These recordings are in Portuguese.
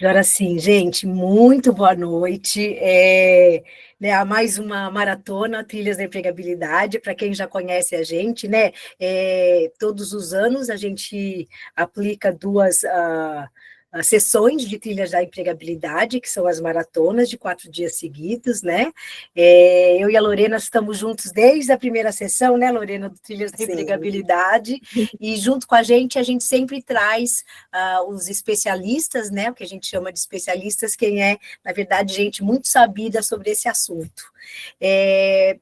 Agora sim, gente, muito boa noite. Né, a mais uma maratona Trilhas da Empregabilidade, para quem já conhece a gente, né? Todos os anos a gente aplica duas sessões de Trilhas da Empregabilidade, que são as maratonas de 4 dias seguidos, né? Eu e a Lorena estamos juntos desde a primeira sessão, né, Lorena, do Trilhas da Empregabilidade, e junto com a gente sempre traz os especialistas, né, o que a gente chama de especialistas, quem é, na verdade, gente muito sabida sobre esse assunto. É,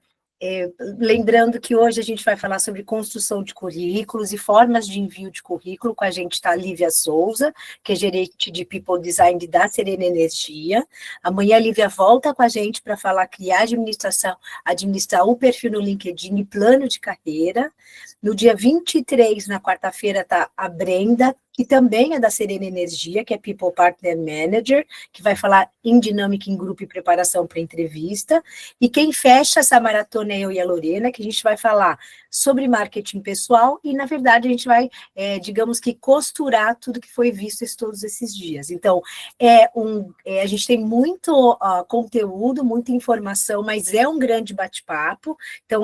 Lembrando que hoje a gente vai falar sobre construção de currículos e formas de envio de currículo, com a gente está a Lívia Souza, que é gerente de People Design da Serena Energia. Amanhã a Lívia volta com a gente para falar criar administração, administrar o perfil no LinkedIn e plano de carreira. No dia 23, na quarta-feira, está a Brenda, que também é da Serena Energia, que é People Partner Manager, que vai falar em dinâmica em grupo e preparação para entrevista. E quem fecha essa maratona é eu e a Lorena, que a gente vai falar sobre marketing pessoal e, na verdade, a gente vai, digamos que, costurar tudo que foi visto todos esses dias. Então, a gente tem muito conteúdo, muita informação, mas é um grande bate-papo. Então,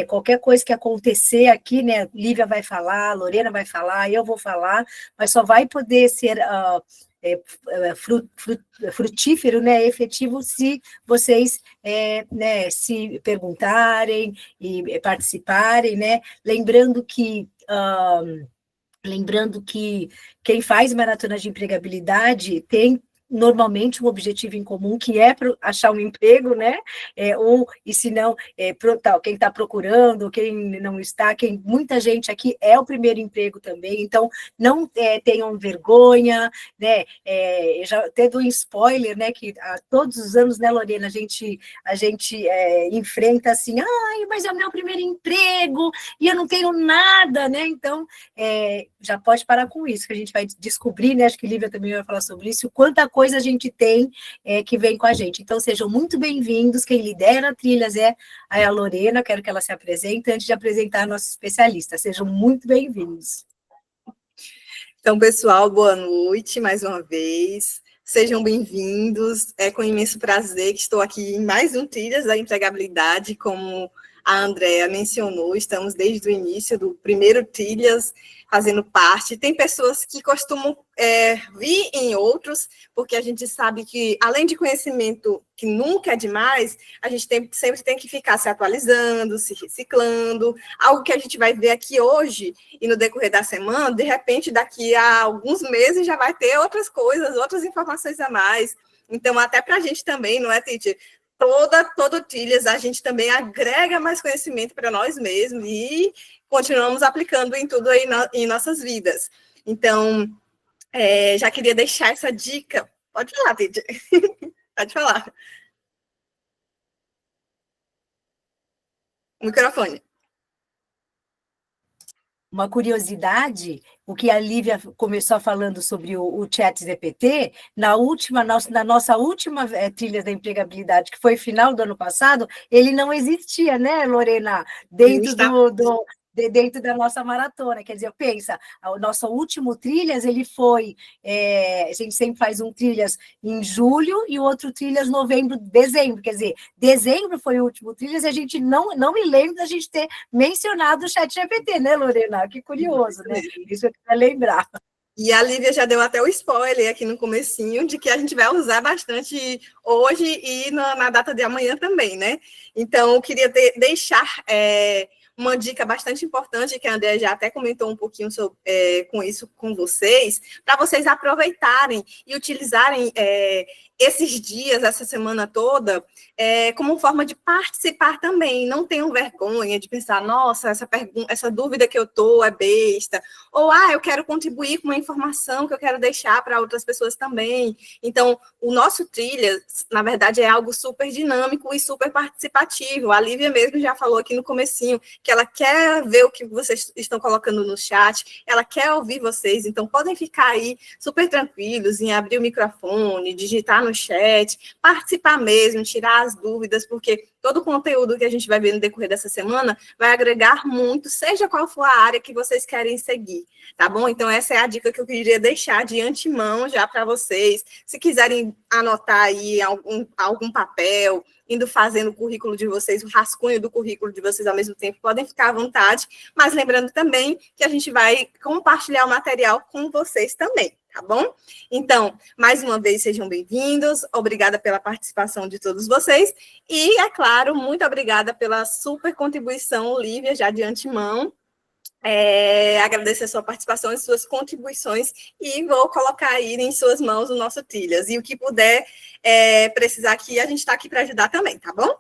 qualquer coisa que acontecer aqui, né, Lívia vai falar, Lorena vai falar, eu vou falar, mas só vai poder ser frutífero, né, efetivo, se vocês né, se perguntarem e participarem, né, lembrando que quem faz maratona de empregabilidade tem normalmente um objetivo em comum, que é achar um emprego, né? E se não, quem está procurando, quem não está, muita gente aqui é o primeiro emprego também, então não tenham vergonha, né? Eu já até dou um spoiler, né? Que todos os anos, né, Lorena, a gente enfrenta assim, ai, mas é o meu primeiro emprego e eu não tenho nada, né? Então, já pode parar com isso, que a gente vai descobrir, né? Acho que Lívia também vai falar sobre isso, quanta coisa a gente tem que vem com a gente. Então, sejam muito bem-vindos. Quem lidera trilhas é a Lorena, quero que ela se apresente antes de apresentar a nossa especialista. Sejam muito bem-vindos. Então, pessoal, boa noite mais uma vez. Sejam bem-vindos. É com imenso prazer que estou aqui em mais um Trilhas da Empregabilidade, como a Andrea mencionou, estamos desde o início do primeiro Trilhas fazendo parte. Tem pessoas que costumam vir em outros, porque a gente sabe que, além de conhecimento que nunca é demais, a gente sempre tem que ficar se atualizando, se reciclando, algo que a gente vai ver aqui hoje e no decorrer da semana, de repente, daqui a alguns meses já vai ter outras coisas, outras informações a mais. Então, até para a gente também, não é, Titi? Todo Trilhas, a gente também agrega mais conhecimento para nós mesmos e continuamos aplicando em tudo aí em nossas vidas. Então, já queria deixar essa dica. Pode falar, Titi. Pode falar. O microfone. Uma curiosidade, o que a Lívia começou falando sobre o chat GPT, na nossa última trilha da empregabilidade, que foi final do ano passado, ele não existia, né, Lorena? Dentro dentro da nossa maratona, quer dizer, pensa, o nosso último trilhas, ele foi, a gente sempre faz um trilhas em julho e o outro trilhas novembro, dezembro, quer dizer, dezembro foi o último trilhas e a gente não me lembro da gente ter mencionado o chat GPT, né, Lorena? Que curioso, né? Isso eu queria lembrar. E a Lívia já deu até o spoiler aqui no comecinho de que a gente vai usar bastante hoje e na data de amanhã também, né? Então, eu queria deixar uma dica bastante importante, que a Andrea já até comentou um pouquinho com isso com vocês, para vocês aproveitarem e utilizarem esses dias, essa semana toda, como forma de participar também. Não tenham vergonha de pensar, nossa, essa dúvida que eu estou é besta, ou, eu quero contribuir com uma informação que eu quero deixar para outras pessoas também. Então, o nosso Trilha, na verdade, é algo super dinâmico e super participativo. A Lívia mesmo já falou aqui no comecinho que ela quer ver o que vocês estão colocando no chat, ela quer ouvir vocês, então podem ficar aí super tranquilos em abrir o microfone, digitar no chat, participar mesmo, tirar as dúvidas, porque todo o conteúdo que a gente vai ver no decorrer dessa semana vai agregar muito, seja qual for a área que vocês querem seguir, tá bom? Então, essa é a dica que eu queria deixar de antemão já para vocês. Se quiserem anotar aí algum papel, indo fazendo o currículo de vocês, o rascunho do currículo de vocês ao mesmo tempo, podem ficar à vontade, mas lembrando também que a gente vai compartilhar o material com vocês também, tá bom? Então, mais uma vez, sejam bem-vindos, obrigada pela participação de todos vocês, e, é claro, muito obrigada pela super contribuição, Lívia, já de antemão. Agradecer a sua participação e suas contribuições e vou colocar aí em suas mãos o nosso Trilhas. E o que puder precisar aqui, a gente está aqui para ajudar também, tá bom?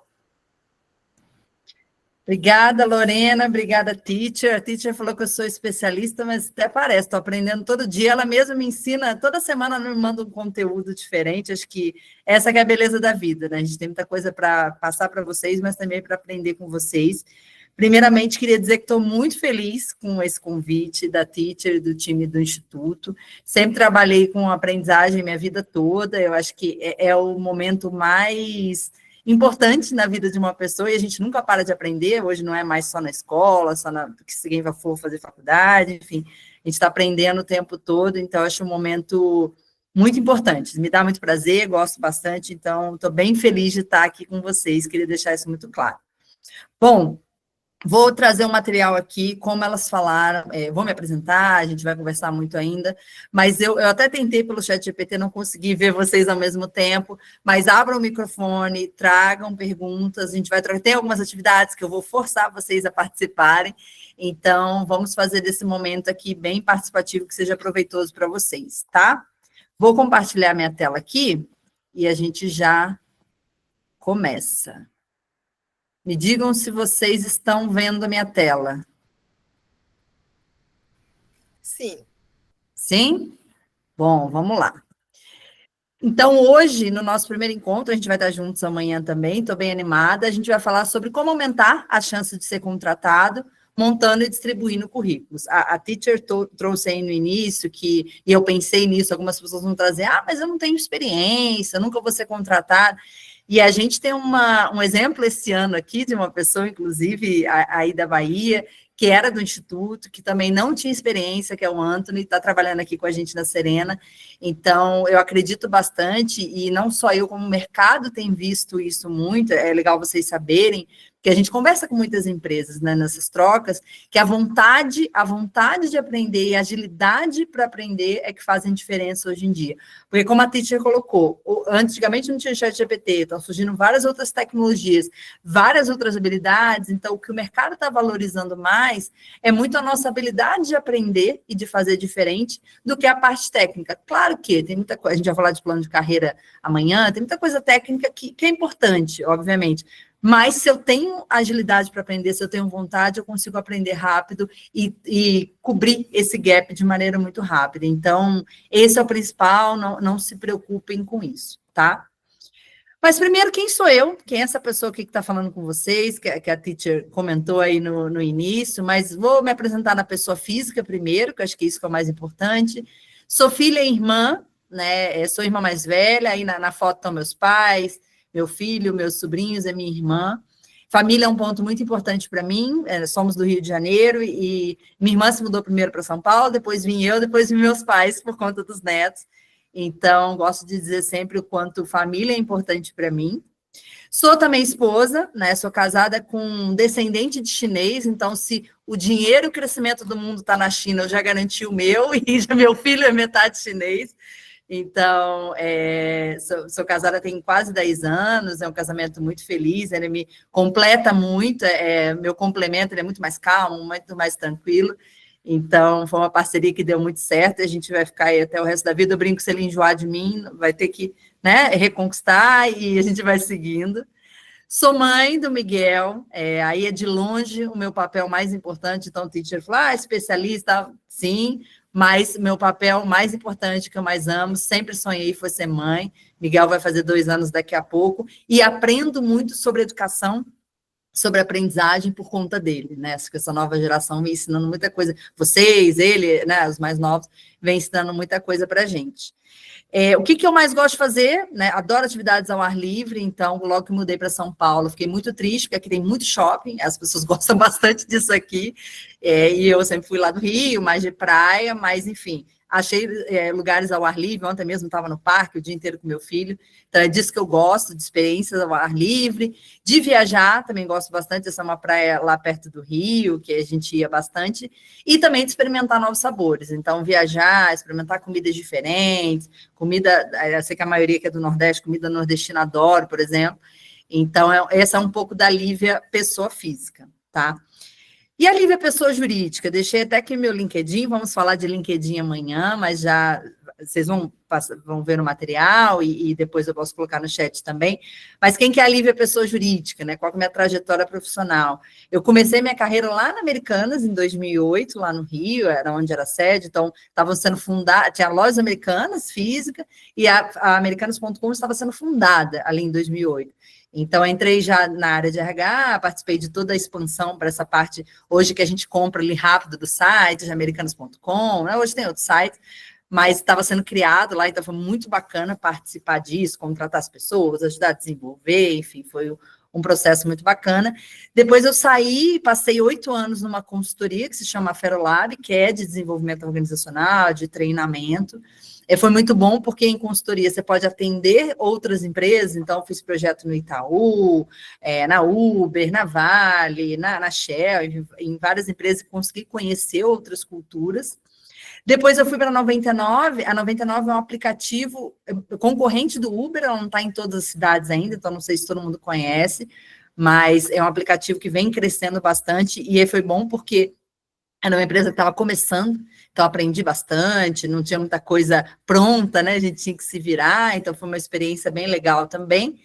Obrigada, Lorena. Obrigada, teacher. A teacher falou que eu sou especialista, mas até parece, estou aprendendo todo dia. Ela mesma me ensina, toda semana ela me manda um conteúdo diferente. Acho que essa que é a beleza da vida, né? A gente tem muita coisa para passar para vocês, mas também para aprender com vocês. Primeiramente, queria dizer que estou muito feliz com esse convite da teacher e do time do Instituto. Sempre trabalhei com aprendizagem minha vida toda. Eu acho que é o momento mais importante na vida de uma pessoa, e a gente nunca para de aprender. Hoje não é mais só na escola, que se alguém for fazer faculdade, enfim, a gente está aprendendo o tempo todo, então eu acho um momento muito importante, me dá muito prazer, gosto bastante, então estou bem feliz de estar aqui com vocês, queria deixar isso muito claro. Bom, vou trazer um material aqui, como elas falaram, vou me apresentar, a gente vai conversar muito ainda, mas eu até tentei pelo chat GPT, não consegui ver vocês ao mesmo tempo, mas abram o microfone, tragam perguntas, a gente vai trazer, tem algumas atividades que eu vou forçar vocês a participarem, então vamos fazer desse momento aqui bem participativo, que seja proveitoso para vocês, tá? Vou compartilhar minha tela aqui, e a gente já começa. Me digam se vocês estão vendo a minha tela. Sim. Sim? Bom, vamos lá. Então, hoje, no nosso primeiro encontro, a gente vai estar juntos amanhã também, estou bem animada, a gente vai falar sobre como aumentar a chance de ser contratado, montando e distribuindo currículos. A teacher trouxe aí no início, e eu pensei nisso, algumas pessoas vão trazer, mas eu não tenho experiência, nunca vou ser contratada. E a gente tem um exemplo esse ano aqui de uma pessoa, inclusive, aí da Bahia, que era do Instituto, que também não tinha experiência, que é o Anthony, está trabalhando aqui com a gente na Serena. Então, eu acredito bastante, e não só eu, como o mercado tem visto isso muito, é legal vocês saberem, que a gente conversa com muitas empresas, né, nessas trocas, que a vontade de aprender e a agilidade para aprender é que fazem diferença hoje em dia. Porque como a teacher colocou, antigamente não tinha chat GPT, estão surgindo várias outras tecnologias, várias outras habilidades, então o que o mercado está valorizando mais é muito a nossa habilidade de aprender e de fazer diferente do que a parte técnica. Claro que tem muita coisa, a gente vai falar de plano de carreira amanhã, tem muita coisa técnica que é importante, obviamente, mas se eu tenho agilidade para aprender, se eu tenho vontade, eu consigo aprender rápido e cobrir esse gap de maneira muito rápida. Então, esse é o principal, não se preocupem com isso, tá? Mas primeiro, quem sou eu? Quem é essa pessoa aqui que está falando com vocês, que a teacher comentou aí no início, mas vou me apresentar na pessoa física primeiro, que eu acho que isso que é o mais importante. Sou filha e irmã, né? Sou irmã mais velha, aí na foto estão meus pais, meu filho, meus sobrinhos, é minha irmã. Família é um ponto muito importante para mim, somos do Rio de Janeiro, e minha irmã se mudou primeiro para São Paulo, depois vim eu, depois vim meus pais, por conta dos netos. Então, gosto de dizer sempre o quanto família é importante para mim. Sou também esposa, né? Sou casada com um descendente de chinês, então se o dinheiro e o crescimento do mundo está na China, eu já garanti o meu, e meu filho é metade chinês. Então, sou casada tem quase 10 anos, é um casamento muito feliz, ele me completa muito, meu complemento, ele é muito mais calmo, muito mais tranquilo, então foi uma parceria que deu muito certo, e a gente vai ficar aí até o resto da vida. Eu brinco, se ele enjoar de mim, vai ter que, né, reconquistar, e a gente vai seguindo. Sou mãe do Miguel, aí é de longe o meu papel mais importante, então o teacher falou, especialista, sim, mas meu papel mais importante, que eu mais amo, sempre sonhei, foi ser mãe. Miguel vai fazer 2 anos daqui a pouco, e aprendo muito sobre educação, sobre aprendizagem por conta dele, né? Essa nova geração vem ensinando muita coisa. Vocês, ele, né, os mais novos, vem ensinando muita coisa para a gente. O que eu mais gosto de fazer, né? Adoro atividades ao ar livre, então, logo que mudei para São Paulo, fiquei muito triste, porque aqui tem muito shopping, as pessoas gostam bastante disso aqui, e eu sempre fui lá do Rio, mais de praia, mas, enfim, achei lugares ao ar livre. Ontem mesmo estava no parque o dia inteiro com meu filho, então é disso que eu gosto, de experiências ao ar livre, de viajar, também gosto bastante, essa é uma praia lá perto do Rio, que a gente ia bastante, e também de experimentar novos sabores, então viajar, experimentar comidas diferentes, comida, eu sei que a maioria que é do Nordeste, comida nordestina adoro, por exemplo, então essa é um pouco da Lívia pessoa física, tá? E a Lívia pessoa jurídica, deixei até aqui meu LinkedIn, vamos falar de LinkedIn amanhã, mas já vocês vão ver no material e depois eu posso colocar no chat também. Mas quem que é a Lívia pessoa jurídica, né? Qual que é a minha trajetória profissional? Eu comecei minha carreira lá na Americanas, em 2008, lá no Rio, era onde era a sede, então estavam sendo fundadas, tinha lojas americanas, física, e a Americanas.com estava sendo fundada ali em 2008. Então, entrei já na área de RH, participei de toda a expansão para essa parte, hoje que a gente compra ali rápido do site, de americanas.com, né? Hoje tem outro site, mas estava sendo criado lá, então foi muito bacana participar disso, contratar as pessoas, ajudar a desenvolver, enfim, foi um processo muito bacana. Depois eu saí, passei 8 anos numa consultoria que se chama Ferolab, que é de desenvolvimento organizacional, de treinamento. Foi muito bom, porque em consultoria você pode atender outras empresas, então fiz projeto no Itaú, na Uber, na Vale, na Shell, em várias empresas, consegui conhecer outras culturas. Depois eu fui para a 99, a 99 é um aplicativo concorrente do Uber, ela não está em todas as cidades ainda, então não sei se todo mundo conhece, mas é um aplicativo que vem crescendo bastante, e aí foi bom porque era uma empresa que estava começando, então aprendi bastante, não tinha muita coisa pronta, né? A gente tinha que se virar, então foi uma experiência bem legal também.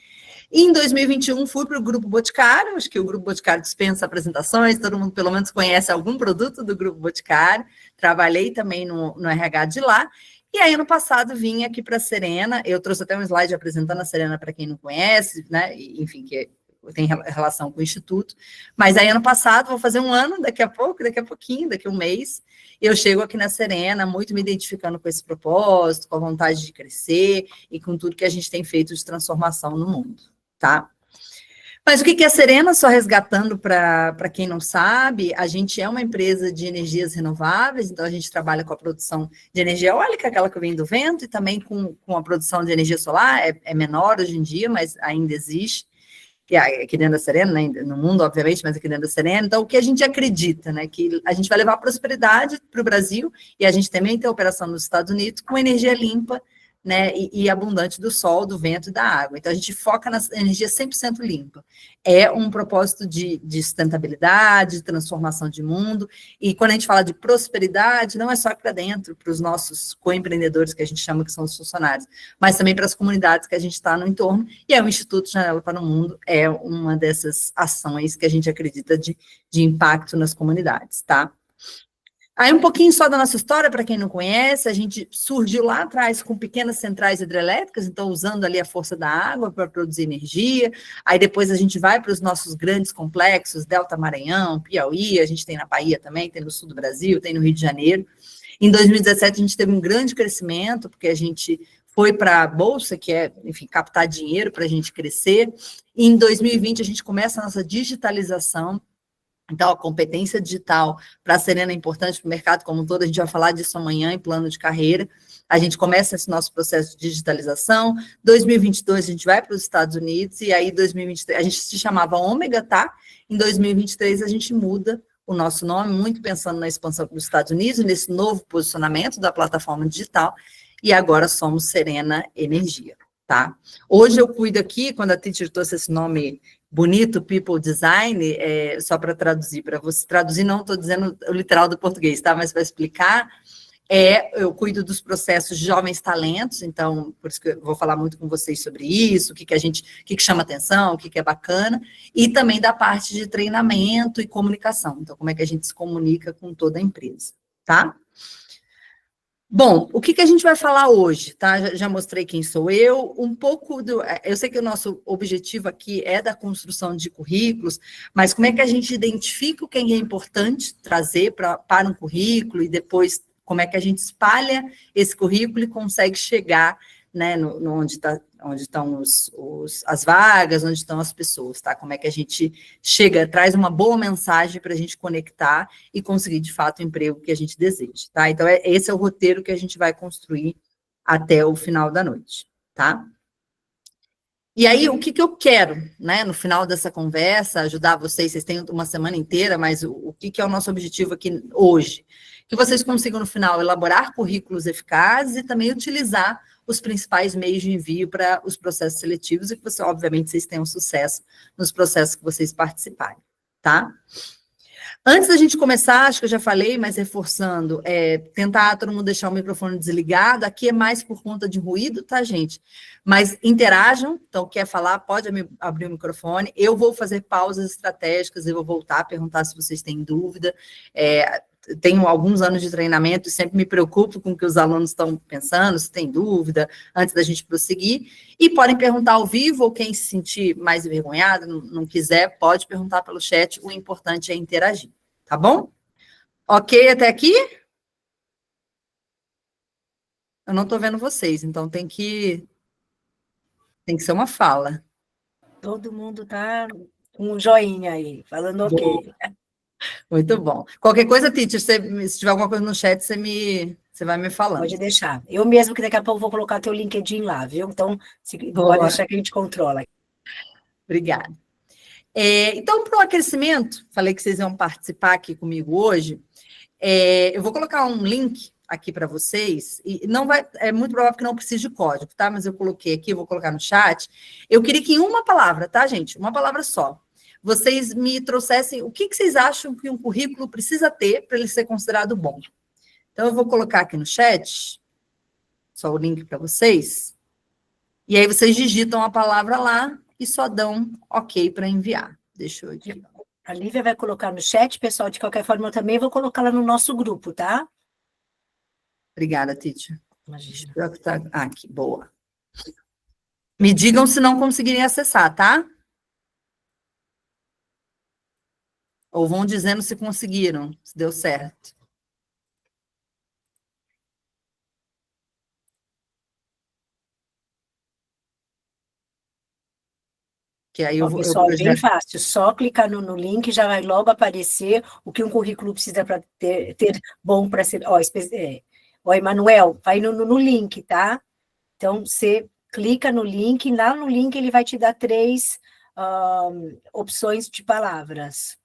E em 2021 fui para o Grupo Boticário, acho que o Grupo Boticário dispensa apresentações, todo mundo pelo menos conhece algum produto do Grupo Boticário, trabalhei também no RH de lá, e aí ano passado vim aqui para a Serena, eu trouxe até um slide apresentando a Serena para quem não conhece, né? Enfim, que tem relação com o Instituto, mas aí ano passado, vou fazer um ano, daqui a pouquinho, daqui a um mês, eu chego aqui na Serena, muito me identificando com esse propósito, com a vontade de crescer e com tudo que a gente tem feito de transformação no mundo, tá? Mas o que é a Serena? Só resgatando para quem não sabe, a gente é uma empresa de energias renováveis, então a gente trabalha com a produção de energia eólica, aquela que vem do vento, e também com a produção de energia solar, é menor hoje em dia, mas ainda existe, que é aqui dentro da Serena, né, no mundo, obviamente, mas aqui dentro da Serena. Então, o que a gente acredita, né, que a gente vai levar prosperidade para o Brasil, e a gente também tem operação nos Estados Unidos com energia limpa, né, e abundante do sol, do vento e da água. Então, a gente foca na energia 100% limpa. É um propósito de sustentabilidade, de transformação de mundo, e quando a gente fala de prosperidade, não é só para dentro, para os nossos co-empreendedores, que a gente chama que são os funcionários, mas também para as comunidades que a gente está no entorno, e o Instituto Janela para o Mundo é uma dessas ações que a gente acredita de impacto nas comunidades, tá? Aí um pouquinho só da nossa história, para quem não conhece, a gente surgiu lá atrás com pequenas centrais hidrelétricas, então usando ali a força da água para produzir energia, aí depois a gente vai para os nossos grandes complexos, Delta Maranhão, Piauí, a gente tem na Bahia também, tem no sul do Brasil, tem no Rio de Janeiro. Em 2017 a gente teve um grande crescimento, porque a gente foi para a Bolsa, que é, enfim, captar dinheiro para a gente crescer, e em 2020 a gente começa a nossa digitalização. Então, a competência digital para a Serena é importante para o mercado como um todo, a gente vai falar disso amanhã em plano de carreira. A gente começa esse nosso processo de digitalização, 2022 a gente vai para os Estados Unidos, e aí 2023, a gente se chamava Ômega, tá? Em 2023 a gente muda o nosso nome, muito pensando na expansão para os Estados Unidos, nesse novo posicionamento da plataforma digital, e agora somos Serena Energia, tá? Hoje eu cuido aqui, quando a Teacher trouxe esse nome bonito, People Design, só para traduzir, para você traduzir, não estou dizendo o literal do português, tá? Mas para explicar, eu cuido dos processos de jovens talentos, então, por isso que eu vou falar muito com vocês sobre isso, o que chama atenção, o que é bacana, e também da parte de treinamento e comunicação, então, como é que a gente se comunica com toda a empresa, tá? Bom, o que a gente vai falar hoje, tá? Já mostrei quem sou eu, um pouco do... Eu sei que o nosso objetivo aqui é da construção de currículos, mas como é que a gente identifica o que é importante trazer para um currículo e depois como é que a gente espalha esse currículo e consegue chegar, né, onde estão as vagas, onde estão as pessoas, tá? Como é que a gente chega, traz uma boa mensagem para a gente conectar e conseguir, de fato, o emprego que a gente deseja, tá? Então, esse é o roteiro que a gente vai construir até o final da noite, tá? E aí, o que eu quero, né, no final dessa conversa, ajudar vocês têm uma semana inteira, mas o que é o nosso objetivo aqui hoje? Que vocês consigam, no final, elaborar currículos eficazes e também utilizar os principais meios de envio para os processos seletivos e que, você, obviamente, vocês tenham sucesso nos processos que vocês participarem, tá? Antes da gente começar, acho que eu já falei, mas reforçando, tentar todo mundo deixar o microfone desligado, aqui é mais por conta de ruído, tá, gente? Mas interajam, então quer falar, pode abrir o microfone, eu vou fazer pausas estratégicas, eu vou voltar a perguntar se vocês têm dúvida, tenho alguns anos de treinamento e sempre me preocupo com o que os alunos estão pensando, se tem dúvida, antes da gente prosseguir, e podem perguntar ao vivo, ou quem se sentir mais envergonhado, não quiser, pode perguntar pelo chat, o importante é interagir, tá bom? Ok até aqui? Eu não estou vendo vocês, então tem que ser uma fala. Todo mundo está com um joinha aí, falando ok. Muito bom. Qualquer coisa, Titi, se tiver alguma coisa no chat, você vai me falando. Pode deixar. Eu mesmo que daqui a pouco vou colocar teu LinkedIn lá, viu? Então, pode deixar que a gente controla. Obrigada. Então, para o aquecimento, falei que vocês iam participar aqui comigo hoje, eu vou colocar um link aqui para vocês, e não vai, é muito provável que não precise de código, tá? Mas eu coloquei aqui, eu vou colocar no chat. Eu queria que em uma palavra, tá, gente? Uma palavra só. Vocês me trouxessem o que vocês acham que um currículo precisa ter para ele ser considerado bom. Então, eu vou colocar aqui no chat, só o link para vocês, e aí vocês digitam a palavra lá e só dão ok para enviar. Deixa eu aqui. A Lívia vai colocar no chat, pessoal, de qualquer forma eu também vou colocar lá no nosso grupo, tá? Obrigada, Titi. Imagina. Aqui, boa. Me digam se não conseguirem acessar, tá? Ou vão dizendo se conseguiram, se deu certo. Que aí pessoal, é bem fácil, só clicar no link, já vai logo aparecer o que um currículo precisa para ter bom para ser... Ó, Emanuel, vai no link, tá? Então, você clica no link, lá no link ele vai te dar 3 opções de palavras.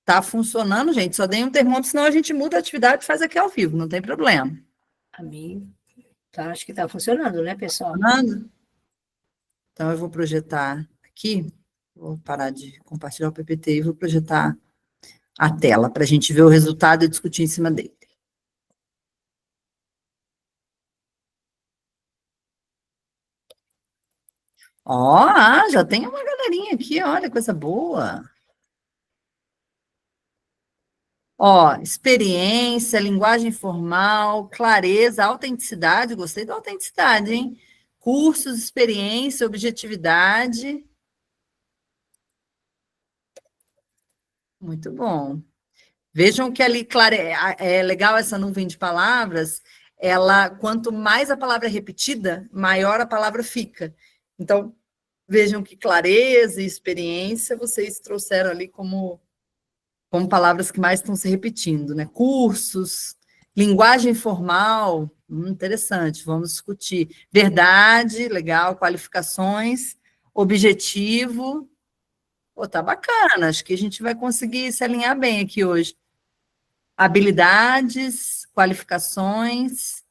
Tá funcionando, gente, só dei um termômetro, senão a gente muda a atividade e faz aqui ao vivo, não tem problema. A mim, tá, acho que tá funcionando, né, pessoal? Funcionando? Então, eu vou projetar aqui, vou parar de compartilhar o PPT e vou projetar a tela para a gente ver o resultado e discutir em cima dele. Ó, já tem uma galerinha aqui, olha, coisa boa. Ó, experiência, linguagem formal, clareza, autenticidade, gostei da autenticidade, hein? Cursos, experiência, objetividade. Muito bom. Vejam que ali, é legal essa nuvem de palavras, quanto mais a palavra é repetida, maior a palavra fica. Então, vejam que clareza e experiência vocês trouxeram ali como palavras que mais estão se repetindo, né? Cursos, linguagem formal, interessante, vamos discutir. Verdade, legal, qualificações, objetivo. Pô, tá bacana, acho que a gente vai conseguir se alinhar bem aqui hoje. Habilidades, qualificações,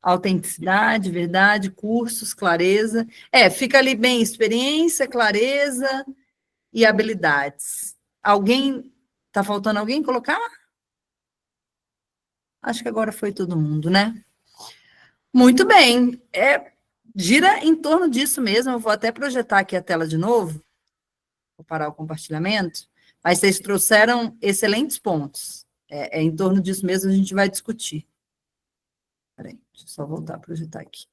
autenticidade, verdade, cursos, clareza. Fica ali bem experiência, clareza e habilidades. Tá faltando alguém colocar? Acho que agora foi todo mundo, né? Muito bem. Gira em torno disso mesmo. Eu vou até projetar aqui a tela de novo. Vou parar o compartilhamento. Mas vocês trouxeram excelentes pontos. Em torno disso mesmo a gente vai discutir. Peraí, deixa eu só voltar a projetar aqui.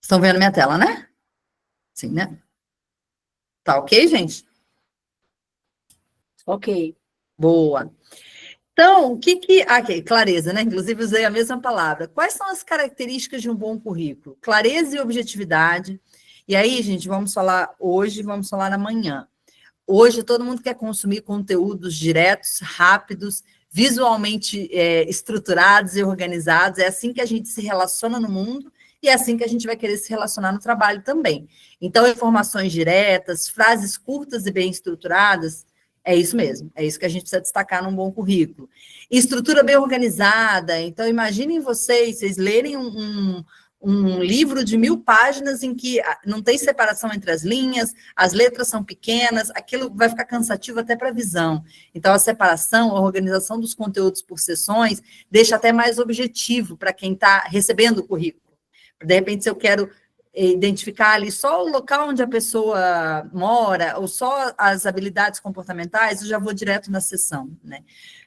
Estão vendo minha tela, né? Sim, né? Tá ok, gente? Ok. Boa. Então, aqui, clareza, né? Inclusive, usei a mesma palavra. Quais são as características de um bom currículo? Clareza e objetividade. E aí, gente, vamos falar hoje, vamos falar amanhã. Hoje, todo mundo quer consumir conteúdos diretos, rápidos, visualmente estruturados e organizados. É assim que a gente se relaciona no mundo e é assim que a gente vai querer se relacionar no trabalho também. Então, informações diretas, frases curtas e bem estruturadas, é isso mesmo, é isso que a gente precisa destacar num bom currículo. Estrutura bem organizada, então imaginem vocês lerem um livro de 1000 páginas em que não tem separação entre as linhas, as letras são pequenas, aquilo vai ficar cansativo até para a visão. Então, a separação, a organização dos conteúdos por seções, deixa até mais objetivo para quem está recebendo o currículo. De repente, se eu quero identificar ali só o local onde a pessoa mora, ou só as habilidades comportamentais, eu já vou direto na sessão, né?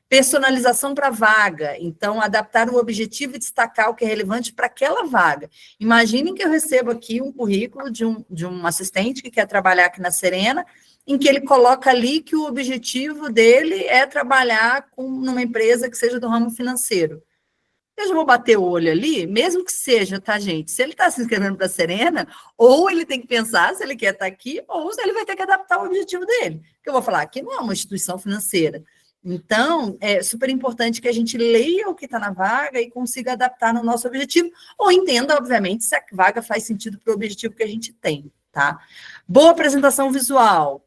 Personalização para vaga, então, adaptar o objetivo e destacar o que é relevante para aquela vaga. Imaginem que eu recebo aqui um currículo de um assistente que quer trabalhar aqui na Serena, em que ele coloca ali que o objetivo dele é trabalhar numa empresa que seja do ramo financeiro. Eu já vou bater o olho ali, mesmo que seja, tá, gente? Se ele está se inscrevendo para a Serena, ou ele tem que pensar se ele quer estar aqui, ou se ele vai ter que adaptar o objetivo dele. Porque eu vou falar, aqui não é uma instituição financeira. Então, é super importante que a gente leia o que está na vaga e consiga adaptar no nosso objetivo, ou entenda, obviamente, se a vaga faz sentido para o objetivo que a gente tem, tá? Boa apresentação visual.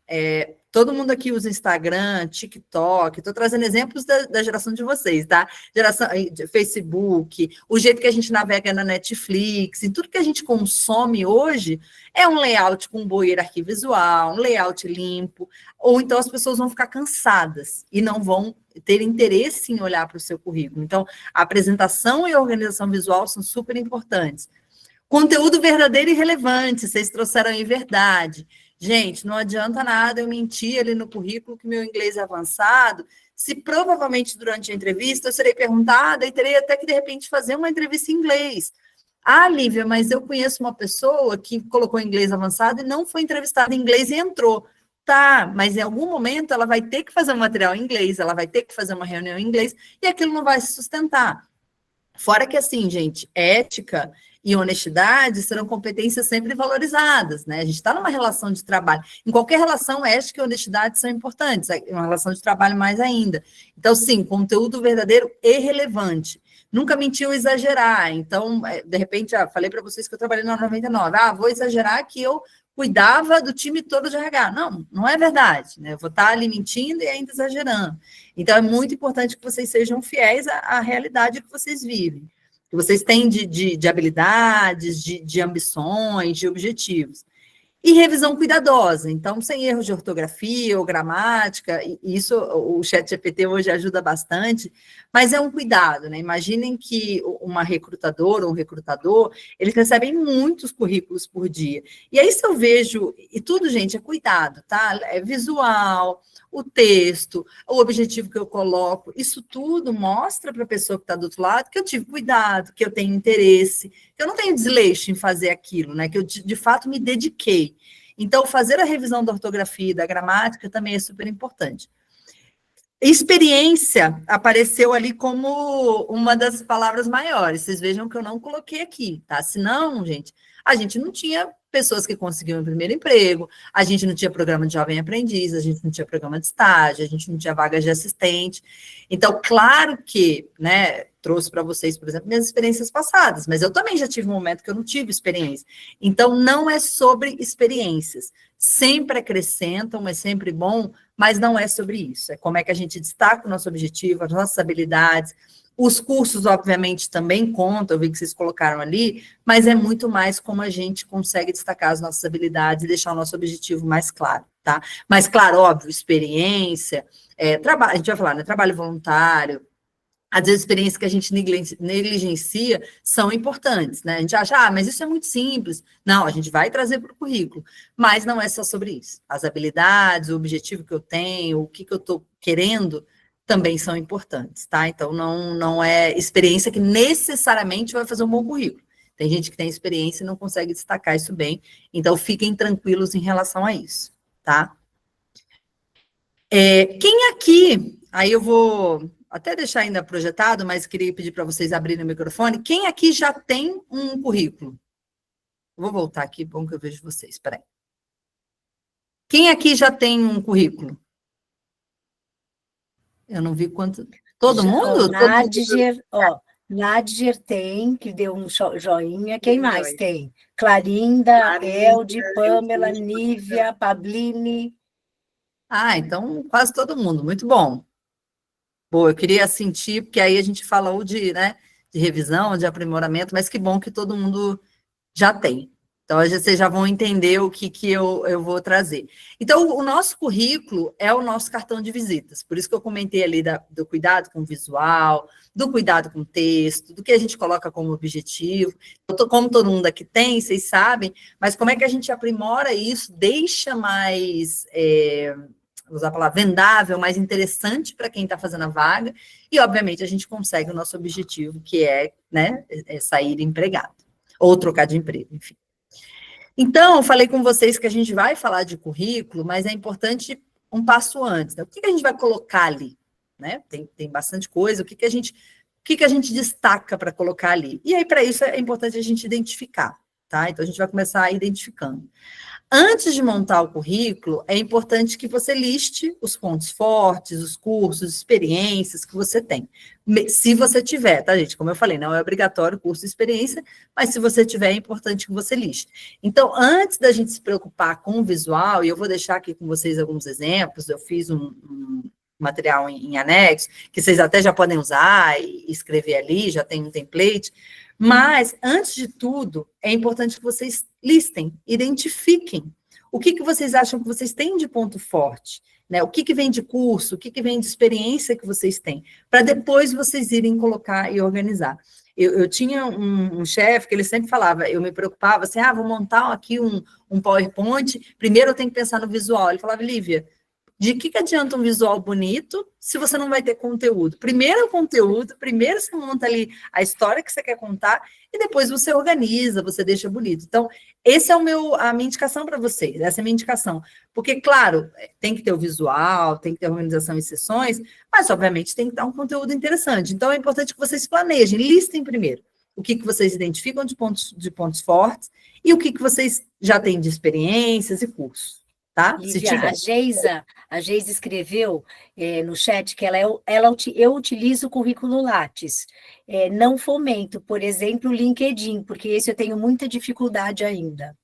Todo mundo aqui usa Instagram, TikTok, estou trazendo exemplos da geração de vocês, tá? Geração de Facebook, o jeito que a gente navega na Netflix, e tudo que a gente consome hoje é um layout com boa hierarquia visual, um layout limpo, ou então as pessoas vão ficar cansadas e não vão ter interesse em olhar para o seu currículo. Então, a apresentação e a organização visual são super importantes. Conteúdo verdadeiro e relevante, vocês trouxeram aí verdade. Gente, não adianta nada eu mentir ali no currículo que meu inglês é avançado, se provavelmente durante a entrevista eu serei perguntada e terei até que, de repente, fazer uma entrevista em inglês. Ah, Lívia, mas eu conheço uma pessoa que colocou inglês avançado e não foi entrevistada em inglês e entrou. Tá, mas em algum momento ela vai ter que fazer um material em inglês, ela vai ter que fazer uma reunião em inglês e aquilo não vai se sustentar. Fora que, assim, gente, ética e honestidade serão competências sempre valorizadas, né? A gente está numa relação de trabalho. Em qualquer relação, ética e honestidade são importantes, em uma relação de trabalho mais ainda. Então, sim, conteúdo verdadeiro e relevante. Nunca mentiu exagerar. Então, de repente, falei para vocês que eu trabalhei na 99. Vou exagerar que eu cuidava do time todo de RH. Não, não é verdade, né? Eu vou estar ali mentindo e ainda exagerando. Então, é muito importante que vocês sejam fiéis à realidade que vocês vivem, que vocês têm de habilidades, de ambições, de objetivos. E revisão cuidadosa, então, sem erros de ortografia ou gramática, e isso o ChatGPT hoje ajuda bastante, mas é um cuidado, né? Imaginem que uma recrutadora ou um recrutador, eles recebem muitos currículos por dia. E aí, se eu vejo, e tudo, gente, é cuidado, tá? É visual, o texto, o objetivo que eu coloco, isso tudo mostra para a pessoa que está do outro lado que eu tive cuidado, que eu tenho interesse, que eu não tenho desleixo em fazer aquilo, né? Que eu, de fato, me dediquei. Então, fazer a revisão da ortografia e da gramática também é super importante. Experiência apareceu ali como uma das palavras maiores. Vocês vejam que eu não coloquei aqui, tá? Senão, gente, a gente não tinha pessoas que conseguiam o primeiro emprego, a gente não tinha programa de jovem aprendiz, a gente não tinha programa de estágio, a gente não tinha vagas de assistente. Então, claro que, né, trouxe para vocês, por exemplo, minhas experiências passadas, mas eu também já tive um momento que eu não tive experiência. Então, não é sobre experiências. Sempre acrescentam, é sempre bom, mas não é sobre isso. É como é que a gente destaca o nosso objetivo, as nossas habilidades. Os cursos, obviamente, também contam, eu vi que vocês colocaram ali, mas é muito mais como a gente consegue destacar as nossas habilidades e deixar o nosso objetivo mais claro, tá? Mas, claro, óbvio, experiência, trabalho, a gente vai falar, né? Trabalho voluntário, às vezes, experiências que a gente negligencia são importantes, né? A gente acha, mas isso é muito simples. Não, a gente vai trazer para o currículo, mas não é só sobre isso. As habilidades, o objetivo que eu tenho, o que eu estou querendo, também são importantes, tá? Então, não é experiência que necessariamente vai fazer um bom currículo. Tem gente que tem experiência e não consegue destacar isso bem, então fiquem tranquilos em relação a isso, tá? Quem aqui, aí eu vou até deixar ainda projetado, mas queria pedir para vocês abrirem o microfone. Quem aqui já tem um currículo? Vou voltar aqui, bom que eu vejo vocês, espera aí. Quem aqui já tem um currículo? Eu não vi quanto... Todo mundo? Nadger tem, que deu um joinha. Quem mais tem? Clarinda, Elde, Pamela, Nívia, Pablini. Então quase todo mundo, muito bom. Boa, eu queria sentir, porque aí a gente falou de revisão, de aprimoramento, mas que bom que todo mundo já tem. Então, vocês já vão entender o que eu vou trazer. Então, o nosso currículo é o nosso cartão de visitas. Por isso que eu comentei ali do cuidado com o visual, do cuidado com o texto, do que a gente coloca como objetivo. Como todo mundo aqui tem, vocês sabem, mas como é que a gente aprimora isso, deixa mais... vou usar a palavra vendável, mais interessante para quem está fazendo a vaga, e, obviamente, a gente consegue o nosso objetivo, que é sair empregado, ou trocar de emprego, enfim. Então, eu falei com vocês que a gente vai falar de currículo, mas é importante um passo antes, né? O que a gente vai colocar ali? Né? Tem bastante coisa, o que a gente destaca para colocar ali? E aí, para isso, é importante a gente identificar, tá? Então, a gente vai começar identificando. Antes de montar o currículo, é importante que você liste os pontos fortes, os cursos, experiências que você tem. Se você tiver, tá, gente? Como eu falei, não é obrigatório curso de experiência, mas se você tiver, é importante que você liste. Então, antes da gente se preocupar com o visual, e eu vou deixar aqui com vocês alguns exemplos, eu fiz um material em anexo, que vocês até já podem usar e escrever ali, já tem um template. Mas, antes de tudo, é importante que vocês listem, identifiquem o que vocês acham que vocês têm de ponto forte, né? O que vem de curso, o que vem de experiência que vocês têm, para depois vocês irem colocar e organizar. Eu tinha um chefe que ele sempre falava, eu me preocupava assim, vou montar aqui um PowerPoint, primeiro eu tenho que pensar no visual. Ele falava, Lívia, de que adianta um visual bonito se você não vai ter conteúdo? Primeiro é o conteúdo, primeiro você monta ali a história que você quer contar e depois você organiza, você deixa bonito. Então, essa é a minha indicação para vocês, essa é a minha indicação. Porque, claro, tem que ter o visual, tem que ter organização em sessões, mas, obviamente, tem que dar um conteúdo interessante. Então, é importante que vocês planejem, listem primeiro o que vocês identificam de pontos fortes e o que vocês já têm de experiências e cursos. Tá? Lívia, a Geisa escreveu no chat que eu utilizo o currículo Lattes, não fomento, por exemplo, o LinkedIn, porque esse eu tenho muita dificuldade ainda.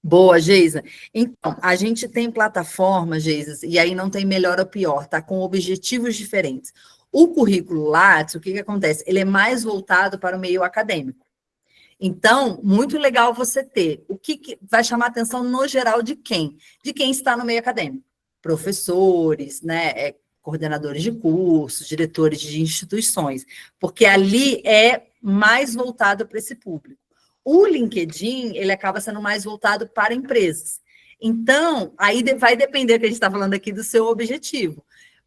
Boa, Geisa. Então, a gente tem plataformas, Geisa, e aí não tem melhor ou pior, tá? Com objetivos diferentes. O currículo Lattes, o que acontece? Ele é mais voltado para o meio acadêmico. Então, muito legal você ter. O que vai chamar a atenção no geral de quem? De quem está no meio acadêmico. Professores, né, coordenadores de cursos, diretores de instituições, porque ali é mais voltado para esse público. O LinkedIn, ele acaba sendo mais voltado para empresas. Então, aí vai depender, que a gente está falando aqui, do seu objetivo.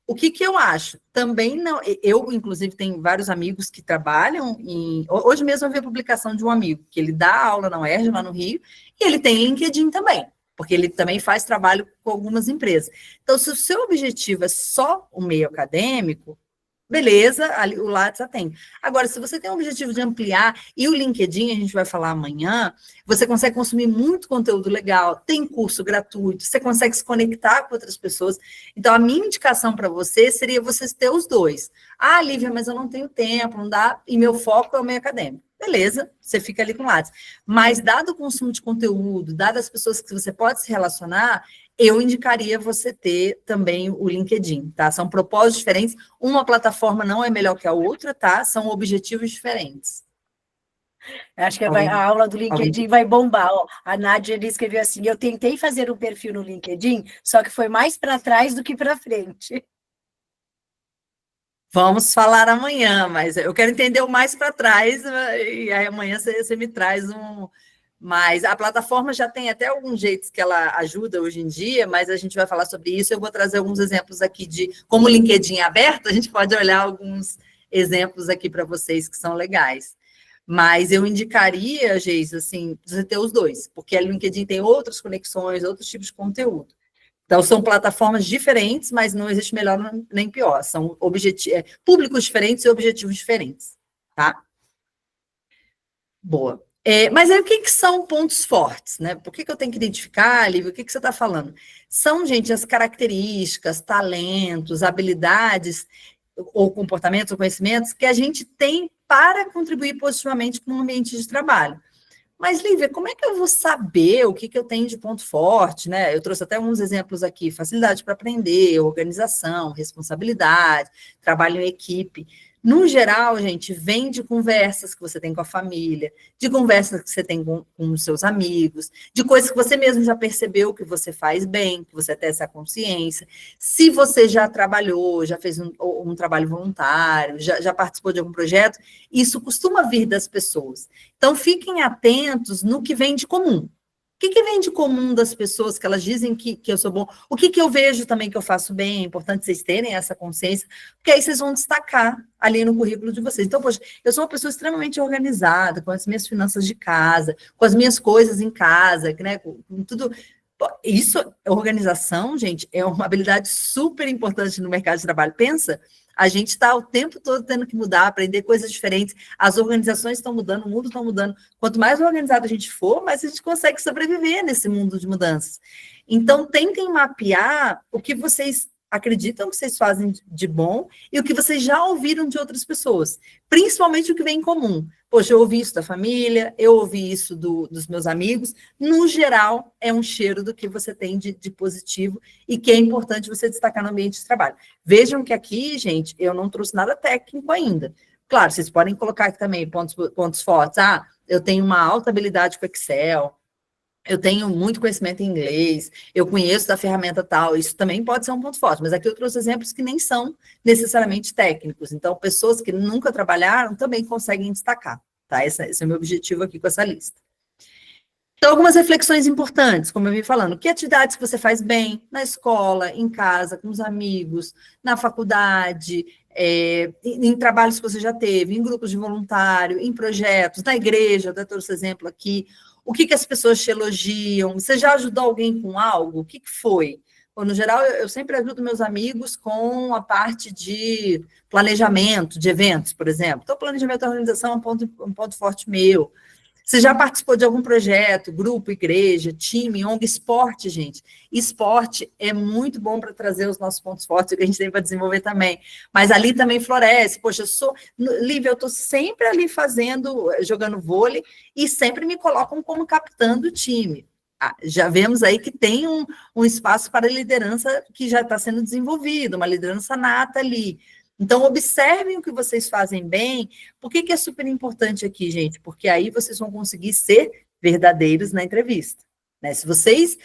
O que eu acho? Também não... Eu, inclusive, tenho vários amigos que trabalham em... Hoje mesmo eu vi a publicação de um amigo, que ele dá aula na UERJ, lá no Rio, e ele tem LinkedIn também, porque ele também faz trabalho com algumas empresas. Então, se o seu objetivo é só o meio acadêmico, beleza, ali, o Lattes atende. Agora, se você tem o objetivo de ampliar, e o LinkedIn, a gente vai falar amanhã, você consegue consumir muito conteúdo legal, tem curso gratuito, você consegue se conectar com outras pessoas. Então, a minha indicação para você seria você ter os dois. Lívia, mas eu não tenho tempo, não dá, e meu foco é o meio acadêmico. Beleza, você fica ali com o Lattes. Mas, dado o consumo de conteúdo, dado as pessoas que você pode se relacionar, eu indicaria você ter também o LinkedIn, tá? São propósitos diferentes, uma plataforma não é melhor que a outra, tá? São objetivos diferentes. Acho que a aula do LinkedIn vai bombar. Ó, a Nádia escreveu assim, eu tentei fazer um perfil no LinkedIn, só que foi mais para trás do que para frente. Vamos falar amanhã, mas eu quero entender o mais para trás, e aí amanhã você me traz um. Mas a plataforma já tem até alguns jeitos que ela ajuda hoje em dia, mas a gente vai falar sobre isso. Eu vou trazer alguns exemplos aqui de como o LinkedIn é aberto, a gente pode olhar alguns exemplos aqui para vocês que são legais. Mas eu indicaria, Geis, assim, você ter os dois, porque a LinkedIn tem outras conexões, outros tipos de conteúdo. Então, são plataformas diferentes, mas não existe melhor nem pior. São públicos diferentes e objetivos diferentes, tá? Boa. Mas aí, o que são pontos fortes, né? Por que eu tenho que identificar, Lívia? O que você está falando? São, gente, as características, talentos, habilidades, ou comportamentos, ou conhecimentos que a gente tem para contribuir positivamente com o ambiente de trabalho. Mas, Lívia, como é que eu vou saber o que eu tenho de ponto forte, né? Eu trouxe até alguns exemplos aqui: facilidade para aprender, organização, responsabilidade, trabalho em equipe. No geral, gente, vem de conversas que você tem com a família, de conversas que você tem com os seus amigos, de coisas que você mesmo já percebeu que você faz bem, que você tem essa consciência. Se você já trabalhou, já fez um trabalho voluntário, já participou de algum projeto, isso costuma vir das pessoas. Então, fiquem atentos no que vem de comum. O que vem de comum das pessoas que elas dizem que eu sou bom? O que eu vejo também que eu faço bem? É importante vocês terem essa consciência, porque aí vocês vão destacar ali no currículo de vocês. Então, poxa, eu sou uma pessoa extremamente organizada, com as minhas finanças de casa, com as minhas coisas em casa, né, com tudo. Isso, organização, gente, é uma habilidade super importante no mercado de trabalho. Pensa, a gente está o tempo todo tendo que mudar, aprender coisas diferentes, as organizações estão mudando, o mundo está mudando. Quanto mais organizado a gente for, mais a gente consegue sobreviver nesse mundo de mudanças. Então, tentem mapear o que vocês acreditam que vocês fazem de bom e o que vocês já ouviram de outras pessoas, principalmente o que vem em comum. Poxa, eu ouvi isso da família, eu ouvi isso dos meus amigos. No geral, é um cheiro do que você tem de positivo e que é importante você destacar no ambiente de trabalho. Vejam que aqui, gente, eu não trouxe nada técnico ainda. Claro, vocês podem colocar aqui também pontos fortes. Ah, eu tenho uma alta habilidade com Excel, eu tenho muito conhecimento em inglês, eu conheço da ferramenta tal, isso também pode ser um ponto forte, mas aqui eu trouxe exemplos que nem são necessariamente técnicos, então pessoas que nunca trabalharam também conseguem destacar, tá? Esse é o meu objetivo aqui com essa lista. Então, algumas reflexões importantes, como eu vim falando: que atividades que você faz bem na escola, em casa, com os amigos, na faculdade, em trabalhos que você já teve, em grupos de voluntário, em projetos, na igreja, eu trouxe exemplo aqui. O que as pessoas te elogiam? Você já ajudou alguém com algo? O que foi? Bom, no geral, eu sempre ajudo meus amigos com a parte de planejamento de eventos, por exemplo. Então, planejamento da organização é um ponto forte meu. Você já participou de algum projeto, grupo, igreja, time, ONG, esporte, gente? Esporte é muito bom para trazer os nossos pontos fortes, que a gente tem para desenvolver também. Mas ali também floresce. Poxa, Lívia, eu estou sempre ali jogando vôlei, e sempre me colocam como capitã do time. Já vemos aí que tem um espaço para liderança que já está sendo desenvolvido, uma liderança nata ali. Então, observem o que vocês fazem bem. Por que é super importante aqui, gente? Porque aí vocês vão conseguir ser verdadeiros na entrevista. Né? Se vocês,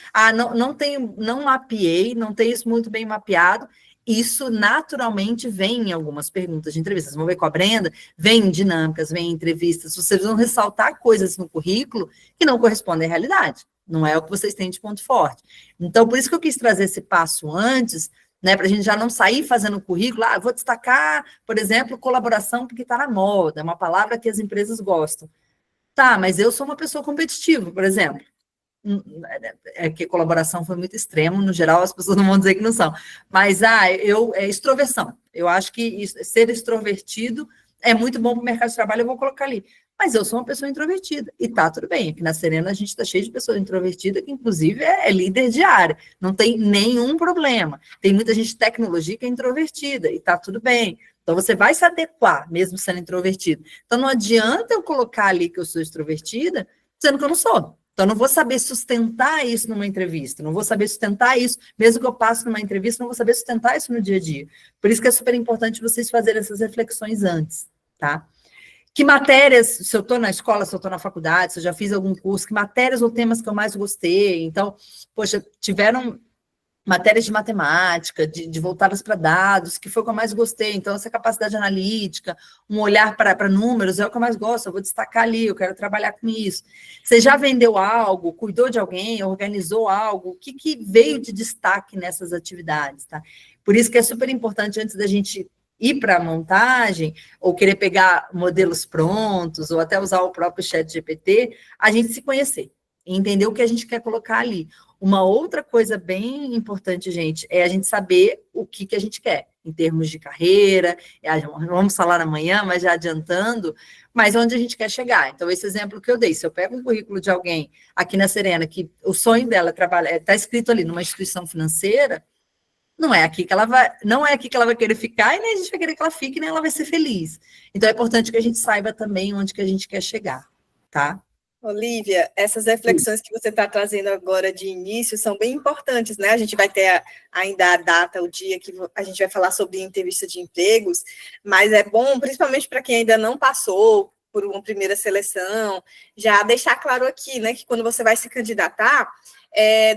não mapeei, não tem isso muito bem mapeado, isso naturalmente vem em algumas perguntas de entrevistas. Vocês vão ver com a Brenda, vem em dinâmicas, vem em entrevistas, vocês vão ressaltar coisas no currículo que não correspondem à realidade. Não é o que vocês têm de ponto forte. Então, por isso que eu quis trazer esse passo antes, né, para a gente já não sair fazendo currículo. Eu vou destacar, por exemplo, colaboração, porque está na moda, é uma palavra que as empresas gostam. Tá, mas eu sou uma pessoa competitiva, por exemplo. É que colaboração foi muito extremo, no geral as pessoas não vão dizer que não são. Mas, extroversão. Eu acho que ser extrovertido é muito bom para o mercado de trabalho, eu vou colocar ali. Mas eu sou uma pessoa introvertida, e tá tudo bem. Aqui na Serena a gente está cheio de pessoas introvertidas, que inclusive é líder de área, não tem nenhum problema. Tem muita gente de tecnologia que é introvertida, e tá tudo bem. Então você vai se adequar, mesmo sendo introvertido. Então não adianta eu colocar ali que eu sou extrovertida, sendo que eu não sou. Então, eu não vou saber sustentar isso numa entrevista, não vou saber sustentar isso, mesmo que eu passe numa entrevista, não vou saber sustentar isso no dia a dia. Por isso que é super importante vocês fazerem essas reflexões antes, tá? Que matérias, se eu estou na escola, se eu estou na faculdade, se eu já fiz algum curso, que matérias ou temas que eu mais gostei? Então, poxa, tiveram matérias de matemática, de voltadas para dados, que foi o que eu mais gostei. Então, essa capacidade analítica, um olhar para números, é o que eu mais gosto, eu vou destacar ali, eu quero trabalhar com isso. Você já vendeu algo, cuidou de alguém, organizou algo, o que veio de destaque nessas atividades, tá? Por isso que é super importante, antes da gente ir para a montagem, ou querer pegar modelos prontos, ou até usar o próprio chat GPT, a gente se conhecer, e entender o que a gente quer colocar ali. Uma outra coisa bem importante, gente, é a gente saber o que a gente quer, em termos de carreira, vamos falar amanhã, mas já adiantando, mas onde a gente quer chegar. Então, esse exemplo que eu dei, se eu pego um currículo de alguém aqui na Serena, que o sonho dela é trabalhar, está escrito ali numa instituição financeira, não é aqui que ela vai querer ficar, e nem a gente vai querer que ela fique, nem ela vai ser feliz. Então, é importante que a gente saiba também onde que a gente quer chegar, tá? Olivia, essas reflexões que você está trazendo agora de início são bem importantes, né? A gente vai ter ainda a data, o dia que a gente vai falar sobre entrevista de empregos, mas é bom, principalmente para quem ainda não passou por uma primeira seleção, já deixar claro aqui, né, que quando você vai se candidatar,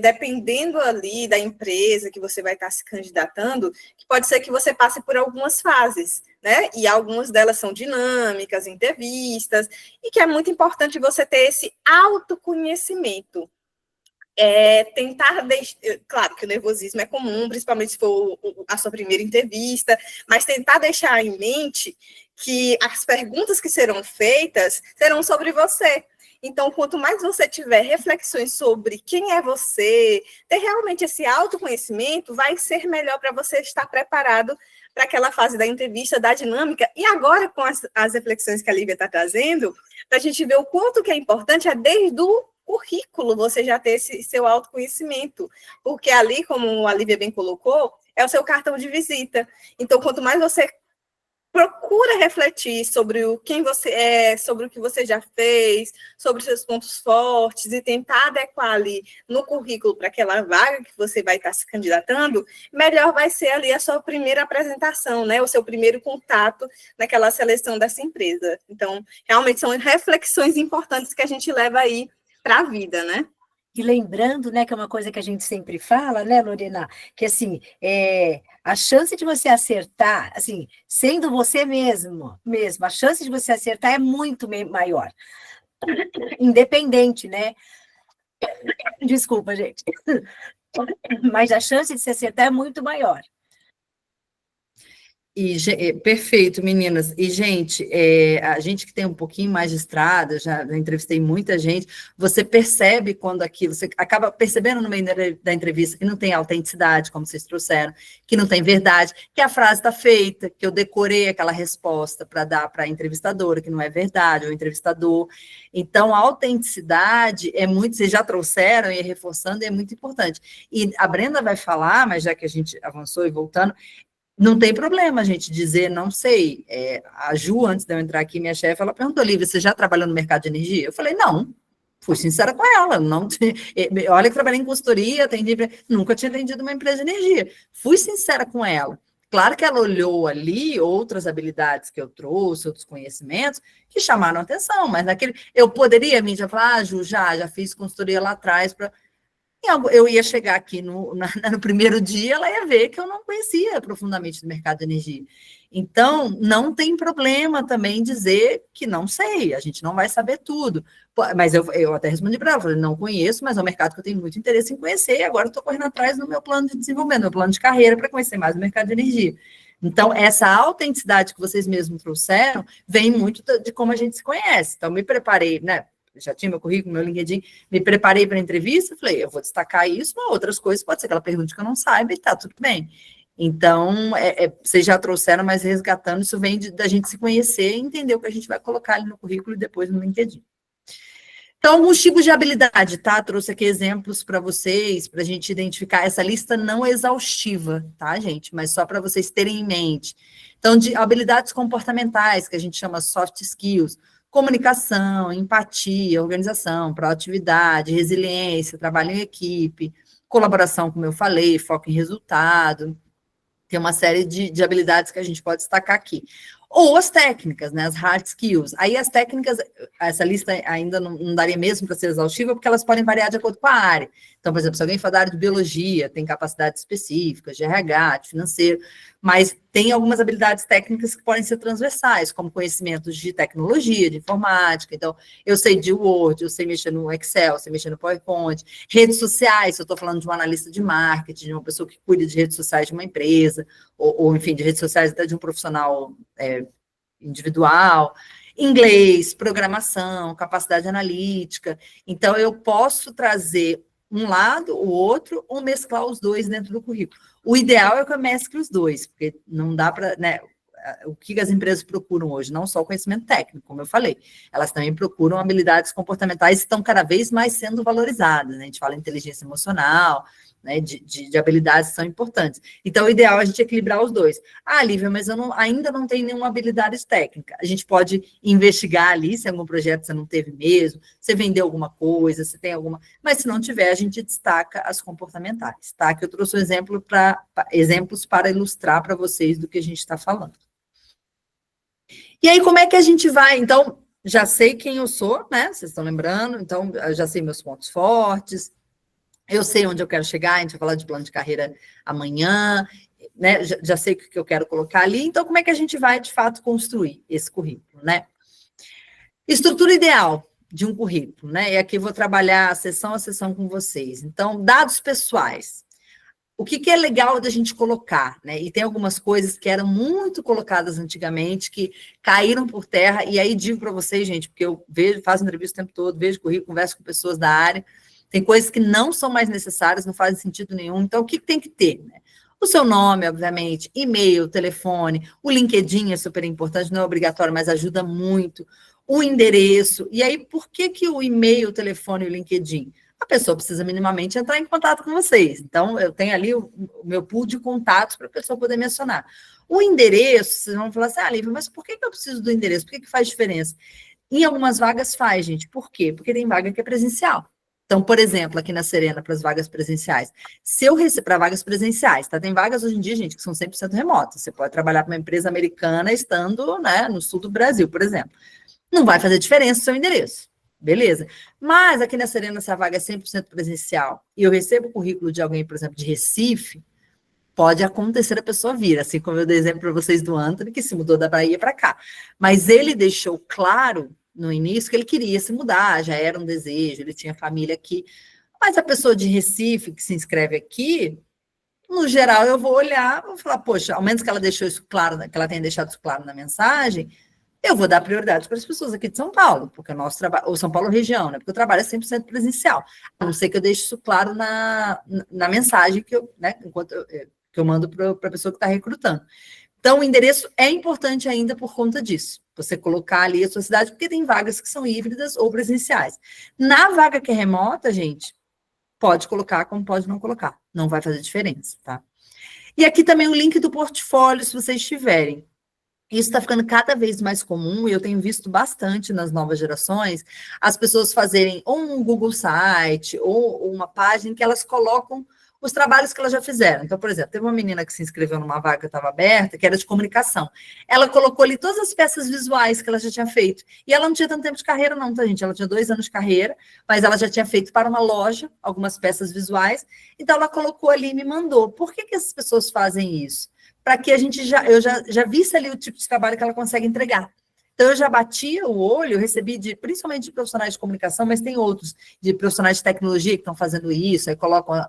dependendo ali da empresa que você vai estar se candidatando, que pode ser que você passe por algumas fases, né? E algumas delas são dinâmicas, entrevistas, e que é muito importante você ter esse autoconhecimento. Claro que o nervosismo é comum, principalmente se for a sua primeira entrevista, mas tentar deixar em mente que as perguntas que serão feitas serão sobre você. Então, quanto mais você tiver reflexões sobre quem é você, ter realmente esse autoconhecimento, vai ser melhor para você estar preparado para aquela fase da entrevista, da dinâmica. E agora, com as reflexões que a Lívia está trazendo, para a gente ver o quanto que é importante, desde o currículo você já ter esse seu autoconhecimento. Porque ali, como a Lívia bem colocou, é o seu cartão de visita. Então, quanto mais você procura refletir sobre quem você é, sobre o que você já fez, sobre os seus pontos fortes e tentar adequar ali no currículo para aquela vaga que você vai estar se candidatando, melhor vai ser ali a sua primeira apresentação, né? O seu primeiro contato naquela seleção dessa empresa. Então, realmente são reflexões importantes que a gente leva aí para a vida, né? E lembrando, né, que é uma coisa que a gente sempre fala, né, Lorena, que assim, a chance de você acertar, assim, sendo você mesmo, a chance de você acertar é muito maior, independente, né? Desculpa, gente. Mas a chance de se acertar é muito maior. Perfeito, meninas. E, gente, a gente que tem um pouquinho mais de estrada, já entrevistei muita gente, você percebe quando aquilo, você acaba percebendo no meio da entrevista que não tem autenticidade, como vocês trouxeram, que não tem verdade, que a frase está feita, que eu decorei aquela resposta para dar para a entrevistadora, que não é verdade, ou entrevistador. Então, a autenticidade é muito, vocês já trouxeram e reforçando, é muito importante. E a Brenda vai falar, mas já que a gente avançou e voltando, não tem problema a gente dizer, não sei. A Ju, antes de eu entrar aqui, minha chefe, ela perguntou, Lívia, você já trabalhou no mercado de energia? Eu falei, não. Fui sincera com ela. Não, olha que trabalhei em consultoria, nunca tinha atendido uma empresa de energia. Fui sincera com ela. Claro que ela olhou ali outras habilidades que eu trouxe, outros conhecimentos, que chamaram a atenção, mas eu poderia me falar, Ju, já fiz consultoria lá atrás para... Eu ia chegar aqui no primeiro dia, ela ia ver que eu não conhecia profundamente do mercado de energia. Então, não tem problema também dizer que não sei, a gente não vai saber tudo. Mas eu até respondi para ela, falei, não conheço, mas é um mercado que eu tenho muito interesse em conhecer, e agora estou correndo atrás no meu plano de desenvolvimento, no meu plano de carreira, para conhecer mais o mercado de energia. Então, essa autenticidade que vocês mesmos trouxeram, vem muito de como a gente se conhece. Então, me preparei, né? Já tinha meu currículo, meu LinkedIn, me preparei para a entrevista, falei, eu vou destacar isso, mas outras coisas, pode ser que ela pergunte que eu não saiba e tá, tudo bem. Então, vocês já trouxeram, mas resgatando, isso vem da gente se conhecer e entender o que a gente vai colocar ali no currículo e depois no LinkedIn. Então, alguns tipos de habilidade, tá? Trouxe aqui exemplos para vocês, para a gente identificar essa lista não exaustiva, tá, gente? Mas só para vocês terem em mente. Então, de habilidades comportamentais, que a gente chama soft skills, comunicação, empatia, organização, proatividade, resiliência, trabalho em equipe, colaboração, como eu falei, foco em resultado. Tem uma série de habilidades que a gente pode destacar aqui. Ou as técnicas, né, as hard skills. Aí as técnicas, essa lista ainda não daria mesmo para ser exaustiva, porque elas podem variar de acordo com a área. Então, por exemplo, se alguém for da área de biologia, tem capacidades específicas, de RH, de financeiro, mas tem algumas habilidades técnicas que podem ser transversais, como conhecimentos de tecnologia, de informática. Então, eu sei de Word, eu sei mexer no Excel, eu sei mexer no PowerPoint, redes sociais, se eu estou falando de um analista de marketing, de uma pessoa que cuida de redes sociais de uma empresa, ou enfim, de redes sociais até de um profissional individual, inglês, programação, capacidade analítica. Então, eu posso trazer um lado, o outro, ou mesclar os dois dentro do currículo. O ideal é que eu mescle os dois, porque não dá para, né, o que as empresas procuram hoje? Não só o conhecimento técnico, como eu falei, elas também procuram habilidades comportamentais que estão cada vez mais sendo valorizadas, né? A gente fala inteligência emocional, né, de habilidades que são importantes. Então, o ideal é a gente equilibrar os dois. Ah, Lívia, mas eu ainda não tenho nenhuma habilidade técnica. A gente pode investigar ali se algum projeto você não teve mesmo, você vendeu alguma coisa, se tem alguma... Mas se não tiver, a gente destaca as comportamentais, tá? Que eu trouxe um exemplo exemplos para ilustrar para vocês do que a gente está falando. E aí, como é que a gente vai? Então, já sei quem eu sou, né? Vocês estão lembrando? Então, eu já sei meus pontos fortes, eu sei onde eu quero chegar, a gente vai falar de plano de carreira amanhã, né? Já sei o que eu quero colocar ali, então como é que a gente vai, de fato, construir esse currículo, né? Estrutura ideal de um currículo, né? E aqui eu vou trabalhar sessão a sessão com vocês. Então, dados pessoais. O que é legal da gente colocar, né? E tem algumas coisas que eram muito colocadas antigamente, que caíram por terra, e aí digo para vocês, gente, porque eu vejo, faço entrevista o tempo todo, vejo currículo, converso com pessoas da área, tem coisas que não são mais necessárias, não fazem sentido nenhum. Então, o que tem que ter, né? O seu nome, obviamente, e-mail, telefone, o LinkedIn é super importante, não é obrigatório, mas ajuda muito. O endereço. E aí, por que o e-mail, o telefone e o LinkedIn? A pessoa precisa minimamente entrar em contato com vocês. Então, eu tenho ali o meu pool de contatos para a pessoa poder me acionar. O endereço, vocês vão falar assim, Lívia, mas por que eu preciso do endereço? Por que faz diferença? Em algumas vagas faz, gente. Por quê? Porque tem vaga que é presencial. Então, por exemplo, aqui na Serena, para as vagas presenciais, se eu receber para vagas presenciais, tá? Tem vagas hoje em dia, gente, que são 100% remotas. Você pode trabalhar para uma empresa americana estando, né, no sul do Brasil, por exemplo. Não vai fazer diferença o seu endereço. Beleza. Mas aqui na Serena, se a vaga é 100% presencial e eu recebo o currículo de alguém, por exemplo, de Recife, pode acontecer a pessoa vir, assim como eu dei exemplo para vocês do Anthony, que se mudou da Bahia para cá. Mas ele deixou claro no início que ele queria se mudar, já era um desejo, ele tinha família aqui. Mas a pessoa de Recife que se inscreve aqui, no geral, eu vou olhar, vou falar, poxa, ao menos que ela deixou isso claro, que ela tenha deixado isso claro na mensagem, eu vou dar prioridade para as pessoas aqui de São Paulo, porque o nosso trabalho, ou São Paulo região, né? Porque o trabalho é 100% presencial. A não ser que eu deixe isso claro na mensagem que eu, né, que eu mando para a pessoa que está recrutando. Então, o endereço é importante ainda por conta disso. Você colocar ali a sua cidade, porque tem vagas que são híbridas ou presenciais. Na vaga que é remota, gente, pode colocar como pode não colocar. Não vai fazer diferença, tá? E aqui também o link do portfólio, se vocês tiverem. Isso está ficando cada vez mais comum, e eu tenho visto bastante nas novas gerações, as pessoas fazerem ou um Google Site, ou uma página que elas colocam os trabalhos que elas já fizeram. Então, por exemplo, teve uma menina que se inscreveu numa vaga que estava aberta, que era de comunicação. Ela colocou ali todas as peças visuais que ela já tinha feito. E ela não tinha tanto tempo de carreira, não, tá, gente? Ela tinha 2 anos de carreira, mas ela já tinha feito para uma loja algumas peças visuais. Então, ela colocou ali e me mandou. Por que essas pessoas fazem isso? Para que eu já visse ali o tipo de trabalho que ela consegue entregar. Então, eu já batia o olho, recebi principalmente de profissionais de comunicação, mas tem outros, de profissionais de tecnologia que estão fazendo isso, aí colocam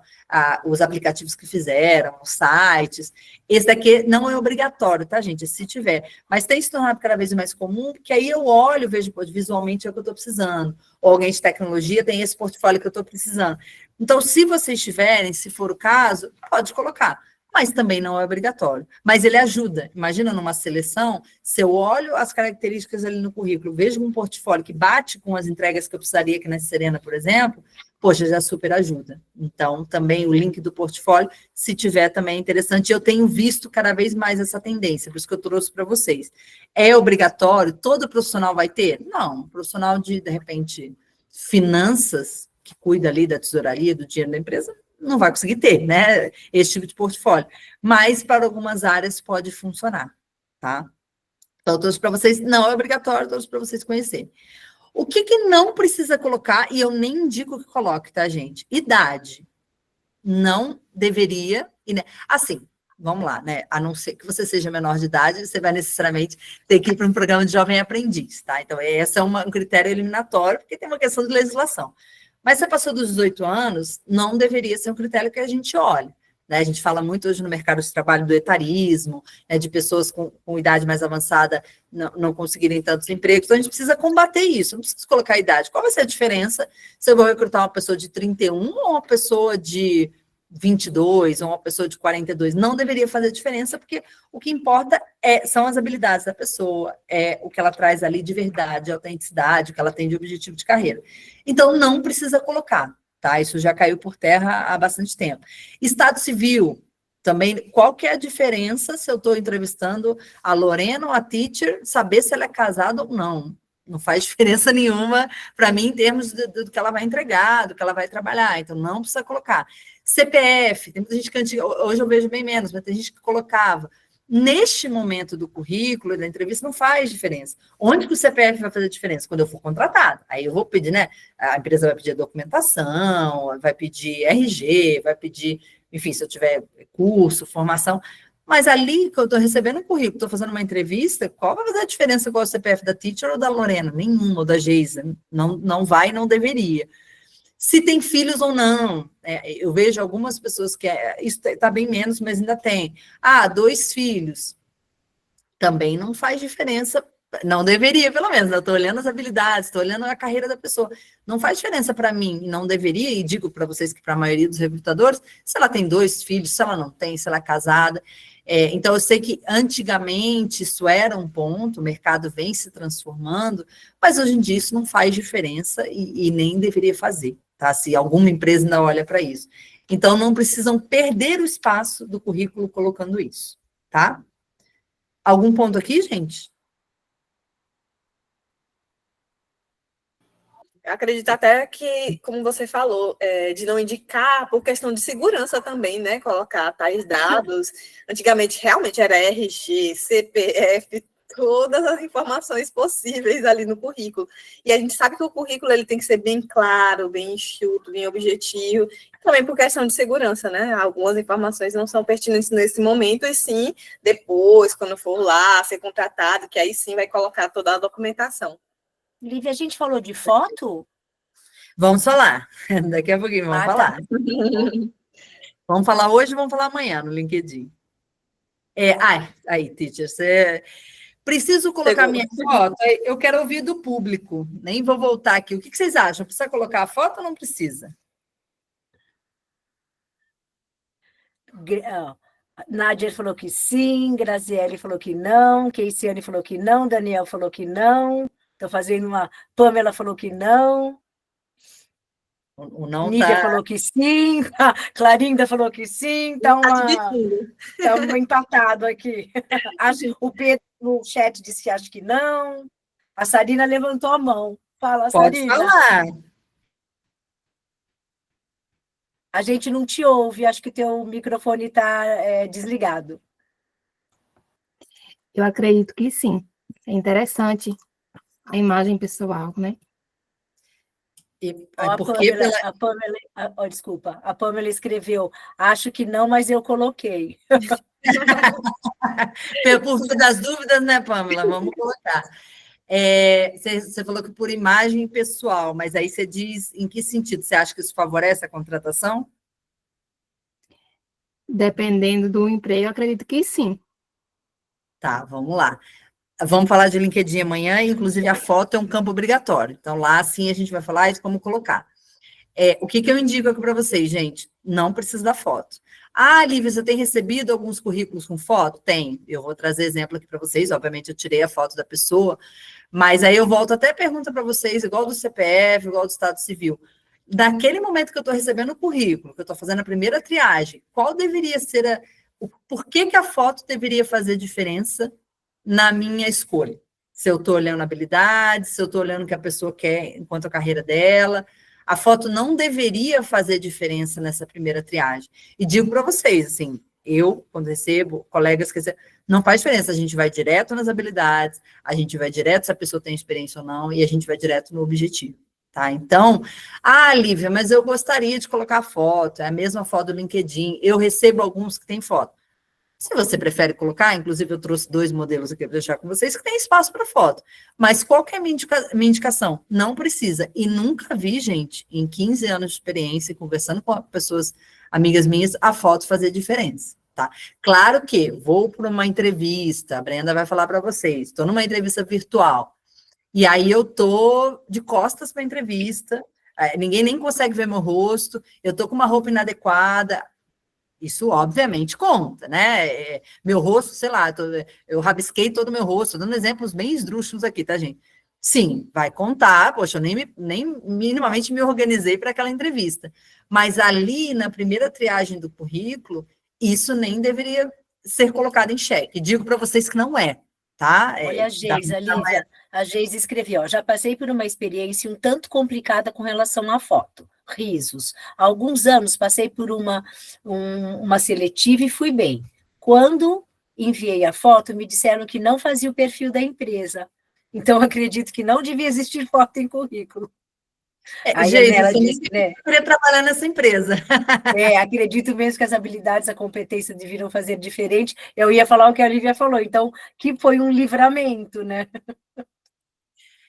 os aplicativos que fizeram, os sites. Esse daqui não é obrigatório, tá, gente? Se tiver. Mas tem se tornado cada vez mais comum, porque aí eu olho, vejo, visualmente é o que eu estou precisando. Ou alguém de tecnologia tem esse portfólio que eu estou precisando. Então, se vocês tiverem, se for o caso, pode colocar. Mas também não é obrigatório. Mas ele ajuda. Imagina numa seleção, se eu olho as características ali no currículo, vejo um portfólio que bate com as entregas que eu precisaria aqui na Serena, por exemplo, poxa, já super ajuda. Então, também o link do portfólio, se tiver, também é interessante. Eu tenho visto cada vez mais essa tendência, por isso que eu trouxe para vocês. É obrigatório? Todo profissional vai ter? Não. Um profissional de repente, finanças, que cuida ali da tesouraria, do dinheiro da empresa, não vai conseguir ter, né, esse tipo de portfólio. Mas para algumas áreas pode funcionar, tá? Então, todos para vocês, não é obrigatório, todos para vocês conhecerem. O que não precisa colocar, e eu nem indico que coloque, tá, gente? Idade. Não deveria, assim, vamos lá, né? A não ser que você seja menor de idade, você vai necessariamente ter que ir para um programa de jovem aprendiz, tá? Então, esse é um critério eliminatório, porque tem uma questão de legislação. Mas se passou dos 18 anos, não deveria ser um critério que a gente olhe. Né? A gente fala muito hoje no mercado de trabalho do etarismo, né, de pessoas com idade mais avançada não conseguirem tantos empregos. Então, a gente precisa combater isso, não precisa colocar a idade. Qual vai ser a diferença se eu vou recrutar uma pessoa de 31 ou uma pessoa de 22 ou uma pessoa de 42? Não deveria fazer diferença, porque o que importa são as habilidades da pessoa, é o que ela traz ali de verdade, de autenticidade, o que ela tem de objetivo de carreira. Então, não precisa colocar. Tá? Isso já caiu por terra há bastante tempo. Estado civil, também, qual que é a diferença se eu estou entrevistando a Lorena ou a teacher, saber se ela é casada ou não? Não faz diferença nenhuma para mim em termos do que ela vai entregar, do que ela vai trabalhar, então não precisa colocar. CPF, tem muita gente que hoje eu vejo bem menos, mas tem gente que colocava. Neste momento do currículo, da entrevista, não faz diferença. Onde que o CPF vai fazer diferença? Quando eu for contratado. Aí eu vou pedir, né? A empresa vai pedir a documentação, vai pedir RG, vai pedir, enfim, se eu tiver curso, formação. Mas ali que eu estou recebendo um currículo, estou fazendo uma entrevista, qual vai fazer a diferença com o CPF da teacher ou da Lorena? Nenhuma, ou da Geisa. Não vai, não deveria. Se tem filhos ou não. Eu vejo algumas pessoas que isso está bem menos, mas ainda tem. 2 filhos. Também não faz diferença, não deveria, pelo menos. Eu estou olhando as habilidades, estou olhando a carreira da pessoa. Não faz diferença para mim, não deveria, e digo para vocês que para a maioria dos recrutadores, se ela tem 2 filhos, se ela não tem, se ela é casada. Então, eu sei que antigamente isso era um ponto, o mercado vem se transformando, mas hoje em dia isso não faz diferença e nem deveria fazer. Tá? Se alguma empresa ainda olha para isso. Então, não precisam perder o espaço do currículo colocando isso, tá? Algum ponto aqui, gente? Eu acredito até que, como você falou, de não indicar por questão de segurança também, né? Colocar tais dados. Antigamente, realmente, era RG, CPF, todas as informações possíveis ali no currículo. E a gente sabe que o currículo ele tem que ser bem claro, bem enxuto, bem objetivo, também por questão de segurança, né? Algumas informações não são pertinentes nesse momento, e sim depois, quando for lá ser contratado, que aí sim vai colocar toda a documentação. Lívia, a gente falou de foto? Vamos falar. Daqui a pouquinho vamos falar. Vamos falar hoje, vamos falar amanhã no LinkedIn. Aí, teacher, você... Preciso colocar minha foto? Eu quero ouvir do público. Nem vou voltar aqui. O que vocês acham? Precisa colocar a foto ou não precisa? Nádia falou que sim, Graziele falou que não, Keiciane falou que não, Daniel falou que não, estou fazendo uma... Pamela falou que não. O não Nívia falou que sim, a Clarinda falou que sim, estamos empatados aqui. O Pedro no chat disse que acha que não. A Sarina levantou a mão. Fala, Pode Sarina. falar. A gente não te ouve, acho que teu microfone está desligado. Eu acredito que sim. É interessante a imagem pessoal, né? Desculpa, a Pamela escreveu, acho que não, mas eu coloquei. Por das dúvidas, né, Pamela? Vamos colocar. Você falou que por imagem pessoal, mas aí você diz em que sentido? Você acha que isso favorece a contratação? Dependendo do emprego, eu acredito que sim. Tá, vamos lá. Vamos falar de LinkedIn amanhã, inclusive a foto é um campo obrigatório. Então, lá sim a gente vai falar de como colocar. O que eu indico aqui para vocês, gente? Não precisa da foto. Lívia, você tem recebido alguns currículos com foto? Tem. Eu vou trazer exemplo aqui para vocês. Obviamente, eu tirei a foto da pessoa, mas aí eu volto até pergunta para vocês, igual do CPF, igual do Estado Civil. Naquele momento que eu estou recebendo o currículo, que eu estou fazendo a primeira triagem, qual deveria ser por que a foto deveria fazer diferença na minha escolha? Se eu estou olhando habilidades, se eu estou olhando o que a pessoa quer enquanto a carreira dela, a foto não deveria fazer diferença nessa primeira triagem. E digo para vocês, assim, Eu, quando recebo, colegas que não faz diferença, a gente vai direto nas habilidades, a gente vai direto se a pessoa tem experiência ou não, e a gente vai direto no objetivo, tá? Então, Lívia, mas eu gostaria de colocar foto, é a mesma foto do LinkedIn, eu recebo alguns que têm foto. Se você prefere colocar, inclusive eu trouxe 2 modelos aqui para deixar com vocês, que tem espaço para foto. Mas qual que é a minha indicação? Não precisa. E nunca vi, gente, em 15 anos de experiência, conversando com pessoas, amigas minhas, a foto fazer diferença, tá? Claro que vou para uma entrevista, a Brenda vai falar para vocês, estou numa entrevista virtual, e aí eu estou de costas para a entrevista, ninguém nem consegue ver meu rosto, eu estou com uma roupa inadequada. Isso, obviamente, conta, né? Meu rosto, sei lá, eu rabisquei todo o meu rosto, dando exemplos bem esdrúxulos aqui, tá, gente? Sim, vai contar, poxa, eu nem minimamente me organizei para aquela entrevista. Mas ali, na primeira triagem do currículo, isso nem deveria ser colocado em xeque. Digo para vocês que não é, tá? Olha a Geisa, Lívia, a Geisa escreveu, já passei por uma experiência um tanto complicada com relação à foto. Risos. Há alguns anos passei por uma seletiva e fui bem. Quando enviei a foto, me disseram que não fazia o perfil da empresa. Então, acredito que não devia existir foto em currículo. Gente, você disse, né? Queria trabalhar nessa empresa. Acredito mesmo que as habilidades, a competência deveriam fazer diferente. Eu ia falar o que a Lívia falou, então, que foi um livramento, né?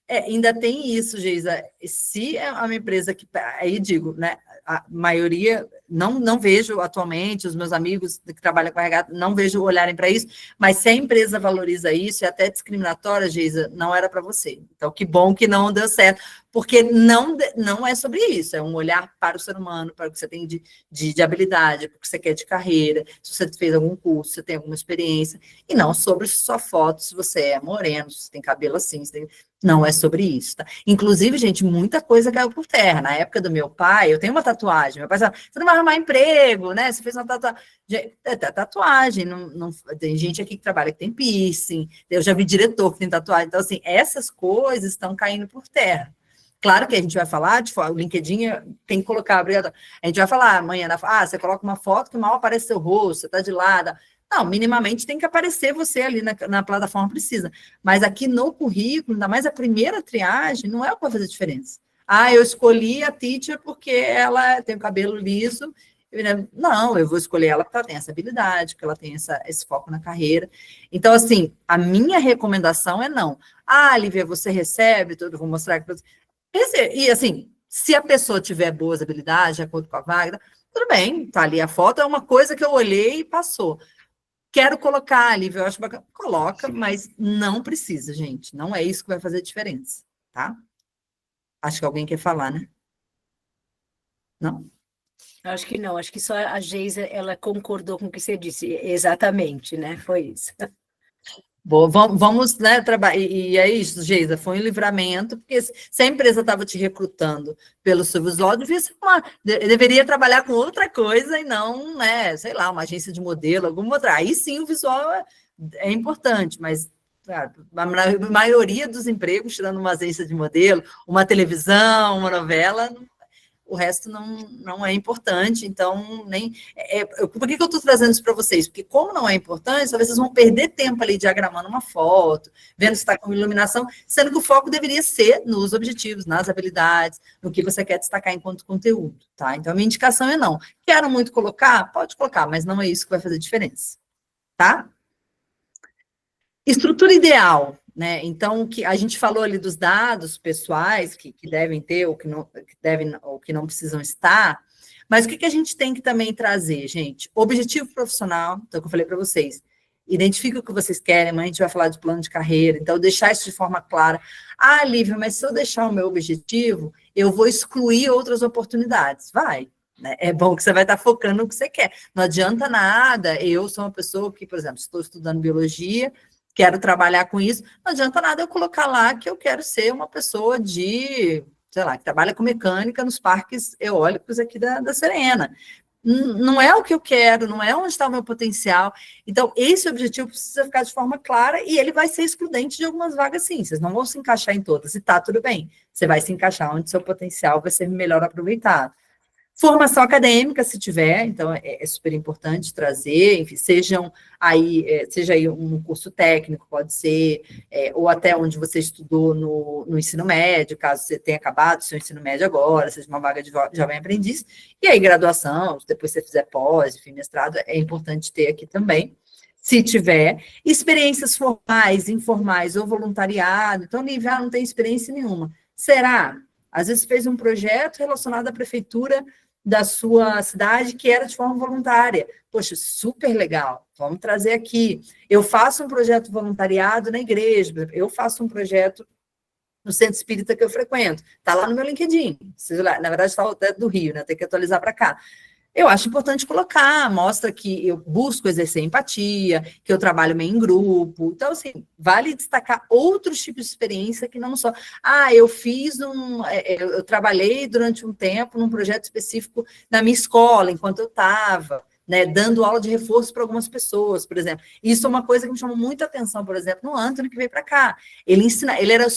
Ainda tem isso, Geisa. Se é uma empresa que, aí digo, né, a maioria, não vejo atualmente, os meus amigos que trabalham com RH, não vejo olharem para isso, mas se a empresa valoriza isso, e até discriminatória, Geisa, não era para você. Então, que bom que não deu certo, porque não é sobre isso, é um olhar para o ser humano, para o que você tem de habilidade, para o que você quer de carreira, se você fez algum curso, se você tem alguma experiência, e não sobre sua foto, se você é moreno, se você tem cabelo assim, não é sobre isso, tá? Inclusive, gente, muita coisa caiu por terra. Na época do meu pai, eu tenho uma tatuagem, meu pai falava, você não vai arrumar emprego, né? Você fez uma tatuagem. Tatuagem, tem gente aqui que trabalha que tem piercing, eu já vi diretor que tem tatuagem. Então, assim, essas coisas estão caindo por terra. Claro que a gente vai falar, o LinkedIn tem que colocar, obrigado. A gente vai falar amanhã, você coloca uma foto que mal aparece seu rosto, você está de lado. Não, minimamente tem que aparecer você ali na plataforma, precisa. Mas aqui no currículo, ainda mais a primeira triagem, não é o que vai fazer diferença. Eu escolhi a teacher porque ela tem o cabelo liso. Não, eu vou escolher ela porque ela tem essa habilidade, porque ela tem esse foco na carreira. Então, assim, a minha recomendação é não. Lívia, você recebe, vou mostrar aqui para você. E, assim, se a pessoa tiver boas habilidades, de acordo com a vaga, tudo bem, tá ali a foto, é uma coisa que eu olhei e passou. Quero colocar, ali, eu acho bacana. Coloca, mas não precisa, gente. Não é isso que vai fazer diferença, tá? Acho que alguém quer falar, né? Não? Acho que não, acho que só a Geisa, ela concordou com o que você disse, exatamente, né? Foi isso. Bom, vamos, né, trabalhar. E é isso, Geisa, foi um livramento, porque se a empresa estava te recrutando pelo seu visual, deveria trabalhar com outra coisa e não, né, sei lá, uma agência de modelo, alguma outra. Aí sim o visual é importante, mas claro, a maioria dos empregos, tirando uma agência de modelo, uma televisão, uma novela, o resto não é importante, então, por que eu estou trazendo isso para vocês? Porque como não é importante, talvez vocês vão perder tempo ali diagramando uma foto, vendo se está com iluminação, sendo que o foco deveria ser nos objetivos, nas habilidades, no que você quer destacar enquanto conteúdo, tá? Então, a minha indicação é não. Quero muito colocar? Pode colocar, mas não é isso que vai fazer diferença, tá? Estrutura ideal, né? Então, que a gente falou ali dos dados pessoais que devem ter ou que não precisam estar, mas o que a gente tem que também trazer, gente? Objetivo profissional, então, que eu falei para vocês, identifique o que vocês querem, mas a gente vai falar de plano de carreira, então, deixar isso de forma clara. Lívia, mas se eu deixar o meu objetivo, eu vou excluir outras oportunidades. Vai, né? É bom que você vai estar focando no que você quer. Não adianta nada, eu sou uma pessoa que, por exemplo, estou estudando biologia, quero trabalhar com isso, não adianta nada eu colocar lá que eu quero ser uma pessoa sei lá, que trabalha com mecânica nos parques eólicos aqui da Serena. Não é o que eu quero, não é onde está o meu potencial. Então, esse objetivo precisa ficar de forma clara e ele vai ser excludente de algumas vagas, sim. Vocês não vão se encaixar em todas, e tá tudo bem. Você vai se encaixar onde seu potencial vai ser melhor aproveitado. Formação acadêmica, se tiver, então é super importante trazer, enfim, seja aí um curso técnico, pode ser, ou até onde você estudou no ensino médio, caso você tenha acabado o seu ensino médio agora, seja uma vaga de jovem aprendiz, e aí graduação, depois você fizer pós, enfim, mestrado, é importante ter aqui também. Se tiver, experiências formais, informais ou voluntariado, então, Lívia, não tem experiência nenhuma. Será? Às vezes fez um projeto relacionado à prefeitura da sua cidade que era de forma voluntária. Poxa, super legal, vamos trazer aqui. Eu faço um projeto voluntariado na igreja, eu faço um projeto no centro espírita que eu frequento. Está lá no meu LinkedIn. Na verdade, está até do Rio, né? Tem que atualizar para cá. Eu acho importante colocar, mostra que eu busco exercer empatia, que eu trabalho meio em grupo. Então, assim, vale destacar outros tipos de experiência que não só... eu eu trabalhei durante um tempo num projeto específico na minha escola, enquanto eu estava, né, dando aula de reforço para algumas pessoas, por exemplo. Isso é uma coisa que me chamou muita atenção, por exemplo, no Antônio, que veio para cá. Ele era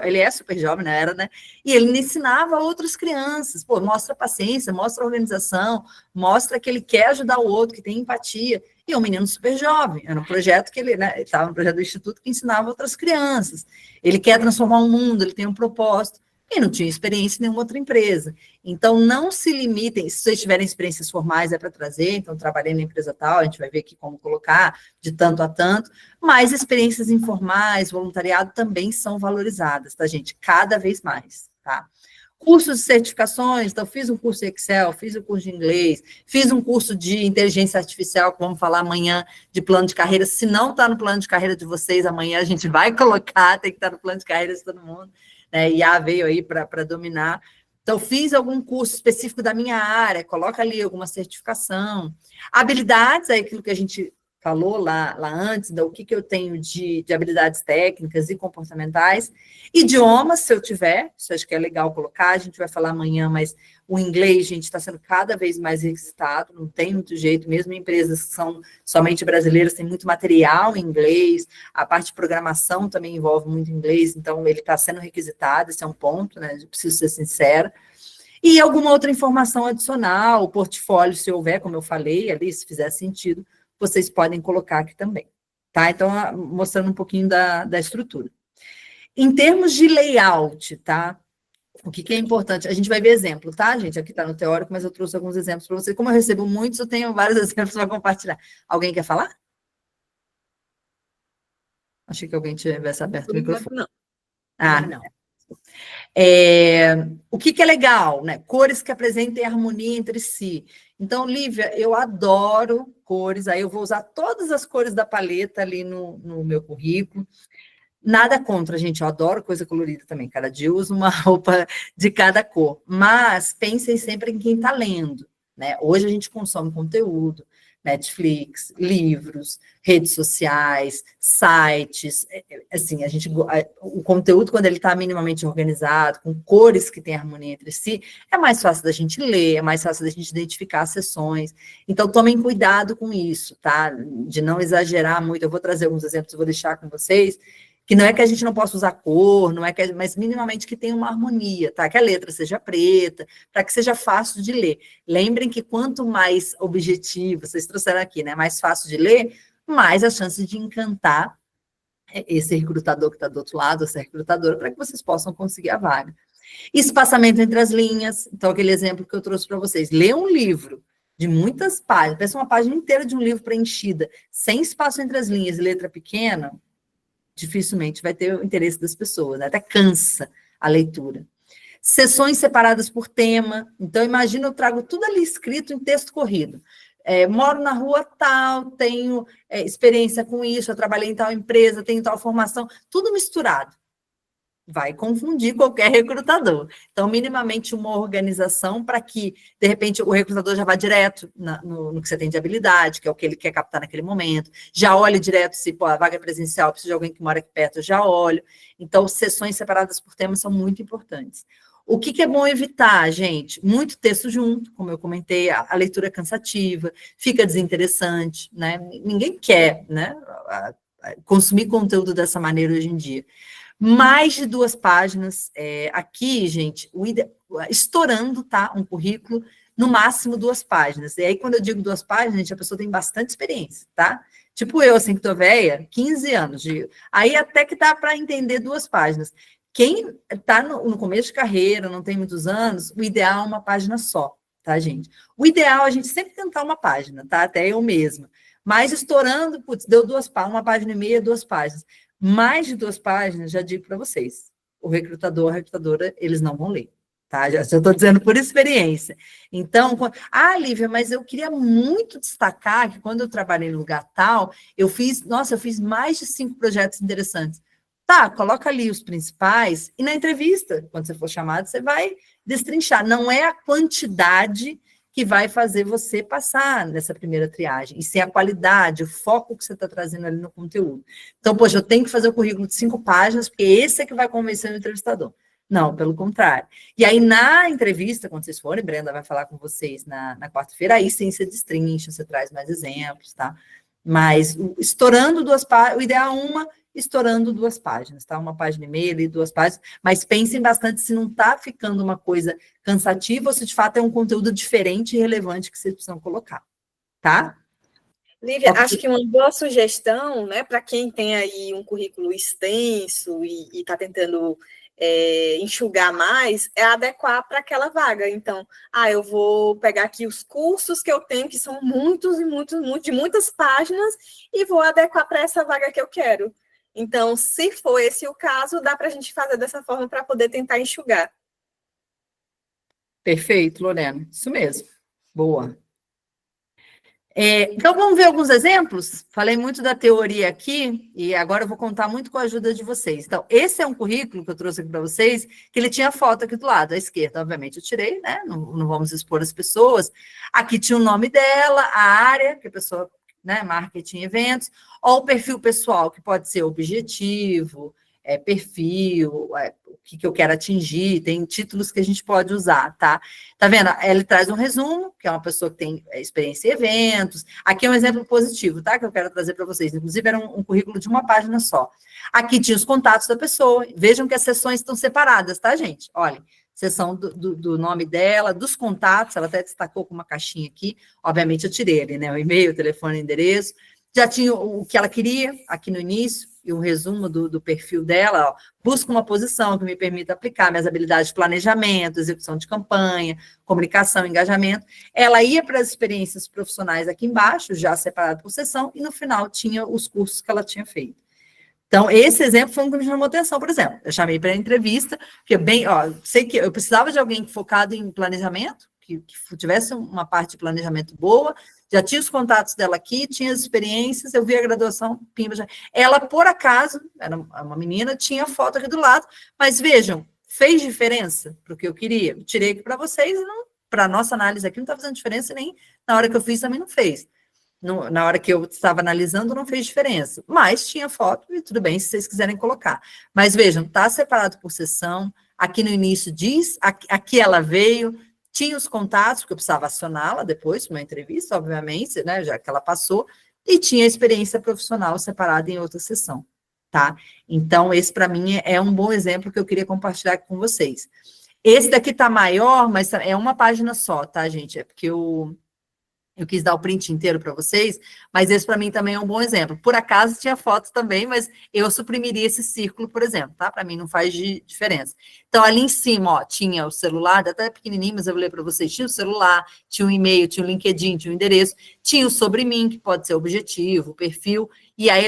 ele é super jovem, né? E ele ensinava outras crianças. Pô, mostra paciência, mostra organização, mostra que ele quer ajudar o outro, que tem empatia. E é um menino super jovem. Era um projeto que ele estava no projeto do Instituto que ensinava outras crianças. Ele quer transformar o mundo, ele tem um propósito. E não tinha experiência em nenhuma outra empresa. Então, não se limitem, se vocês tiverem experiências formais, é para trazer, então, trabalhei na empresa tal, a gente vai ver aqui como colocar, de tanto a tanto, mas experiências informais, voluntariado, também são valorizadas, tá, gente? Cada vez mais, tá? Cursos de certificações, então, fiz um curso de Excel, fiz um curso de inglês, fiz um curso de inteligência artificial, que vamos falar amanhã de plano de carreira. Se não está no plano de carreira de vocês, amanhã a gente vai colocar, tem que estar no plano de carreira de todo mundo. IA veio aí para dominar. Então, fiz algum curso específico da minha área, coloca ali alguma certificação. Habilidades, é aquilo que a gente falou lá antes, o que eu tenho de habilidades técnicas e comportamentais. Idiomas, se eu tiver, isso acho que é legal colocar, a gente vai falar amanhã, mas o inglês, gente, está sendo cada vez mais requisitado, não tem muito jeito, mesmo empresas que são somente brasileiras, tem muito material em inglês, a parte de programação também envolve muito inglês, então ele está sendo requisitado, esse é um ponto, né, eu preciso ser sincera. E alguma outra informação adicional, o portfólio, se houver, como eu falei ali, se fizer sentido, vocês podem colocar aqui também, tá? Então, mostrando um pouquinho da estrutura. Em termos de layout, tá? O que é importante? A gente vai ver exemplo, tá, gente? Aqui está no teórico, mas eu trouxe alguns exemplos para vocês. Como eu recebo muitos, eu tenho vários exemplos para compartilhar. Alguém quer falar? Achei que alguém tivesse aberto o microfone. Não. Não. O que é legal, né? Cores que apresentem harmonia entre si. Então, Lívia, eu adoro cores, aí eu vou usar todas as cores da paleta ali no meu currículo. Nada contra, gente, eu adoro coisa colorida também, cada dia eu uso uma roupa de cada cor, mas pensem sempre em quem está lendo, né? Hoje a gente consome conteúdo, Netflix, livros, redes sociais, sites, assim, o conteúdo, quando ele está minimamente organizado, com cores que têm harmonia entre si, é mais fácil da gente ler, é mais fácil da gente identificar as sessões. Então, tomem cuidado com isso, tá? De não exagerar muito. Eu vou trazer alguns exemplos, eu vou deixar com vocês, que não é que a gente não possa usar cor, não é que, mas minimamente que tenha uma harmonia, tá? Que a letra seja preta, para que seja fácil de ler. Lembrem que quanto mais objetivo, vocês trouxeram aqui, né? Mais fácil de ler, mais a chance de encantar esse recrutador que está do outro lado, essa recrutadora, para que vocês possam conseguir a vaga. Espaçamento entre as linhas, então aquele exemplo que eu trouxe para vocês. Lê um livro de muitas páginas, pensa uma página inteira de um livro preenchida, sem espaço entre as linhas e letra pequena, dificilmente vai ter o interesse das pessoas, né? Até cansa a leitura. Sessões separadas por tema. Então, imagina, eu trago tudo ali escrito em texto corrido. Moro na rua tal, tenho experiência com isso, eu trabalhei em tal empresa, tenho tal formação, tudo misturado. Vai confundir qualquer recrutador. Então, minimamente uma organização para que, de repente, o recrutador já vá direto no que você tem de habilidade, que é o que ele quer captar naquele momento, já olhe direto se a vaga é presencial, precisa de alguém que mora aqui perto, eu já olho. Então, sessões separadas por temas são muito importantes. O que é bom evitar, gente? Muito texto junto, como eu comentei, a leitura cansativa, fica desinteressante, né? Ninguém quer, né, consumir conteúdo dessa maneira hoje em dia. Mais de 2 páginas. Aqui, gente, estourando, tá? Um currículo no máximo 2 páginas. E aí, quando eu digo 2 páginas, gente, a pessoa tem bastante experiência, tá? Tipo eu, assim, que tô velha, 15 anos. Aí até que dá para entender 2 páginas. Quem está no começo de carreira, não tem muitos anos, o ideal é uma página só, tá, gente? O ideal é a gente sempre tentar uma página, tá? Até eu mesma. Mas estourando, putz, deu 2 páginas, 1 página e meia, 2 páginas. Mais de 2 páginas, já digo para vocês, o recrutador, a recrutadora, eles não vão ler, tá? Já estou dizendo por experiência. Então, Lívia, mas eu queria muito destacar que quando eu trabalhei no lugar tal, eu fiz mais de 5 projetos interessantes. Tá, coloca ali os principais, e na entrevista, quando você for chamado, você vai destrinchar. Não é a quantidade que vai fazer você passar nessa primeira triagem, e sim a qualidade, o foco que você está trazendo ali no conteúdo. Então, poxa, eu tenho que fazer o currículo de 5 páginas, porque esse é que vai convencer o entrevistador. Não, pelo contrário. E aí, na entrevista, quando vocês forem, Brenda vai falar com vocês na quarta-feira, aí sim você destrincha, você traz mais exemplos, tá? Mas estourando 2 páginas, o ideal é estourando 2 páginas, tá? 1 página e meia e 2 páginas, mas pensem bastante se não está ficando uma coisa cansativa ou se de fato é um conteúdo diferente e relevante que vocês precisam colocar, tá? Lívia, acho que uma boa sugestão, né, para quem tem aí um currículo extenso e está tentando enxugar mais, é adequar para aquela vaga. Então, eu vou pegar aqui os cursos que eu tenho, que são muitos, de muitas páginas, e vou adequar para essa vaga que eu quero. Então, se for esse o caso, dá para a gente fazer dessa forma para poder tentar enxugar. Perfeito, Lorena. Isso mesmo. Boa. Então, vamos ver alguns exemplos? Falei muito da teoria aqui, e agora eu vou contar muito com a ajuda de vocês. Então, esse é um currículo que eu trouxe aqui para vocês, que ele tinha foto aqui do lado, à esquerda, obviamente eu tirei, né? Não vamos expor as pessoas. Aqui tinha o nome dela, a área, que a pessoa, né? Marketing, eventos, ou o perfil pessoal, que pode ser objetivo, perfil, o que eu quero atingir, tem títulos que a gente pode usar, tá? Tá vendo? Ele traz um resumo, que é uma pessoa que tem experiência em eventos. Aqui é um exemplo positivo, tá? Que eu quero trazer para vocês. Inclusive, era um currículo de 1 página só. Aqui tinha os contatos da pessoa. Vejam que as seções estão separadas, tá, gente? Olhem, seção do nome dela, dos contatos, ela até destacou com uma caixinha aqui. Obviamente, eu tirei ali, né? O e-mail, o telefone, o endereço. Já tinha o que ela queria, aqui no início, e um resumo do perfil dela, ó. Busca uma posição que me permita aplicar minhas habilidades de planejamento, execução de campanha, comunicação, engajamento. Ela ia para as experiências profissionais aqui embaixo, já separado por seção, e no final tinha os cursos que ela tinha feito. Então, esse exemplo foi um que me chamou atenção, por exemplo. Eu chamei para a entrevista, porque sei que eu precisava de alguém focado em planejamento, que tivesse uma parte de planejamento boa, já tinha os contatos dela aqui, tinha as experiências, eu vi a graduação, pimba, já. Ela, por acaso, era uma menina, tinha a foto aqui do lado, mas vejam, fez diferença para o que eu queria? Eu tirei aqui para vocês, e para a nossa análise aqui não está fazendo diferença, nem na hora que eu fiz também não fez. Na hora que eu estava analisando, não fez diferença. Mas tinha foto, e tudo bem, se vocês quiserem colocar. Mas vejam, está separado por seção, aqui no início diz, aqui ela veio, tinha os contatos, porque eu precisava acioná-la depois, uma entrevista, obviamente, né, já que ela passou, e tinha a experiência profissional separada em outra sessão, tá? Então, esse, para mim, é um bom exemplo que eu queria compartilhar com vocês. Esse daqui está maior, mas é 1 página só, tá, gente? É porque eu quis dar o print inteiro para vocês, mas esse para mim também é um bom exemplo. Por acaso tinha foto também, mas eu suprimiria esse círculo, por exemplo, tá? Para mim não faz diferença. Então, ali em cima, ó, tinha o celular, até pequenininho, mas eu vou ler para vocês, tinha o celular, tinha o e-mail, tinha o LinkedIn, tinha o endereço, tinha o sobre mim, que pode ser objetivo, perfil, e aí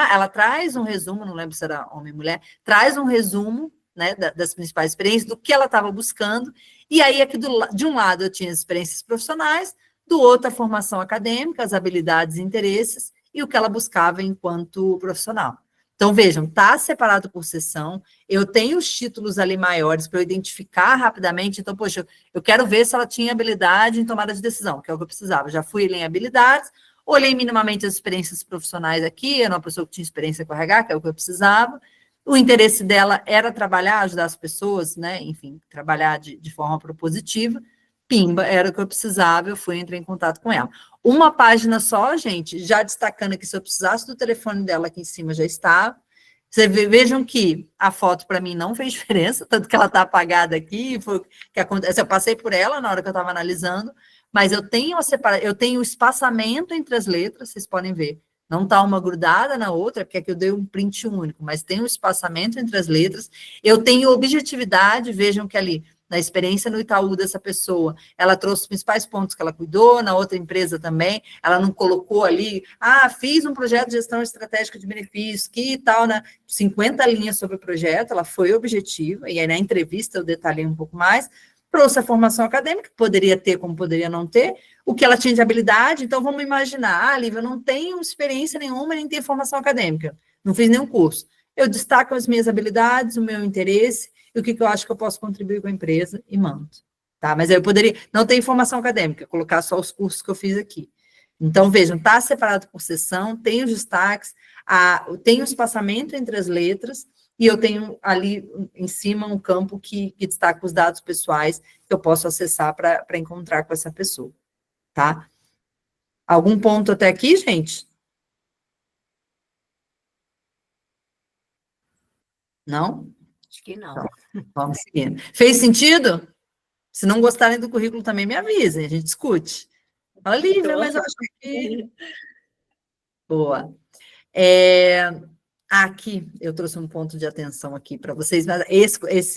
ela traz um resumo, não lembro se era homem ou mulher, traz um resumo, né, das principais experiências, do que ela estava buscando, e aí aqui de um lado eu tinha as experiências profissionais, do outro, a formação acadêmica, as habilidades e interesses, e o que ela buscava enquanto profissional. Então, vejam, está separado por seção, eu tenho os títulos ali maiores para eu identificar rapidamente, então, poxa, eu quero ver se ela tinha habilidade em tomada de decisão, que é o que eu precisava. Já fui em habilidades, olhei minimamente as experiências profissionais aqui, era uma pessoa que tinha experiência com RH, que é o que eu precisava, o interesse dela era trabalhar, ajudar as pessoas, né, enfim, trabalhar de forma propositiva. Pimba, era o que eu precisava, entrei em contato com ela. 1 página só, gente, já destacando aqui, se eu precisasse do telefone dela aqui em cima, já estava. Vejam que a foto para mim não fez diferença, tanto que ela está apagada aqui, foi o que acontece. Eu passei por ela na hora que eu estava analisando, mas eu tenho eu tenho o espaçamento entre as letras, vocês podem ver. Não está uma grudada na outra, porque aqui eu dei um print único, mas tem um espaçamento entre as letras. Eu tenho objetividade, vejam que ali, na experiência no Itaú dessa pessoa, ela trouxe os principais pontos que ela cuidou, na outra empresa também, ela não colocou ali, fiz um projeto de gestão estratégica de benefícios, que tal, né? 50 linhas sobre o projeto, ela foi objetiva, e aí na entrevista eu detalhei um pouco mais, trouxe a formação acadêmica, poderia ter, como poderia não ter, o que ela tinha de habilidade, então vamos imaginar, Lívia, eu não tenho experiência nenhuma, nem tenho formação acadêmica, não fiz nenhum curso. Eu destaco as minhas habilidades, o meu interesse, e o que eu acho que eu posso contribuir com a empresa, e mando. Tá? Mas eu poderia, não ter formação acadêmica, colocar só os cursos que eu fiz aqui. Então, vejam, está separado por seção, tem os destaques, tem o espaçamento entre as letras, e eu tenho ali em cima um campo que destaca os dados pessoais que eu posso acessar para encontrar com essa pessoa, tá? Algum ponto até aqui, gente? Não? Acho que não. Então, vamos seguindo. Fez sentido? Se não gostarem do currículo, também me avisem, a gente discute. Fala, Lívia, mas eu acho que... Boa. Aqui, eu trouxe um ponto de atenção aqui para vocês, mas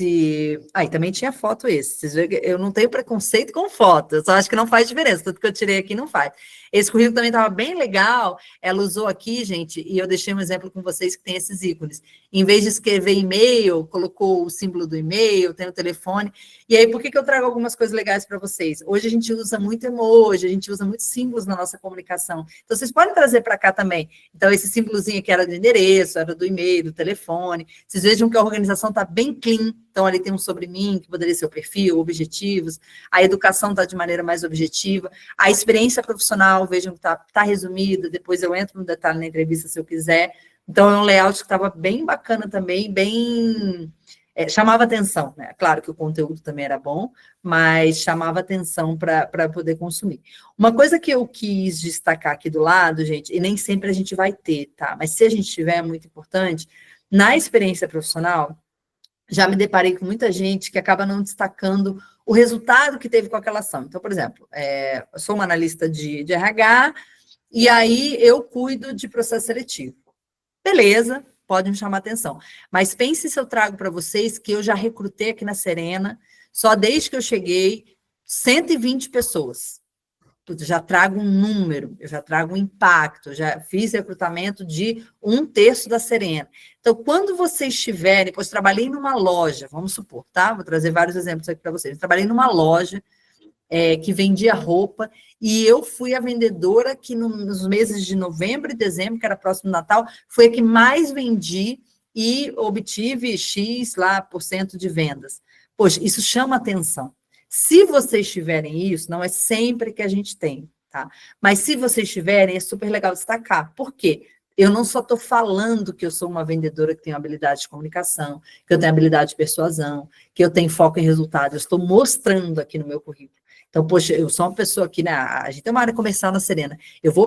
e também tinha foto esse, vocês veem que eu não tenho preconceito com foto, eu só acho que não faz diferença, tudo que eu tirei aqui não faz. Esse currículo também estava bem legal, ela usou aqui, gente, e eu deixei um exemplo com vocês que tem esses ícones. Em vez de escrever e-mail, colocou o símbolo do e-mail, tem o telefone, e aí por que eu trago algumas coisas legais para vocês? Hoje a gente usa muito emoji, a gente usa muitos símbolos na nossa comunicação, então vocês podem trazer para cá também. Então esse símbolozinho aqui era do endereço, era do e-mail, do telefone. Vocês vejam que a organização está bem clean. Então, ali tem um sobre mim, que poderia ser o perfil, objetivos. A educação está de maneira mais objetiva. A experiência profissional, vejam que está resumida. Depois eu entro no detalhe na entrevista, se eu quiser. Então, é um layout que estava bem bacana também, bem... chamava atenção, né? Claro que o conteúdo também era bom, mas chamava atenção para poder consumir. Uma coisa que eu quis destacar aqui do lado, gente, e nem sempre a gente vai ter, tá? Mas se a gente tiver, é muito importante. Na experiência profissional, já me deparei com muita gente que acaba não destacando o resultado que teve com aquela ação. Então, por exemplo, eu sou uma analista de RH, e aí eu cuido de processo seletivo. Beleza, pode me chamar atenção. Mas pense se eu trago para vocês que eu já recrutei aqui na Serena, só desde que eu cheguei, 120 pessoas. Eu já trago um número, eu já trago um impacto, eu já fiz recrutamento de 1/3 da Serena. Então, quando vocês estiverem, pois trabalhei numa loja, vamos supor, tá? Vou trazer vários exemplos aqui para vocês. Eu trabalhei numa loja que vendia roupa, e eu fui a vendedora que nos meses de novembro e dezembro, que era próximo do Natal, foi a que mais vendi e obtive X lá por cento de vendas. Poxa, isso chama atenção. Se vocês tiverem isso, não é sempre que a gente tem, tá? Mas se vocês tiverem, é super legal destacar. Por quê? Eu não só estou falando que eu sou uma vendedora que tem habilidade de comunicação, que eu tenho habilidade de persuasão, que eu tenho foco em resultados, eu estou mostrando aqui no meu currículo. Então, poxa, eu sou uma pessoa aqui, né? A gente tem uma área comercial na Serena.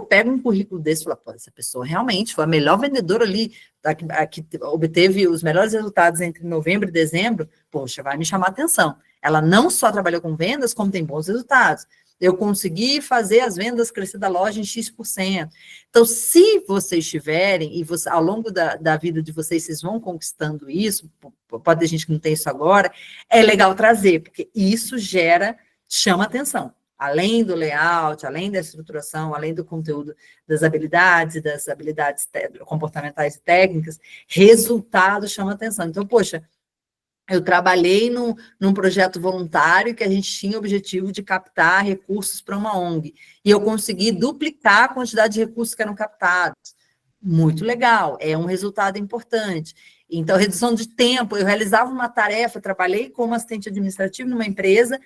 Pego um currículo desse e falo, pô, essa pessoa realmente foi a melhor vendedora ali, a que obteve os melhores resultados entre novembro e dezembro, poxa, vai me chamar a atenção. Ela não só trabalhou com vendas, como tem bons resultados. Eu consegui fazer as vendas crescer da loja em X%. Então, se vocês tiverem, e ao longo da vida de vocês, vocês vão conquistando isso, pode ter gente que não tem isso agora, é legal trazer, porque isso chama atenção. Além do layout, além da estruturação, além do conteúdo das habilidades comportamentais e técnicas, resultado chama atenção. Então, poxa, eu trabalhei num projeto voluntário que a gente tinha o objetivo de captar recursos para uma ONG, e eu consegui duplicar a quantidade de recursos que eram captados. Muito legal, é um resultado importante. Então, redução de tempo, eu realizava uma tarefa, trabalhei como assistente administrativo numa empresa,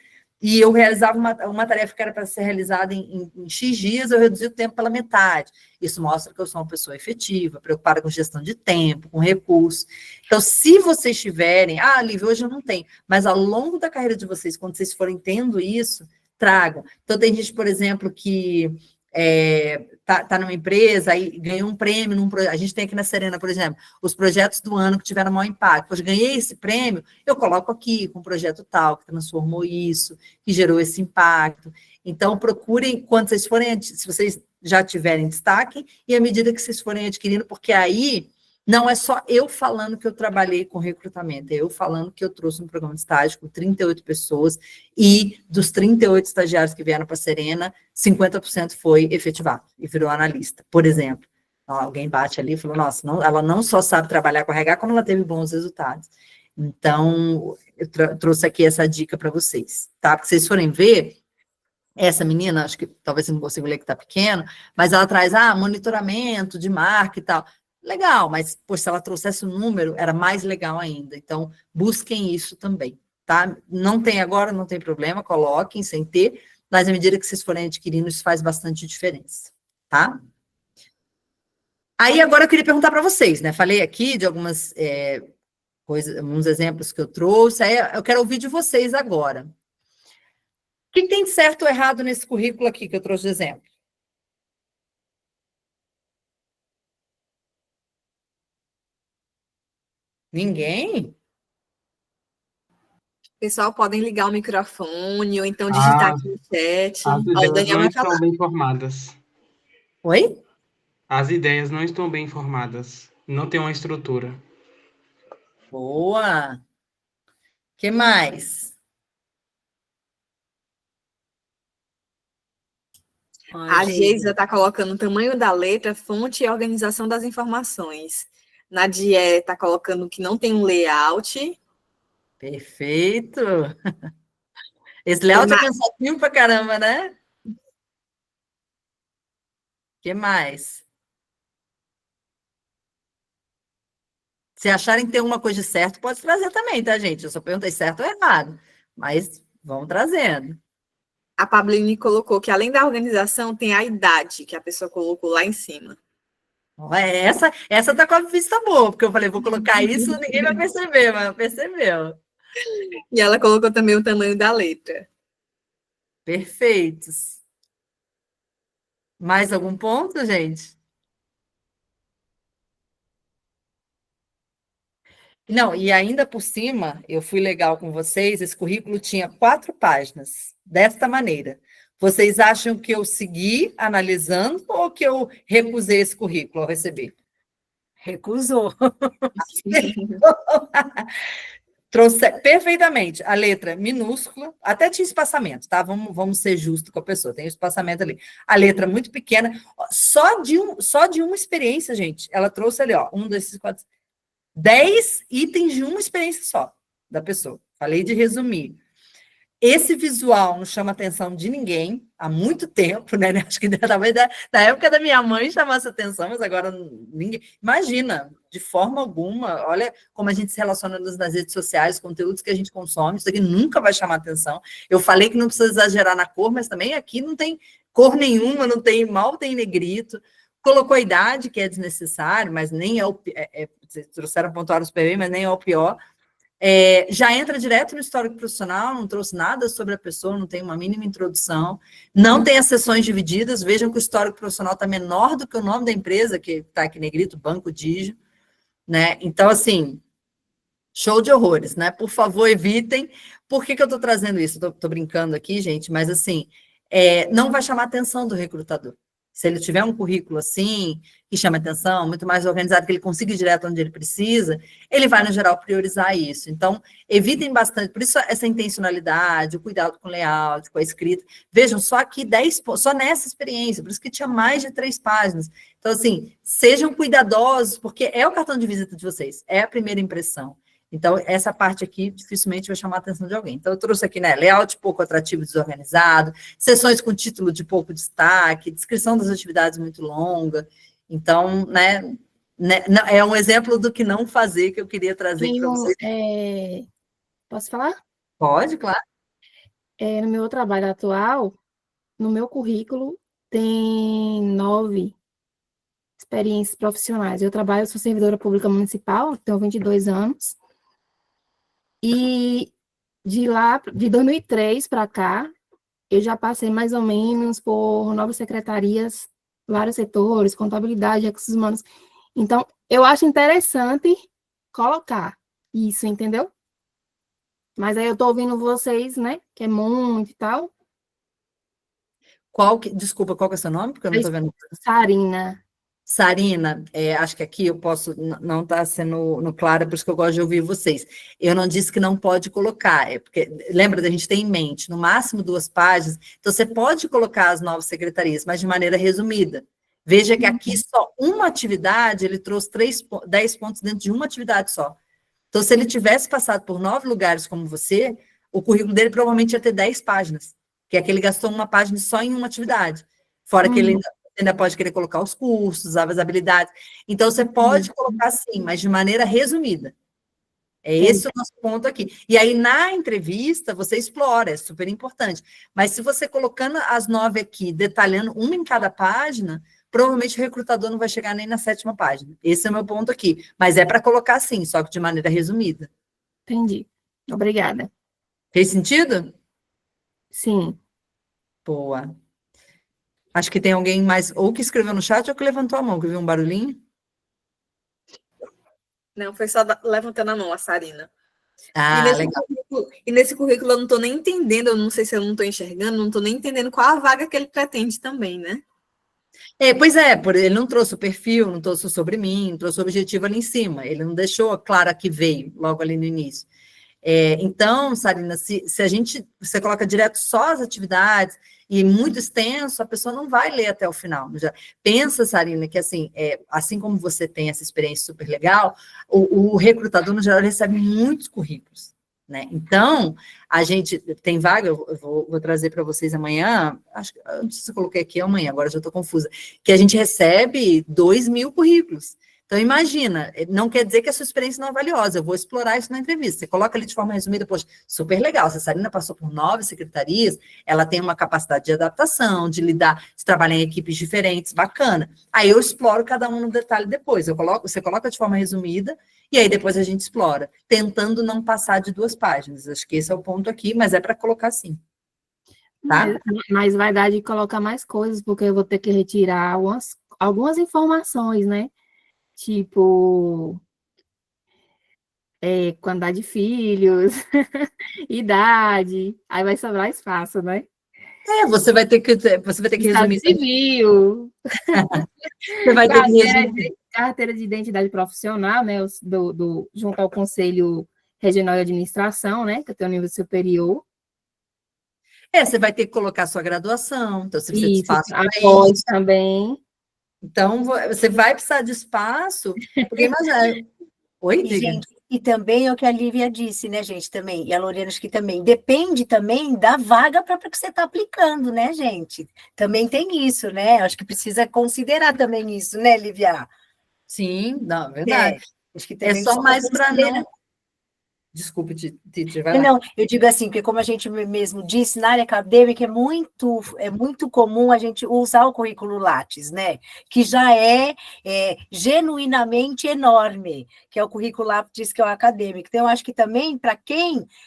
e eu realizava uma tarefa que era para ser realizada em X dias, eu reduzi o tempo pela metade. Isso mostra que eu sou uma pessoa efetiva, preocupada com gestão de tempo, com recursos. Então, se vocês tiverem... Lívia, hoje eu não tenho. Mas ao longo da carreira de vocês, quando vocês forem tendo isso, tragam. Então, tem gente, por exemplo, que tá numa empresa, aí ganhou um prêmio, a gente tem aqui na Serena, por exemplo, os projetos do ano que tiveram maior impacto. Pois ganhei esse prêmio, eu coloco aqui com um projeto tal, que transformou isso, que gerou esse impacto. Então, procurem, quando vocês forem, se vocês já tiverem destaque, e à medida que vocês forem adquirindo, porque aí não é só eu falando que eu trabalhei com recrutamento, é eu falando que eu trouxe um programa de estágio com 38 pessoas, e dos 38 estagiários que vieram para a Serena, 50% foi efetivado e virou analista, por exemplo. Então, alguém bate ali e falou, nossa, ela não só sabe trabalhar com RH, como ela teve bons resultados. Então, eu trouxe aqui essa dica para vocês, tá? Porque vocês forem ver, essa menina, acho que talvez você não consiga ler que está pequeno, mas ela traz, monitoramento de marca e tal. Legal, mas, se ela trouxesse um número, era mais legal ainda. Então, busquem isso também, tá? Não tem agora, não tem problema, coloquem sem ter, mas à medida que vocês forem adquirindo, isso faz bastante diferença, tá? Aí, agora eu queria perguntar para vocês, né? Falei aqui de algumas coisas, alguns exemplos que eu trouxe, aí eu quero ouvir de vocês agora. O que tem de certo ou errado nesse currículo aqui que eu trouxe de exemplo? Ninguém? Pessoal, podem ligar o microfone ou então digitar aqui no chat. As Ó, o ideias Daniel não vai falar. estão bem formadas. Oi? As ideias não estão bem formadas. Não tem uma estrutura. Boa! O que mais? A Geisa está colocando o tamanho da letra, fonte e organização das informações. Nadia está colocando que não tem um layout. Perfeito! Esse layout é cansativo pra caramba, né? O que mais? Se acharem que tem alguma coisa de certo, pode trazer também, tá, gente? Eu só perguntei certo ou errado, mas vão trazendo. A Pablini colocou que, além da organização, tem a idade, que a pessoa colocou lá em cima. Essa tá com a vista boa, porque eu falei, vou colocar isso, ninguém vai perceber, mas percebeu. E ela colocou também o tamanho da letra. Perfeitos. Mais algum ponto, gente? Não, e ainda por cima, eu fui legal com vocês, esse currículo tinha 4 páginas, desta maneira. Vocês acham que eu segui analisando ou que eu recusei esse currículo ao receber? Recusou. Trouxe perfeitamente a letra minúscula, até tinha espaçamento, tá? Vamos ser justos com a pessoa, tem espaçamento ali. A letra muito pequena, só de uma experiência, gente. Ela trouxe ali, 1, 2, 3, 4, 10 itens de uma experiência só da pessoa. Falei de resumir. Esse visual não chama atenção de ninguém há muito tempo, né? Acho que talvez da época da minha mãe chamasse atenção, mas agora ninguém. Imagina, de forma alguma, olha como a gente se relaciona nas redes sociais, conteúdos que a gente consome, isso aqui nunca vai chamar atenção. Eu falei que não precisa exagerar na cor, mas também aqui não tem cor nenhuma, não tem mal, tem negrito. Colocou a idade, que é desnecessário, mas nem é o. Vocês trouxeram pontuário super bem, mas nem é o pior. Já entra direto no histórico profissional, não trouxe nada sobre a pessoa, não tem uma mínima introdução, não tem as sessões divididas, vejam que o histórico profissional está menor do que o nome da empresa, que está aqui negrito, Banco Digio, né? Então, assim, show de horrores, né? Por favor, evitem. Por que eu estou trazendo isso? Estou brincando aqui, gente, mas assim, não vai chamar a atenção do recrutador. Se ele tiver um currículo assim, que chama atenção, muito mais organizado, que ele consiga ir direto onde ele precisa, ele vai, no geral, priorizar isso. Então, evitem bastante, por isso essa intencionalidade, o cuidado com o layout, com a escrita. Vejam, só aqui 10 pontos, só nessa experiência, por isso que tinha mais de 3 páginas. Então, assim, sejam cuidadosos, porque é o cartão de visita de vocês, é a primeira impressão. Então, essa parte aqui dificilmente vai chamar a atenção de alguém. Então, eu trouxe aqui, né, layout pouco atrativo e desorganizado, sessões com título de pouco destaque, descrição das atividades muito longa. Então, né, é um exemplo do que não fazer que eu queria trazer para vocês. Posso falar? Pode, claro. No meu trabalho atual, no meu currículo, tem 9 experiências profissionais. Eu sou servidora pública municipal, tenho 22 anos. E de 2003 para cá, eu já passei mais ou menos por 9 secretarias, vários setores, contabilidade, recursos humanos. Então, eu acho interessante colocar isso, entendeu? Mas aí eu tô ouvindo vocês, né, que é muito e tal. Desculpa, qual que é o seu nome? Porque eu não estou vendo. Sarina. Sarina, acho que aqui eu posso não estar sendo no claro, por isso que eu gosto de ouvir vocês. Eu não disse que não pode colocar, porque lembra da gente ter em mente, no máximo 2 páginas, então você pode colocar as 9 secretarias, mas de maneira resumida. Veja que aqui só uma atividade, ele trouxe 10 pontos dentro de uma atividade só. Então, se ele tivesse passado por 9 lugares como você, o currículo dele provavelmente ia ter 10 páginas, que é que ele gastou uma página só em uma atividade. Fora que ele ainda pode querer colocar os cursos, as habilidades. Então, você pode colocar sim, mas de maneira resumida. É esse o nosso ponto aqui. E aí, na entrevista, você explora, é super importante. Mas se você colocando as 9 aqui, detalhando uma em cada página, provavelmente o recrutador não vai chegar nem na 7ª página. Esse é o meu ponto aqui. Mas é para colocar sim, só que de maneira resumida. Entendi. Obrigada. Fez sentido? Sim. Boa. Acho que tem alguém mais, ou que escreveu no chat, ou que levantou a mão, que viu um barulhinho. Não, foi só levantando a mão, a Sarina. Legal. E nesse currículo eu não estou nem entendendo, eu não sei se eu não estou enxergando, não estou nem entendendo qual a vaga que ele pretende também, né? Pois é, ele não trouxe o perfil, não trouxe o sobre mim, não trouxe o objetivo ali em cima, ele não deixou claro a que veio, logo ali no início. Então, Sarina, se você coloca direto só as atividades e muito extenso, a pessoa não vai ler até o final. Pensa, Sarina, que assim como você tem essa experiência super legal, o recrutador, no geral, recebe muitos currículos, né? Então, a gente tem vaga, eu vou trazer para vocês amanhã, acho que eu não sei se eu coloquei aqui amanhã, agora já estou confusa, que a gente recebe 2.000 currículos. Então, imagina, não quer dizer que a sua experiência não é valiosa, eu vou explorar isso na entrevista. Você coloca ali de forma resumida, poxa, super legal, se a Sarina passou por 9 secretarias, ela tem uma capacidade de adaptação, de lidar, de trabalhar em equipes diferentes, bacana. Aí eu exploro cada um no detalhe depois, você coloca de forma resumida, e aí depois a gente explora, tentando não passar de 2 páginas. Acho que esse é o ponto aqui, mas é para colocar sim. Tá? Mas vai dar de colocar mais coisas, porque eu vou ter que retirar algumas informações, né? Tipo, quantidade de filhos, idade, aí vai sobrar espaço, né? Você vai ter que Estado resumir. civil. Você vai ter que resumir. Carteira de identidade profissional, né? Junto ao Conselho Regional de Administração, né? Que eu tenho nível superior. Você vai ter que colocar sua graduação, então você precisa de espaço para isso também. Então, você vai precisar de espaço, porque imagina... Oi, diga. Gente, e também é o que a Lívia disse, né, gente, também, e a Lorena acho que também, depende também da vaga para que você está aplicando, né, gente? Também tem isso, né? Acho que precisa considerar também isso, né, Lívia? Sim, não, verdade. Acho que também só mais para não... Desculpe, Titi, vai lá. Não, eu digo assim, porque como a gente mesmo disse, na área acadêmica é muito comum a gente usar o currículo Lattes, né? Que já é genuinamente enorme, que é o currículo Lattes, que é o acadêmico. Então, eu acho que também,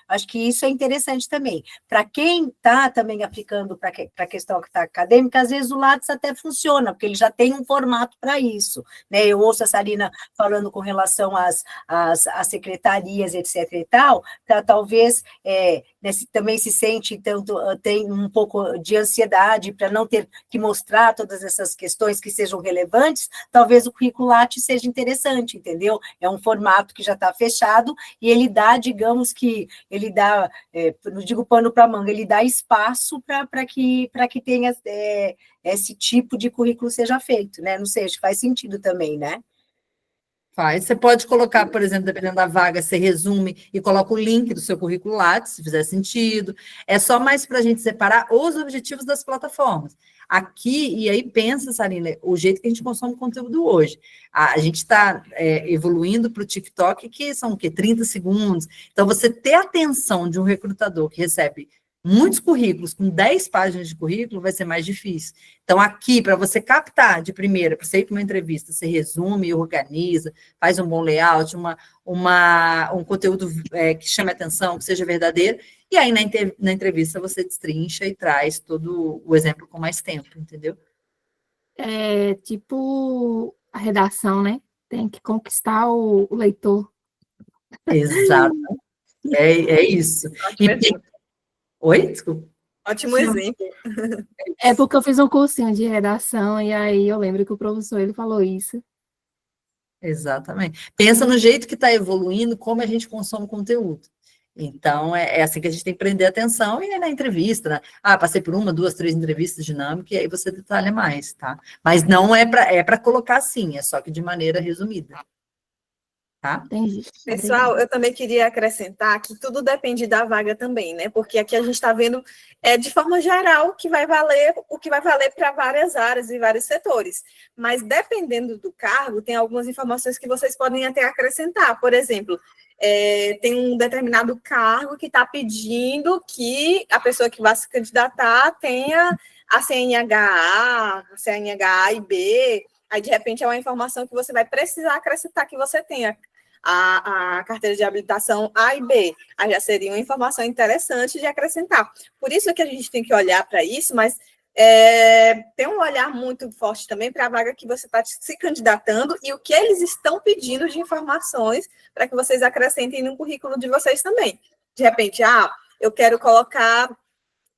acho que isso é interessante também. Para quem está também aplicando para a questão que está acadêmica, às vezes o Lattes até funciona, porque ele já tem um formato para isso, né? Eu ouço a Sarina falando com relação às secretarias, etc. e tal, talvez também se sente, tanto tem um pouco de ansiedade para não ter que mostrar todas essas questões que sejam relevantes, talvez o currículo Lattes seja interessante, entendeu? É um formato que já está fechado e ele dá, digamos que, ele dá, não digo pano para manga, ele dá espaço para que tenha esse tipo de currículo seja feito, né? Não sei, acho que faz sentido também, né? Faz. Você pode colocar, por exemplo, dependendo da vaga, você resume e coloca o link do seu currículo Lattes, se fizer sentido. É só mais para a gente separar os objetivos das plataformas. Aqui, e aí pensa, Sarina, o jeito que a gente consome conteúdo hoje. A gente está evoluindo para o TikTok, que são o quê? 30 segundos. Então, você ter a atenção de um recrutador que recebe Muitos currículos, com 10 páginas de currículo, vai ser mais difícil. Então, aqui, para você captar de primeira, para você ir para uma entrevista, você resume, organiza, faz um bom layout, um conteúdo que chame atenção, que seja verdadeiro, e aí na entrevista você destrincha e traz todo o exemplo com mais tempo, entendeu? É tipo a redação, né? Tem que conquistar o leitor. Exato, é isso. Ótimo exemplo. Oi, desculpa. Ótimo exemplo. É porque eu fiz um cursinho de redação e aí eu lembro que o professor ele falou isso. Exatamente. Pensa no jeito que está evoluindo, como a gente consome conteúdo. Então, é assim que a gente tem que prender atenção, e é na entrevista, né? Passei por 1, 2, 3 entrevistas dinâmicas, e aí você detalha mais, tá? Mas não é para colocar assim, é só que de maneira resumida. Tá? Entendi. Pessoal, eu também queria acrescentar que tudo depende da vaga também, né? Porque aqui a gente está vendo, de forma geral, que vai valer o que vai valer para várias áreas e vários setores. Mas dependendo do cargo, tem algumas informações que vocês podem até acrescentar. Por exemplo, tem um determinado cargo que está pedindo que a pessoa que vai se candidatar tenha a CNH, a CNH e B. Aí, de repente, é uma informação que você vai precisar acrescentar que você tenha a carteira de habilitação A e B. Aí já seria uma informação interessante de acrescentar. Por isso que a gente tem que olhar para isso, mas tem um olhar muito forte também para a vaga que você está se candidatando e o que eles estão pedindo de informações para que vocês acrescentem no currículo de vocês também. De repente, eu quero colocar,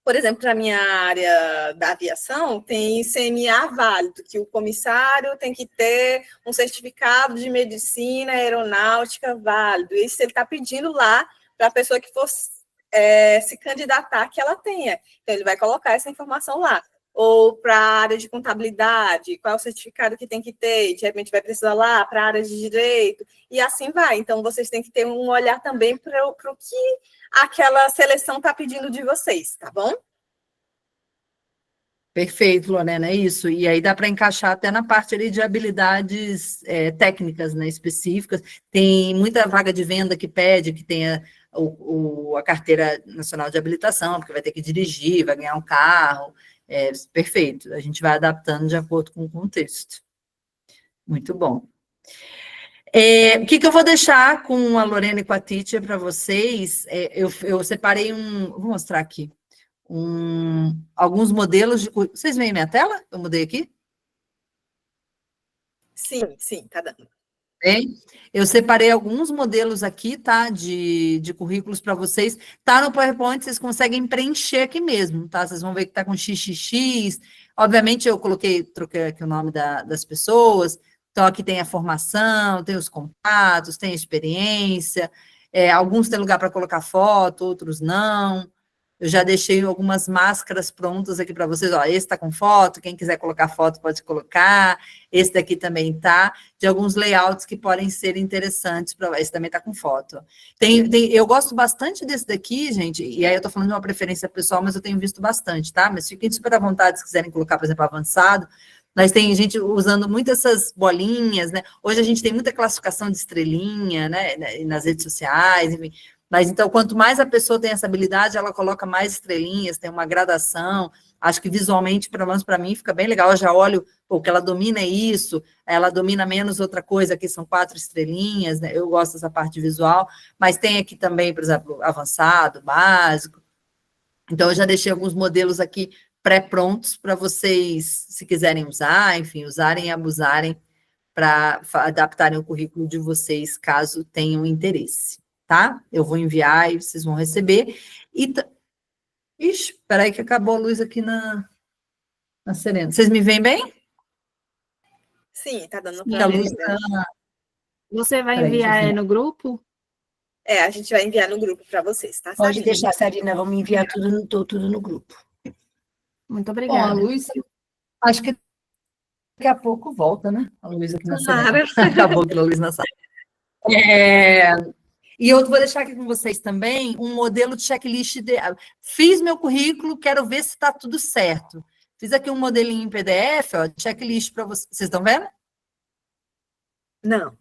por exemplo, para a minha área da aviação, tem CMA válido, que o comissário tem que ter um certificado de medicina aeronáutica válido. Isso ele está pedindo lá para a pessoa que for se candidatar que ela tenha. Então, ele vai colocar essa informação lá. Ou para a área de contabilidade, qual é o certificado que tem que ter, de repente vai precisar lá para a área de direito, e assim vai. Então, vocês têm que ter um olhar também para o que aquela seleção está pedindo de vocês, tá bom? Perfeito, Lorena, é isso. E aí dá para encaixar até na parte ali de habilidades técnicas, né, específicas. Tem muita vaga de venda que pede que tenha a carteira nacional de habilitação, porque vai ter que dirigir, vai ganhar um carro. Perfeito. A gente vai adaptando de acordo com o contexto. Muito bom. O que eu vou deixar com a Lorena e com a Titia para vocês? Eu separei vou mostrar aqui. Alguns modelos de... Vocês veem minha tela? Eu mudei aqui? Sim, tá dando. Bem, eu separei alguns modelos aqui, tá? De currículos para vocês. Tá no PowerPoint, vocês conseguem preencher aqui mesmo, tá? Vocês vão ver que tá com XXX. Obviamente, eu troquei aqui o nome das pessoas. Então, aqui tem a formação, tem os contatos, tem a experiência. Alguns têm lugar para colocar foto, outros não. Eu já deixei algumas máscaras prontas aqui para vocês. Ó, esse está com foto, quem quiser colocar foto pode colocar. Esse daqui também tá, de alguns layouts que podem ser interessantes. Esse também está com foto. Eu gosto bastante desse daqui, gente, e aí eu estou falando de uma preferência pessoal, mas eu tenho visto bastante, tá? Mas fiquem super à vontade se quiserem colocar, por exemplo, avançado. Mas tem gente usando muito essas bolinhas, né? Hoje a gente tem muita classificação de estrelinha, né? Nas redes sociais, enfim. Mas, então, quanto mais a pessoa tem essa habilidade, ela coloca mais estrelinhas, tem uma gradação. Acho que visualmente, pelo menos para mim, fica bem legal. Eu já olho, o que ela domina é isso, ela domina menos outra coisa, aqui são 4 estrelinhas, né? Eu gosto dessa parte visual, mas tem aqui também, por exemplo, avançado, básico. Então, eu já deixei alguns modelos aqui pré-prontos para vocês, se quiserem usar, enfim, usarem e abusarem para adaptarem o currículo de vocês, caso tenham interesse. Tá? Eu vou enviar e vocês vão receber. Ixi, peraí que acabou a luz aqui na Serena. Vocês me veem bem? Sim, tá dando A para luz ver. tá... Você vai Peraí, enviar no grupo? A gente vai enviar no grupo para vocês, tá? Pode Sarina? deixar, Sarina, vamos enviar tudo no grupo. Muito Bom, a obrigada. luz, acho que daqui a pouco volta, né? A luz aqui na Tomara. Serena. Acabou aquela luz na sala. E eu vou deixar aqui com vocês também um modelo de checklist. Fiz meu currículo, quero ver se está tudo certo. Fiz aqui um modelinho em PDF, ó, checklist para vocês. Vocês estão vendo? Não.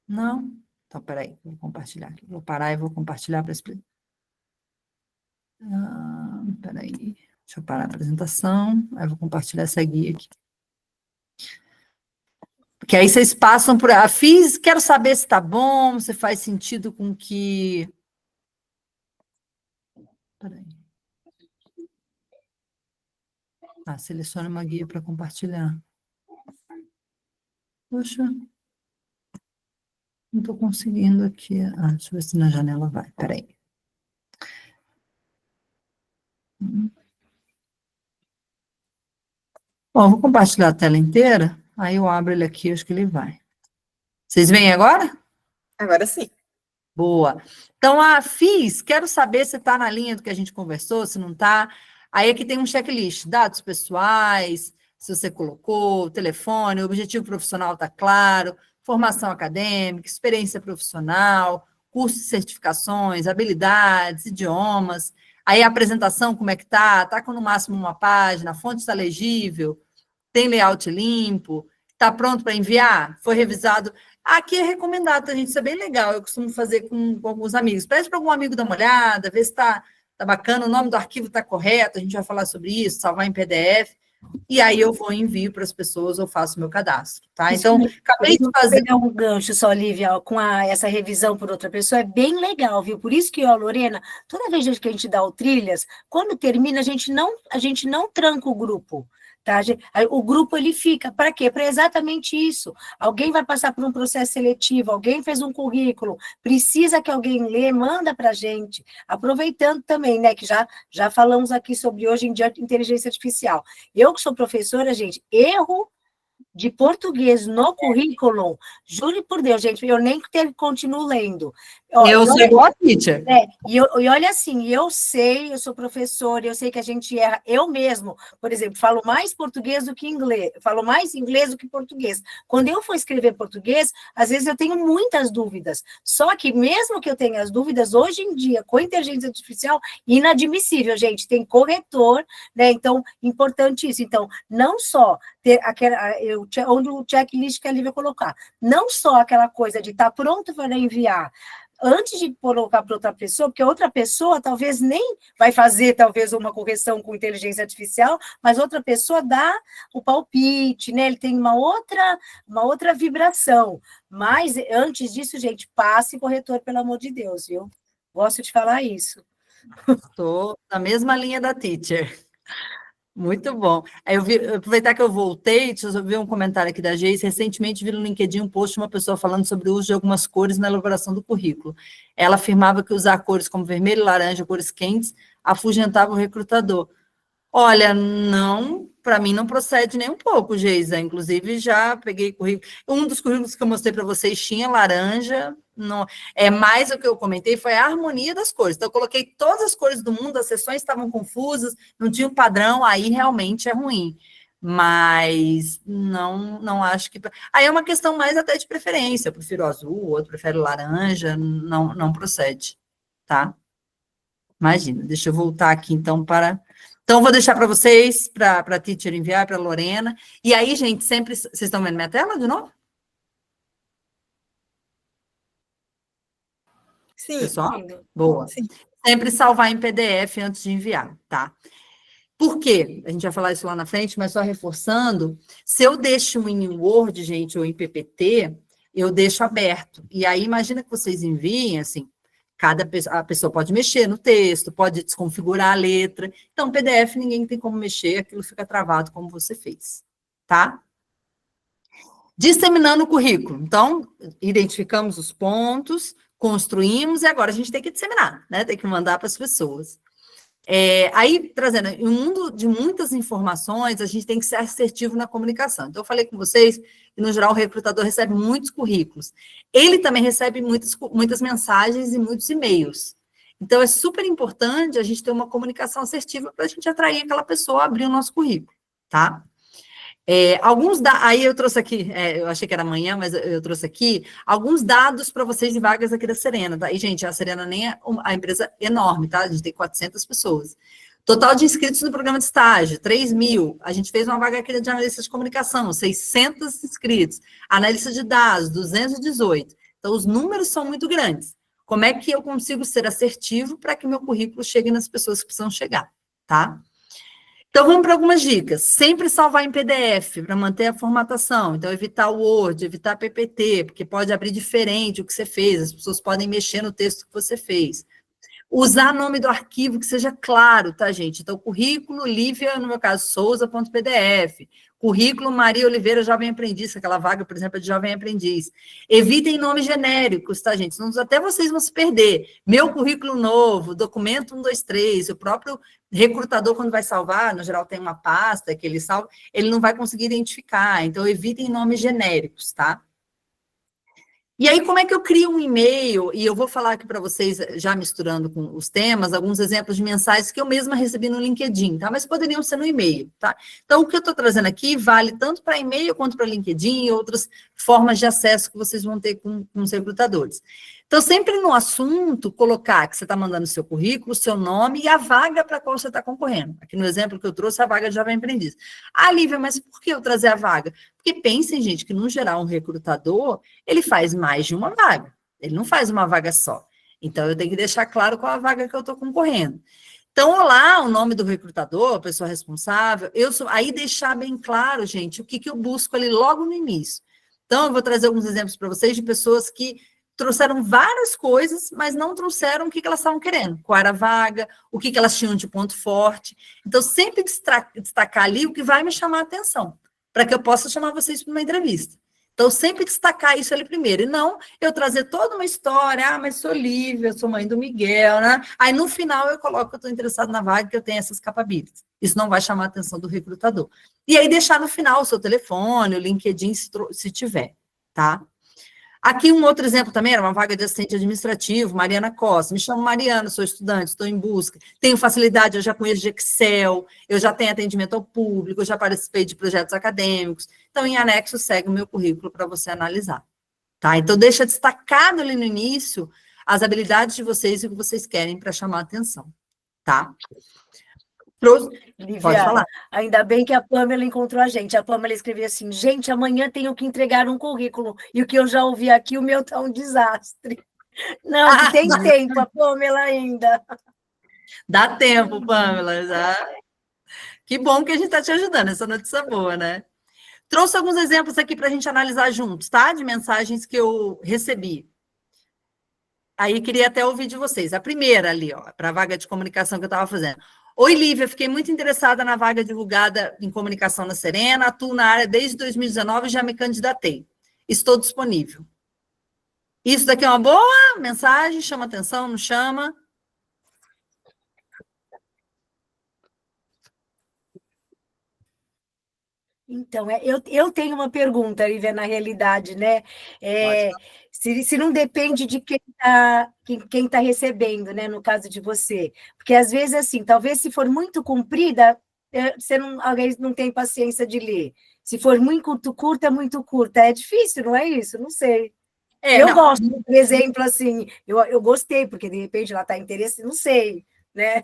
Não? Então, peraí, vou compartilhar aqui. Vou parar e vou compartilhar para explicar. Peraí, deixa eu parar a apresentação. Aí eu vou compartilhar essa guia aqui. Porque aí vocês passam por... Fiz, quero saber se está bom, se faz sentido com que... Peraí. Selecione uma guia para compartilhar. Poxa, não estou conseguindo aqui. Deixa eu ver se na janela vai. Peraí. Bom, vou compartilhar a tela inteira, aí eu abro ele aqui, acho que ele vai. Vocês veem agora? Agora sim. Boa. Então, fiz, quero saber se está na linha do que a gente conversou, se não está. Aí aqui tem um checklist, dados pessoais, se você colocou, telefone, o objetivo profissional está claro, formação acadêmica, experiência profissional, cursos e certificações, habilidades, idiomas. Aí a apresentação, como é que está com no máximo uma página, a fonte está legível, tem layout limpo, está pronto para enviar? Foi revisado? Aqui é recomendado, tá, gente? Isso é bem legal, eu costumo fazer com alguns amigos. Pede para algum amigo dar uma olhada, ver se está bacana, o nome do arquivo está correto, a gente vai falar sobre isso, salvar em PDF, e aí eu vou e envio para as pessoas, ou faço meu cadastro, tá? Então, acabei de fazer... Pegar um gancho só, Lívia, com essa revisão por outra pessoa, é bem legal, viu? Por isso que, Lorena, toda vez que a gente dá o Trilhas, quando termina, a gente não tranca o grupo, tá? O grupo, ele fica, para quê? Para exatamente isso. Alguém vai passar por um processo seletivo, alguém fez um currículo, precisa que alguém lê, manda para a gente. Aproveitando também, né, que já falamos aqui sobre, hoje em dia, inteligência artificial. Eu que sou professora, gente, erro de português no currículo, juro por Deus, gente, eu nem continuo lendo. Eu sou igual a teacher. E olha assim, eu sou professora, eu sei que a gente erra, eu mesmo, por exemplo, falo mais português do que inglês, falo mais inglês do que português. Quando eu for escrever português, às vezes eu tenho muitas dúvidas, só que mesmo que eu tenha as dúvidas, hoje em dia, com inteligência artificial, inadmissível, gente, tem corretor, né, então, importante isso. Então, não só ter onde o checklist que a Lívia colocar, não só aquela coisa de estar pronto para enviar, antes de colocar para outra pessoa, porque outra pessoa talvez nem vai fazer, talvez, uma correção com inteligência artificial, mas outra pessoa dá o palpite, né? Ele tem uma outra vibração. Mas, antes disso, gente, passe corretor, pelo amor de Deus, viu? Gosto de falar isso. Estou na mesma linha da teacher. Muito bom. Aí aproveitar que eu voltei, deixa eu ver um comentário aqui da Geise. Recentemente vi no LinkedIn um post de uma pessoa falando sobre o uso de algumas cores na elaboração do currículo. Ela afirmava que usar cores como vermelho e laranja, cores quentes, afugentava o recrutador. Olha, não, para mim não procede nem um pouco, Geisa. Inclusive, já peguei currículo. Um dos currículos que eu mostrei para vocês tinha laranja. Não, mais o que eu comentei foi a harmonia das cores. Então, eu coloquei todas as cores do mundo, as sessões estavam confusas, não tinha um padrão, aí realmente é ruim. Mas não acho que... Aí é uma questão mais até de preferência. Eu prefiro azul, o outro prefere laranja, não procede, tá? Imagina, deixa eu voltar aqui, então, para... Então, vou deixar para vocês, para a teacher enviar, para a Lorena. E aí, gente, sempre... Vocês estão vendo minha tela de novo? Sim. Pessoal? Boa. Sim. Sempre salvar em PDF antes de enviar, tá? Por quê? A gente vai falar isso lá na frente, mas só reforçando, se eu deixo em Word, gente, ou em PPT, eu deixo aberto. E aí, imagina que vocês enviem, assim, a pessoa pode mexer no texto, pode desconfigurar a letra. Então, PDF, ninguém tem como mexer, aquilo fica travado como você fez, tá? Disseminando o currículo. Então, identificamos os pontos, construímos, e agora a gente tem que disseminar, né? Tem que mandar para as pessoas. Aí, trazendo, em um mundo de muitas informações, a gente tem que ser assertivo na comunicação. Então, eu falei com vocês que, no geral, o recrutador recebe muitos currículos. Ele também recebe muitas mensagens e muitos e-mails. Então, é super importante a gente ter uma comunicação assertiva para a gente atrair aquela pessoa a abrir o nosso currículo, tá? Aí eu trouxe aqui, eu achei que era amanhã, mas eu trouxe aqui alguns dados para vocês de vagas aqui da Serena, tá? E, gente, a Serena nem é a empresa enorme, tá? A gente tem 400 pessoas. Total de inscritos no programa de estágio, 3.000. A gente fez uma vaga aqui de analista de comunicação, 600 inscritos. Analista de dados, 218. Então, os números são muito grandes. Como é que eu consigo ser assertivo para que meu currículo chegue nas pessoas que precisam chegar, tá? Então, vamos para algumas dicas. Sempre salvar em PDF para manter a formatação. Então, evitar o Word, evitar PPT, porque pode abrir diferente o que você fez, as pessoas podem mexer no texto que você fez. Usar nome do arquivo que seja claro, tá, gente? Então, currículo Lívia, no meu caso, Souza.pdf. Currículo Maria Oliveira, Jovem Aprendiz, aquela vaga, por exemplo, é de Jovem Aprendiz. Evitem nomes genéricos, tá, gente? Senão até vocês vão se perder. Meu currículo novo, documento 123, o próprio recrutador, quando vai salvar, no geral tem uma pasta que ele salva, ele não vai conseguir identificar. Então, evitem nomes genéricos, tá? E aí, como é que eu crio um e-mail? E eu vou falar aqui para vocês, já misturando com os temas, alguns exemplos de mensagens que eu mesma recebi no LinkedIn, tá? Mas poderiam ser no e-mail, tá? Então, o que eu estou trazendo aqui vale tanto para e-mail quanto para LinkedIn e outras formas de acesso que vocês vão ter com os recrutadores. Então, sempre no assunto, colocar que você está mandando o seu currículo, o seu nome e a vaga para a qual você está concorrendo. Aqui no exemplo que eu trouxe, a vaga de Jovem Aprendiz. Ah, Lívia, mas por que eu trazer a vaga? Porque pensem, gente, que no geral um recrutador, ele faz mais de uma vaga. Ele não faz uma vaga só. Então, eu tenho que deixar claro qual a vaga que eu estou concorrendo. Então, olá, o nome do recrutador, a pessoa responsável, aí deixar bem claro, gente, o que eu busco ali logo no início. Então, eu vou trazer alguns exemplos para vocês de pessoas que trouxeram várias coisas, mas não trouxeram o que elas estavam querendo, qual era a vaga, o que elas tinham de ponto forte. Então, sempre destacar ali o que vai me chamar a atenção, para que eu possa chamar vocês para uma entrevista. Então, sempre destacar isso ali primeiro, e não eu trazer toda uma história, mas sou Lívia, sou mãe do Miguel, né? Aí, no final, eu coloco que eu estou interessado na vaga, que eu tenho essas capabilities. Isso não vai chamar a atenção do recrutador. E aí, deixar no final o seu telefone, o LinkedIn, se tiver, tá? Aqui um outro exemplo também, era uma vaga de assistente administrativo, Mariana Costa. Me chamo Mariana, sou estudante, estou em busca. Tenho facilidade, eu já conheço de Excel, eu já tenho atendimento ao público, eu já participei de projetos acadêmicos. Então, em anexo, segue o meu currículo para você analisar. Tá? Então, deixa destacado ali no início as habilidades de vocês e o que vocês querem para chamar a atenção. Tá? Lívia, pode falar. Ainda bem que a Pamela encontrou a gente. A Pamela escreveu assim, gente, amanhã tenho que entregar um currículo. E o que eu já ouvi aqui, o meu está um desastre. Não, que tem tempo, a Pamela ainda. Dá tempo, Pamela. Já. Que bom que a gente está te ajudando, essa notícia boa, né? Trouxe alguns exemplos aqui para a gente analisar juntos, tá? De mensagens que eu recebi. Aí, queria até ouvir de vocês. A primeira ali, ó, para a vaga de comunicação que eu estava fazendo. Oi, Lívia, fiquei muito interessada na vaga divulgada em comunicação na Serena, atuo na área desde 2019 e já me candidatei. Estou disponível. Isso daqui é uma boa mensagem? Chama atenção, não chama? Então, eu tenho uma pergunta, Lívia, na realidade, né? Se não depende de quem tá recebendo, né? No caso de você. Porque, às vezes, assim, talvez se for muito comprida, alguém não tem paciência de ler. Se for muito curta, muito curta. É difícil, não é isso? Não sei. Eu gosto, por exemplo, assim, eu gostei, porque, de repente, ela está interessada, não sei, né?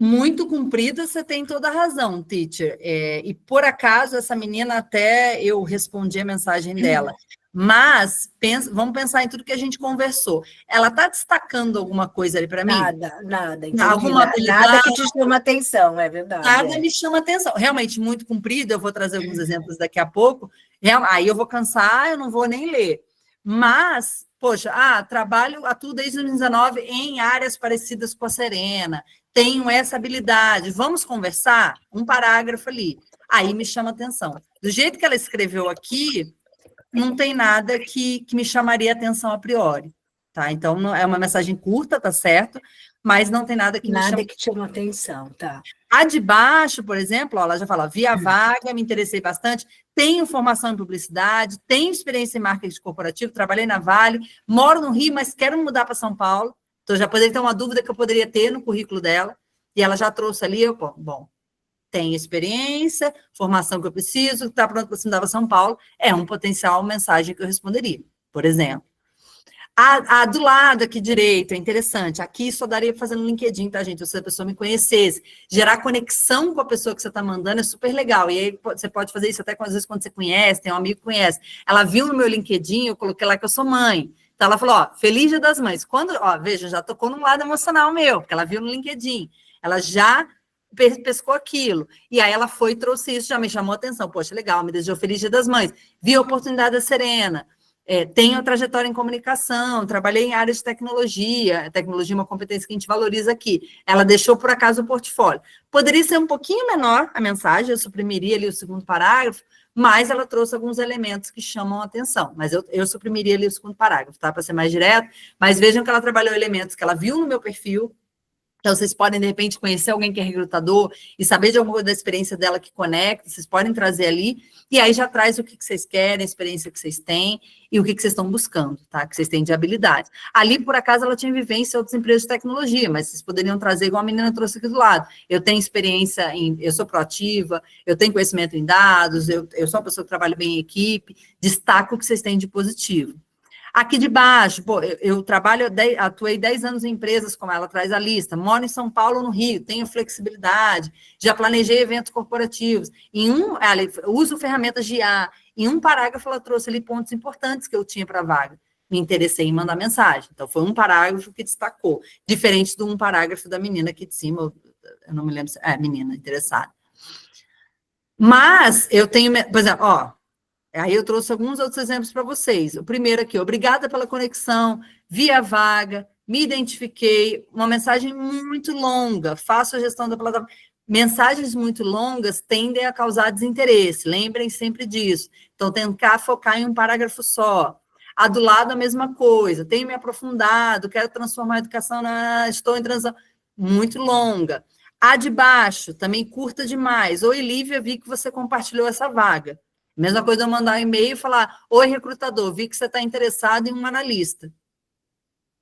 Muito comprida, você tem toda a razão, teacher. E, por acaso, essa menina até eu respondi a mensagem dela. Mas, vamos pensar em tudo que a gente conversou. Ela está destacando alguma coisa ali para mim? Nada. Alguma habilidade? Nada que te chama atenção, é verdade. Nada me chama atenção. Realmente, muito comprida, eu vou trazer alguns exemplos daqui a pouco. Aí eu vou cansar, eu não vou nem ler. Mas, poxa, atuo desde 2019 em áreas parecidas com a Serena, tenho essa habilidade, vamos conversar? Um parágrafo ali. Aí me chama atenção. Do jeito que ela escreveu aqui, não tem nada que me chamaria atenção a priori, tá? Então, não, é uma mensagem curta, tá certo? Mas não tem nada que me chama atenção, tá? A de baixo, por exemplo, ó, ela já fala, vi a vaga, me interessei bastante, tenho formação em publicidade, tenho experiência em marketing corporativo, trabalhei na Vale, moro no Rio, mas quero mudar para São Paulo. Então, já poderia ter uma dúvida que eu poderia ter no currículo dela, e ela já trouxe ali, tem experiência, formação que eu preciso, está pronto para se mudar para São Paulo, é um potencial mensagem que eu responderia, por exemplo. A do lado aqui direito, é interessante, aqui só daria para fazer no LinkedIn, tá, gente? Se a pessoa me conhecesse, gerar conexão com a pessoa que você está mandando é super legal, e aí você pode fazer isso até às vezes quando você conhece, tem um amigo que conhece. Ela viu no meu LinkedIn, eu coloquei lá que eu sou mãe. Então, ela falou, ó, Feliz Dia das Mães. Quando, ó, veja, já tocou num lado emocional meu, porque ela viu no LinkedIn. Ela já pescou aquilo. E aí ela foi e trouxe isso, já me chamou a atenção. Poxa, legal, me desejou Feliz Dia das Mães. Vi a oportunidade da Serena. Tenho trajetória em comunicação, trabalhei em área de tecnologia. Tecnologia é uma competência que a gente valoriza aqui. Ela deixou, por acaso, o portfólio. Poderia ser um pouquinho menor a mensagem, eu suprimiria ali o segundo parágrafo, mas ela trouxe alguns elementos que chamam a atenção. Mas eu suprimiria ali o segundo parágrafo, tá? Para ser mais direto. Mas vejam que ela trabalhou elementos que ela viu no meu perfil. Então, vocês podem, de repente, conhecer alguém que é recrutador e saber de alguma coisa da experiência dela que conecta, vocês podem trazer ali, e aí já traz o que vocês querem, a experiência que vocês têm e o que vocês estão buscando, tá? Que vocês têm de habilidade. Ali, por acaso, ela tinha vivência em outras empresas de tecnologia, mas vocês poderiam trazer, igual a menina trouxe aqui do lado. Eu tenho experiência eu sou proativa, eu tenho conhecimento em dados, eu sou uma pessoa que trabalha bem em equipe, destaco o que vocês têm de positivo. Aqui de baixo, pô, eu trabalho, atuei 10 anos em empresas, como ela traz a lista, moro em São Paulo, no Rio, tenho flexibilidade, já planejei eventos corporativos, ela uso ferramentas de IA, em um parágrafo ela trouxe ali pontos importantes que eu tinha para a vaga, me interessei em mandar mensagem, então foi um parágrafo que destacou, diferente do um parágrafo da menina aqui de cima, eu não me lembro, menina interessada. Mas eu tenho, por exemplo, ó, aí eu trouxe alguns outros exemplos para vocês. O primeiro aqui, obrigada pela conexão, vi a vaga, me identifiquei, uma mensagem muito longa, faço a gestão da plataforma. Mensagens muito longas tendem a causar desinteresse, lembrem sempre disso. Então, tentar focar em um parágrafo só. A do lado, a mesma coisa, tenho me aprofundado, quero transformar a educação estou em transição. Muito longa. A de baixo, também curta demais. Oi, Lívia, vi que você compartilhou essa vaga. Mesma coisa eu mandar um e-mail e falar, oi, recrutador, vi que você está interessado em um analista.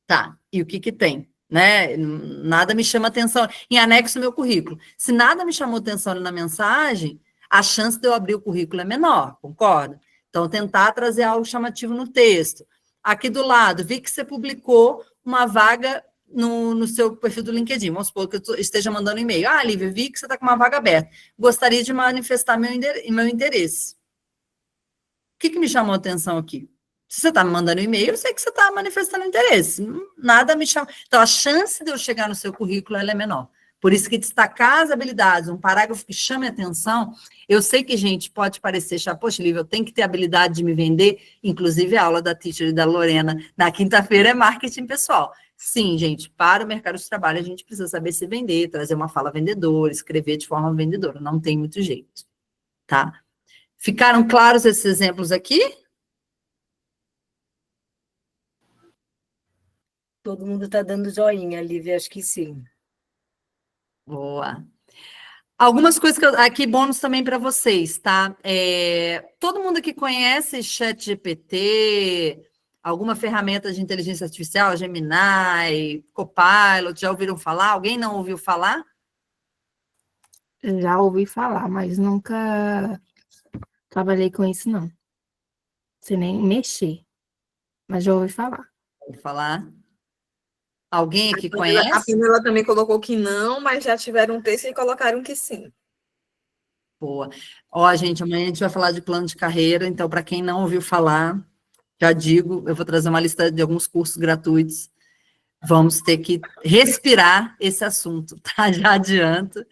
Tá, e o que tem? Né? Nada me chama atenção. Em anexo meu currículo. Se nada me chamou atenção na mensagem, a chance de eu abrir o currículo é menor, concorda? Então, tentar trazer algo chamativo no texto. Aqui do lado, vi que você publicou uma vaga no seu perfil do LinkedIn. Vamos supor que eu esteja mandando e-mail. Ah, Lívia, vi que você está com uma vaga aberta. Gostaria de manifestar meu interesse. O que me chamou a atenção aqui? Se você está me mandando e-mail, eu sei que você está manifestando interesse. Nada me chama. Então, a chance de eu chegar no seu currículo ela é menor. Por isso que destacar as habilidades, um parágrafo que chame a atenção, eu sei que, gente, pode parecer, poxa, Lívia, eu tenho que ter habilidade de me vender, inclusive a aula da teacher e da Lorena na quinta-feira é marketing pessoal. Sim, gente, para o mercado de trabalho a gente precisa saber se vender, trazer uma fala vendedora, escrever de forma vendedora, não tem muito jeito, tá? Ficaram claros esses exemplos aqui? Todo mundo está dando joinha, Lívia, acho que sim. Boa. Algumas coisas aqui, bônus também para vocês, tá? Todo mundo aqui conhece ChatGPT, alguma ferramenta de inteligência artificial, Gemini, Copilot, já ouviram falar? Alguém não ouviu falar? Já ouvi falar, mas nunca trabalhei com isso, não. Sei nem mexer, mas já ouvi falar. Ouviu falar? Alguém aqui A conhece? Pamela também colocou que não, mas já tiveram um texto e colocaram que sim. Boa. Ó, gente, amanhã a gente vai falar de plano de carreira, então, para quem não ouviu falar, já digo, eu vou trazer uma lista de alguns cursos gratuitos. Vamos ter que respirar esse assunto, tá? Já adianto.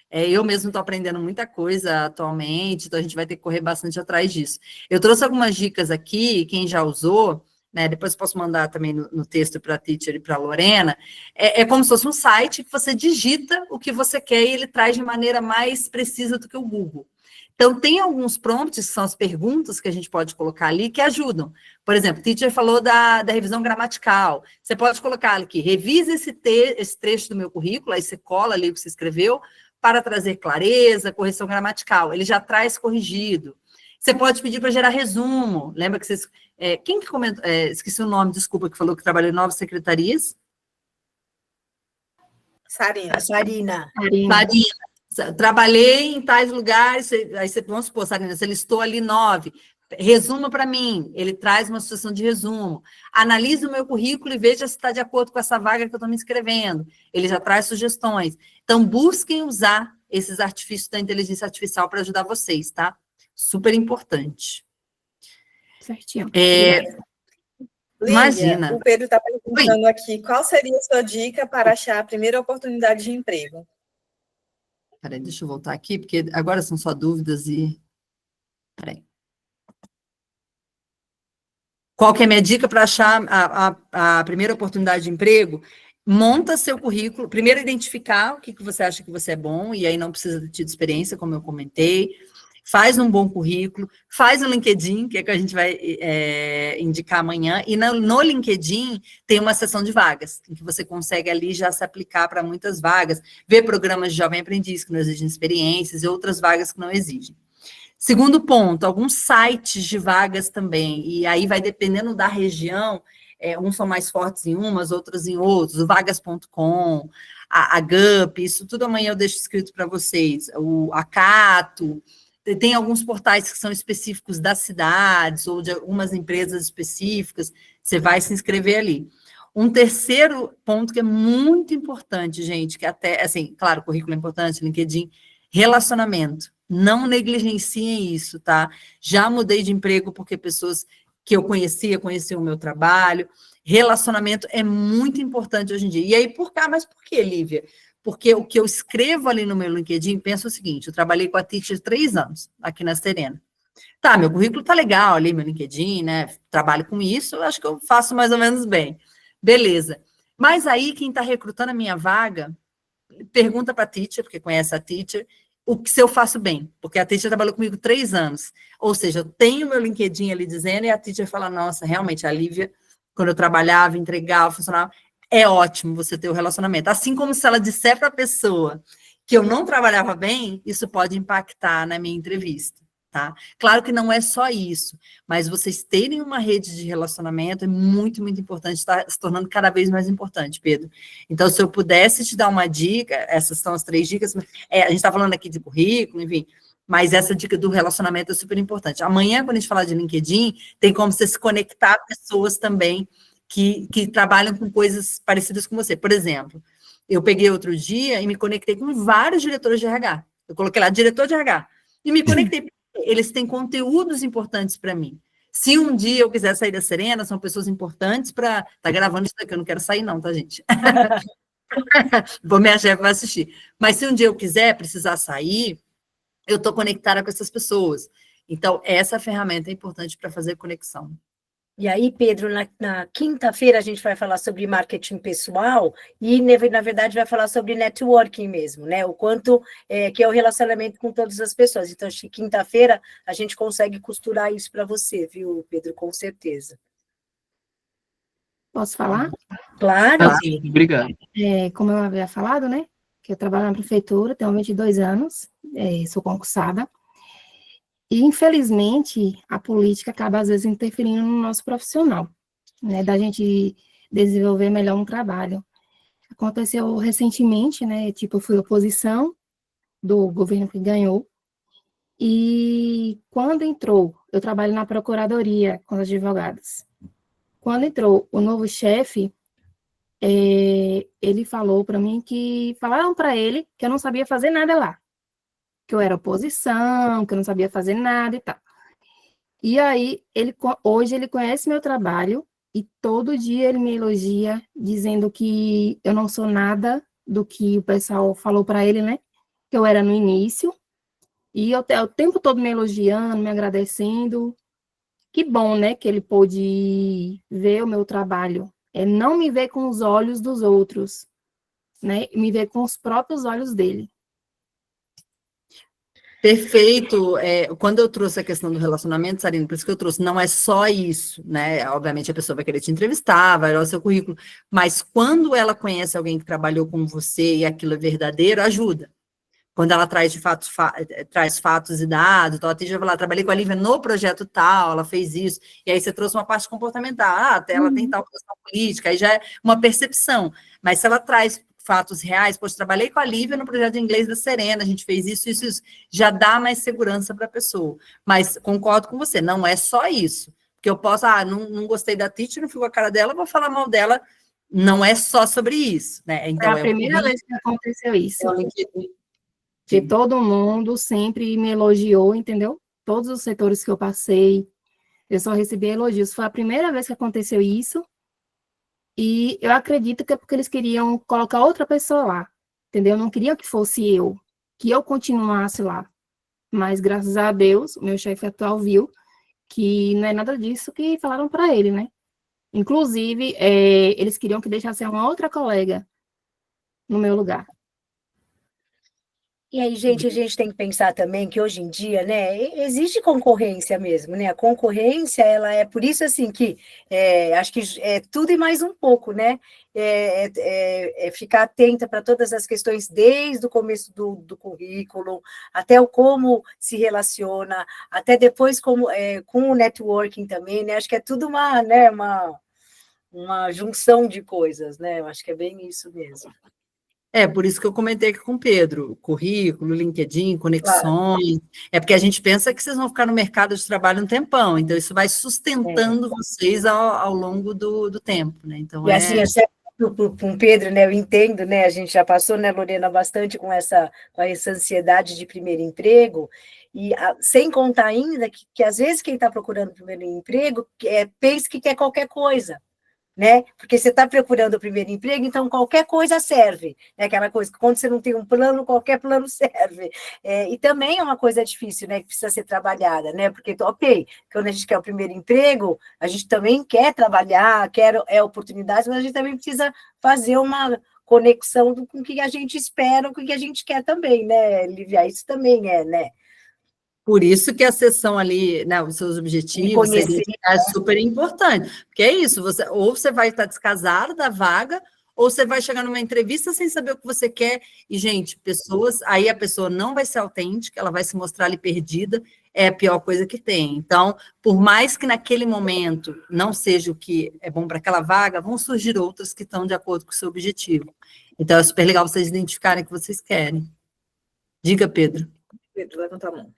Eu mesmo estou aprendendo muita coisa atualmente, então a gente vai ter que correr bastante atrás disso. Eu trouxe algumas dicas aqui, quem já usou, né, depois eu posso mandar também no texto para a Teacher e para a Lorena, é como se fosse um site que você digita o que você quer e ele traz de maneira mais precisa do que o Google. Então, tem alguns prompts, que são as perguntas que a gente pode colocar ali, que ajudam. Por exemplo, o Teacher falou da revisão gramatical. Você pode colocar aqui, revise esse trecho do meu currículo, aí você cola ali o que você escreveu, para trazer clareza, correção gramatical. Ele já traz corrigido. Você pode pedir para gerar resumo. Lembra que vocês... quem que comentou? Esqueci o nome, desculpa, que falou que trabalhou em 9 secretarias. Sarina. Sarina. Trabalhei em tais lugares, aí você, vamos supor, Sarina, você listou ali 9. Resuma para mim, ele traz uma sugestão de resumo. Analise o meu currículo e veja se está de acordo com essa vaga que eu estou me inscrevendo. Ele já traz sugestões. Então, busquem usar esses artifícios da inteligência artificial para ajudar vocês, tá? Super importante. Certinho. Lívia, Imagina. o Pedro está perguntando aqui, qual seria a sua dica para achar a primeira oportunidade de emprego? Peraí, deixa eu voltar aqui, porque agora são só dúvidas e... Peraí. Qual que é a minha dica para achar a primeira oportunidade de emprego? Monta seu currículo. Primeiro, identificar o que você acha que você é bom, e aí não precisa ter tido experiência, como eu comentei. Faz um bom currículo, faz um LinkedIn, que é que a gente vai indicar amanhã, e no LinkedIn tem uma seção de vagas, em que você consegue ali já se aplicar para muitas vagas, ver programas de jovem aprendiz que não exigem experiências e outras vagas que não exigem. Segundo ponto, alguns sites de vagas também, e aí vai dependendo da região, uns são mais fortes em umas, outros em outros, o vagas.com, a GUP, isso tudo amanhã eu deixo escrito para vocês, o Acato, tem alguns portais que são específicos das cidades, ou de algumas empresas específicas, você vai se inscrever ali. Um terceiro ponto que é muito importante, gente, que até, assim, claro, currículo é importante, LinkedIn, relacionamento. Não negligenciem isso, tá? Já mudei de emprego porque pessoas que eu conheciam o meu trabalho. Relacionamento é muito importante hoje em dia. E aí, mas por que, Lívia? Porque o que eu escrevo ali no meu LinkedIn, penso o seguinte, eu trabalhei com a Teacher 3 anos, aqui na Serena. Tá, meu currículo tá legal ali, meu LinkedIn, né? Trabalho com isso, eu acho que eu faço mais ou menos bem. Beleza. Mas aí, quem está recrutando a minha vaga, pergunta para a Teacher, porque conhece a Teacher, se eu faço bem, porque a Teacher trabalhou comigo 3 anos. Ou seja, eu tenho meu LinkedIn ali dizendo, e a Teacher fala, nossa, realmente, a Lívia, quando eu trabalhava, entregava, funcionava, é ótimo você ter o relacionamento. Assim como se ela disser para a pessoa que eu não trabalhava bem, isso pode impactar na minha entrevista, tá? Claro que não é só isso, mas vocês terem uma rede de relacionamento é muito, muito importante, está se tornando cada vez mais importante, Pedro. Então, se eu pudesse te dar uma dica, essas são as 3 dicas, a gente está falando aqui de currículo, enfim, mas essa dica do relacionamento é super importante. Amanhã, quando a gente falar de LinkedIn, tem como você se conectar a pessoas também que trabalham com coisas parecidas com você. Por exemplo, eu peguei outro dia e me conectei com vários diretores de RH. Eu coloquei lá, diretor de RH, e me conectei. Eles têm conteúdos importantes para mim. Se um dia eu quiser sair da Serena, são pessoas importantes para... Tá gravando isso daqui, eu não quero sair não, tá, gente? Minha chefe vai assistir. Mas se um dia eu quiser, precisar sair, eu estou conectada com essas pessoas. Então, essa ferramenta é importante para fazer conexão. E aí, Pedro, na quinta-feira a gente vai falar sobre marketing pessoal e, na verdade, vai falar sobre networking mesmo, né? O quanto que é o relacionamento com todas as pessoas. Então, acho que quinta-feira a gente consegue costurar isso para você, viu, Pedro? Com certeza. Posso falar? Claro. Sim, obrigado. Como eu havia falado, né? Que eu trabalho na prefeitura, tenho 22 anos, sou concursada. E, infelizmente, a política acaba, às vezes, interferindo no nosso profissional, né, da gente desenvolver melhor um trabalho. Aconteceu recentemente, né, eu fui oposição do governo que ganhou, e quando entrou, eu trabalho na procuradoria com os advogados, quando entrou o novo chefe, ele falou para mim falaram para ele que eu não sabia fazer nada lá, que eu era oposição, que eu não sabia fazer nada e tal. E aí, hoje ele conhece meu trabalho e todo dia ele me elogia, dizendo que eu não sou nada do que o pessoal falou para ele, né? Que eu era no início. E o tempo todo me elogiando, me agradecendo. Que bom, né? Que ele pôde ver o meu trabalho. Não me ver com os olhos dos outros, né? Me ver com os próprios olhos dele. Perfeito. Quando eu trouxe a questão do relacionamento, Sarina, por isso que eu trouxe, não é só isso, né? Obviamente a pessoa vai querer te entrevistar, vai olhar o seu currículo, mas quando ela conhece alguém que trabalhou com você e aquilo é verdadeiro, ajuda. Quando ela traz de fato, traz fatos e dados, então ela vai lá, trabalhei com a Lívia no projeto tal, ela fez isso, e aí você trouxe uma parte comportamental, até ela tem tal questão política, aí já é uma percepção, mas se ela traz fatos reais, poxa, trabalhei com a Lívia no projeto de inglês da Serena, a gente fez isso, já dá mais segurança para a pessoa. Mas concordo com você, não é só isso. Porque eu posso, não gostei da teacher, não fui com a cara dela, vou falar mal dela, não é só sobre isso, né? Então, É a primeira vez que aconteceu isso. Que todo mundo sempre me elogiou, entendeu? Todos os setores que eu passei, Eu só recebi elogios. Foi a primeira vez que aconteceu isso. E eu acredito que é porque eles queriam colocar outra pessoa lá, entendeu? Não queriam que fosse eu, que eu continuasse lá. Mas, graças a Deus, o meu chefe atual viu que não é nada disso que falaram para ele, né? Inclusive, eles queriam que deixasse uma outra colega no meu lugar. E aí, gente, a gente tem que pensar também que hoje em dia, né, existe concorrência mesmo, né? A concorrência, ela é por isso assim que acho que é tudo e mais um pouco, né? É ficar atenta para todas as questões desde o começo do currículo, até o como se relaciona, até depois como com o networking também, né? Acho que é tudo uma junção de coisas, né? Eu acho que é bem isso mesmo. Por isso que eu comentei aqui com o Pedro, currículo, LinkedIn, Claro. conexões, porque a gente pensa que vocês vão ficar no mercado de trabalho um tempão, então isso vai sustentando vocês ao longo do tempo, né? Então, E assim, com o Pedro, né, eu entendo, né, a gente já passou, né, Lorena, bastante com essa ansiedade de primeiro emprego, e sem contar ainda que às vezes quem está procurando primeiro emprego pensa que quer qualquer coisa, né? Porque você está procurando o primeiro emprego, então qualquer coisa serve, né? Aquela coisa que quando você não tem um plano, qualquer plano serve. E também é uma coisa difícil, né? Que precisa ser trabalhada, né? Porque, ok, quando a gente quer o primeiro emprego, a gente também quer trabalhar, quer oportunidades, mas a gente também precisa fazer uma conexão com o que a gente espera, com o que a gente quer também, né, Lívia? Isso também né? por isso que a sessão ali, né, os seus Me objetivos, conhecer. é super importante, porque é isso, ou você vai estar descasado da vaga, ou você vai chegar numa entrevista sem saber o que você quer, e, gente, aí a pessoa não vai ser autêntica, ela vai se mostrar ali perdida, é a pior coisa que tem. Então, por mais que naquele momento não seja o que é bom para aquela vaga, vão surgir outras que estão de acordo com o seu objetivo. Então, é super legal vocês identificarem o que vocês querem. Diga, Pedro. Pedro, levanta a mão.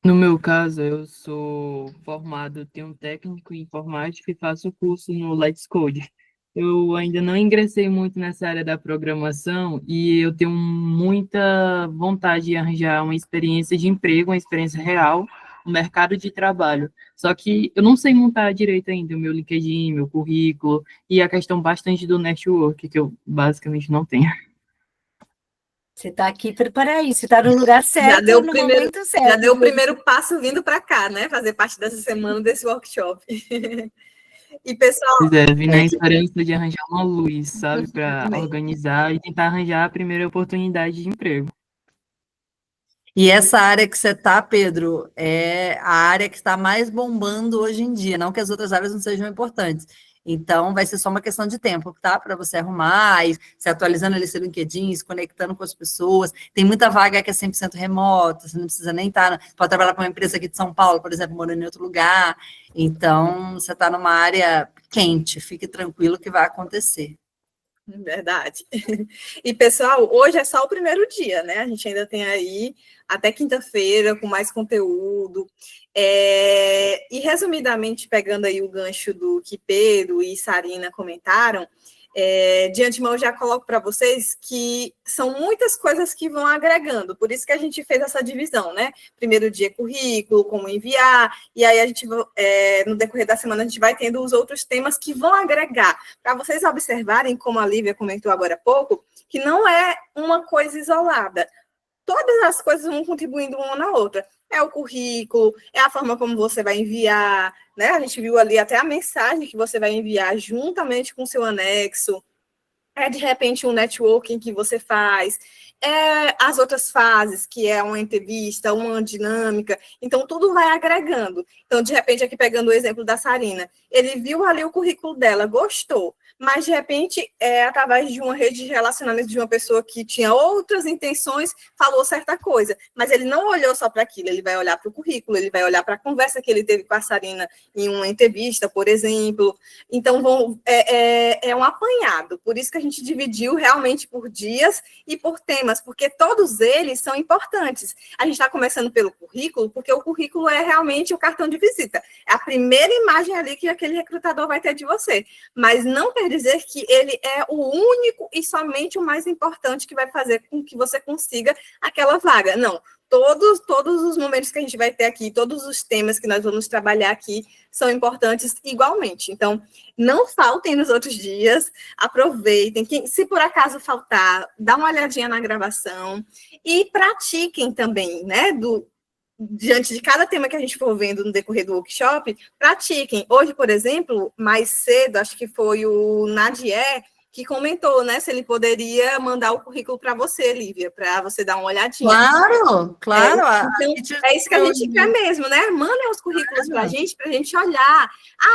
No meu caso, eu sou formado, tenho um técnico em informática e faço o curso no Let's Code. Eu ainda não ingressei muito nessa área da programação e eu tenho muita vontade de arranjar uma experiência de emprego, uma experiência real no mercado de trabalho. Só que eu não sei montar direito ainda o meu LinkedIn, meu currículo e a questão bastante do network, que eu basicamente não tenho. Você está aqui para isso, está no lugar certo, no momento certo. Já deu o primeiro passo vindo para cá, né? Fazer parte dessa semana desse workshop. E, pessoal... Pois vim na esperança de arranjar uma luz, sabe? Para organizar e tentar arranjar a primeira oportunidade de emprego. E essa área que você está, Pedro, é a área que está mais bombando hoje em dia, não que as outras áreas não sejam importantes. Então, vai ser só uma questão de tempo, tá? Para você arrumar, e se atualizando ali seu LinkedIn, se conectando com as pessoas. Tem muita vaga que é 100% remota, você não precisa nem estar... Pode trabalhar com uma empresa aqui de São Paulo, por exemplo, morando em outro lugar. Então, você está numa área quente, fique tranquilo que vai acontecer. Verdade. E, pessoal, hoje é só o primeiro dia, né? A gente ainda tem aí até quinta-feira com mais conteúdo. E, resumidamente, pegando aí o gancho do que Pedro e Sarina comentaram, de antemão eu já coloco para vocês que são muitas coisas que vão agregando, por isso que a gente fez essa divisão, né? Primeiro dia currículo, como enviar, e aí a gente, no decorrer da semana, a gente vai tendo os outros temas que vão agregar, para vocês observarem, como a Lívia comentou agora há pouco, que não é uma coisa isolada. Todas as coisas vão contribuindo uma na outra. É o currículo, é a forma como você vai enviar, né? A gente viu ali até a mensagem que você vai enviar juntamente com o seu anexo. De repente, um networking que você faz. As outras fases, que é uma entrevista, uma dinâmica. Então, tudo vai agregando. Então, de repente, aqui pegando o exemplo da Sarina, ele viu ali o currículo dela, gostou, mas, de repente, através de uma rede de relacionamento de uma pessoa que tinha outras intenções, falou certa coisa, mas ele não olhou só para aquilo, ele vai olhar para o currículo, ele vai olhar para a conversa que ele teve com a Sarina em uma entrevista, por exemplo. Então, é um apanhado, por isso que a gente dividiu realmente por dias e por temas, porque todos eles são importantes. A gente está começando pelo currículo, porque o currículo é realmente o cartão de visita, é a primeira imagem ali que aquele recrutador vai ter de você, mas não quer dizer que ele é o único e somente o mais importante que vai fazer com que você consiga aquela vaga. Não, todos os momentos que a gente vai ter aqui, todos os temas que nós vamos trabalhar aqui são importantes igualmente. Então, não faltem nos outros dias, aproveitem. Se por acaso faltar, dá uma olhadinha na gravação e pratiquem também, né? Diante de cada tema que a gente for vendo no decorrer do workshop, pratiquem. Hoje, por exemplo, mais cedo, acho que foi o Nadier que comentou, né, se ele poderia mandar o currículo para você, Lívia, para você dar uma olhadinha. Claro. Então, é isso que a gente quer mesmo, né? Mandem os currículos para a gente olhar.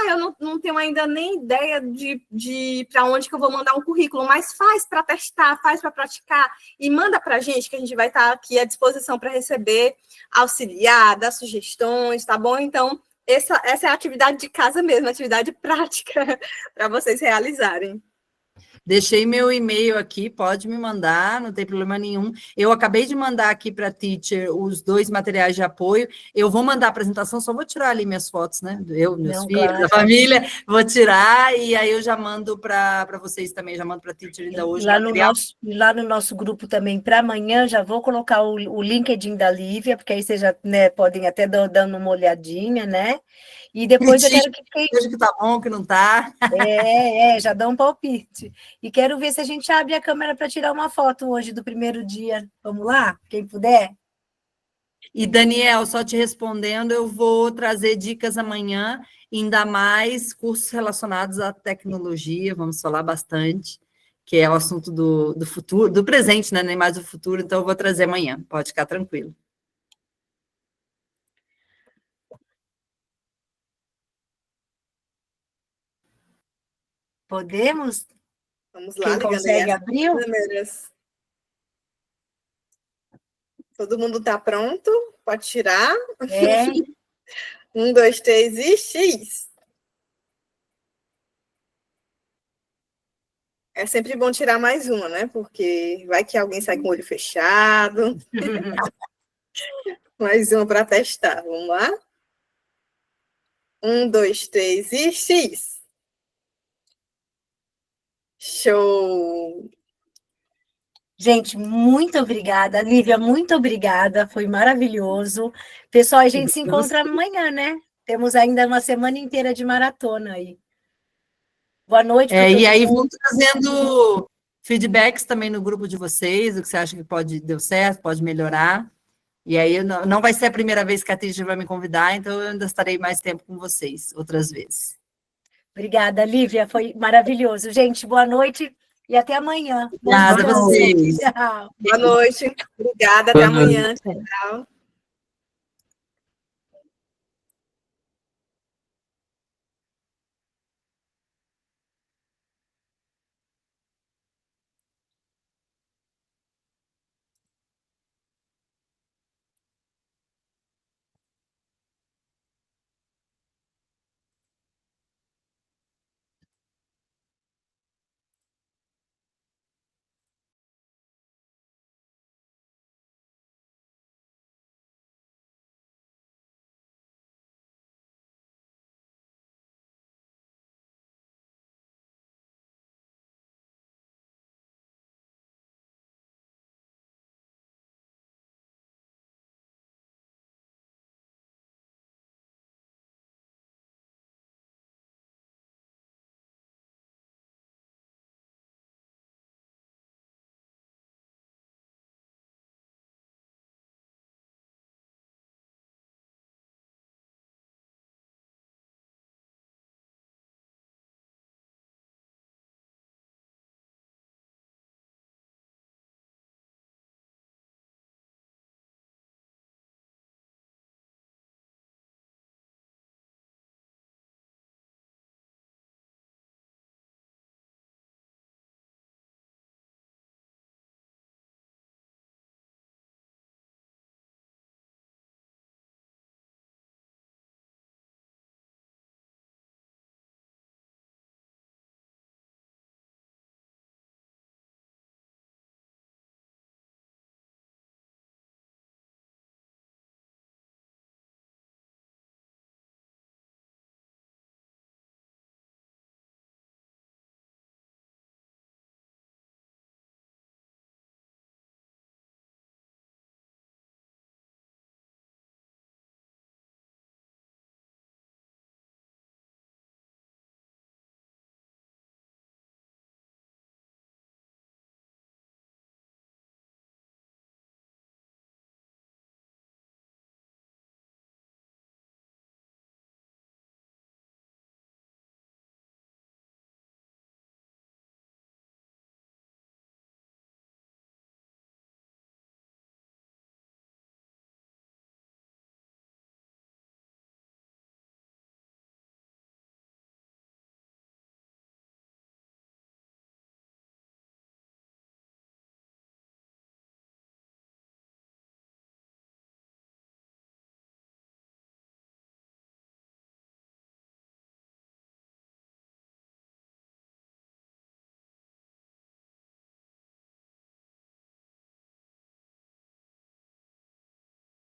Eu não tenho ainda nem ideia de para onde que eu vou mandar um currículo, mas faz para testar, faz para praticar e manda para a gente, que a gente vai estar aqui à disposição para receber, auxiliar, dar sugestões, tá bom? Então, essa é a atividade de casa mesmo, a atividade prática para vocês realizarem. Deixei meu e-mail aqui, pode me mandar, não tem problema nenhum. Eu acabei de mandar aqui para a Teacher os 2 materiais de apoio. Eu vou mandar a apresentação, só vou tirar ali minhas fotos, né? Meus filhos, claro. da família, vou tirar e aí eu já mando para vocês também, já mando para a Teacher ainda hoje. Lá no nosso grupo também, para amanhã, já vou colocar o LinkedIn da Lívia, porque aí vocês já, né, podem até dando uma olhadinha, né? E depois eu quero que veja que tá bom, que não tá. Já dá um palpite. E quero ver se a gente abre a câmera para tirar uma foto hoje do primeiro dia. Vamos lá? Quem puder? E, Daniel, só te respondendo, eu vou trazer dicas amanhã, ainda mais cursos relacionados à tecnologia, vamos falar bastante, que é o assunto do futuro, do presente, né? Nem mais do futuro, então eu vou trazer amanhã, pode ficar tranquilo. Podemos? Vamos lá, quem consegue abrir? Câmeras. Todo mundo está pronto? Pode tirar? 1, 2, 3 e X. É sempre bom tirar mais uma, né? Porque vai que alguém sai com o olho fechado. Mais uma para testar. Vamos lá? 1, 2, 3 e X. Show! Gente, muito obrigada. Lívia, muito obrigada. Foi maravilhoso. Pessoal, a gente se encontra amanhã, né? Temos ainda uma semana inteira de maratona aí. Boa noite. E aí vão trazendo feedbacks também no grupo de vocês, o que você acha que deu certo, pode melhorar. E aí não vai ser a primeira vez que a Teacher vai me convidar, então eu ainda estarei mais tempo com vocês, outras vezes. Obrigada, Lívia. Foi maravilhoso. Gente, boa noite e até amanhã. Obrigada a vocês. Tchau. Boa noite. Obrigada. Até amanhã. Tchau.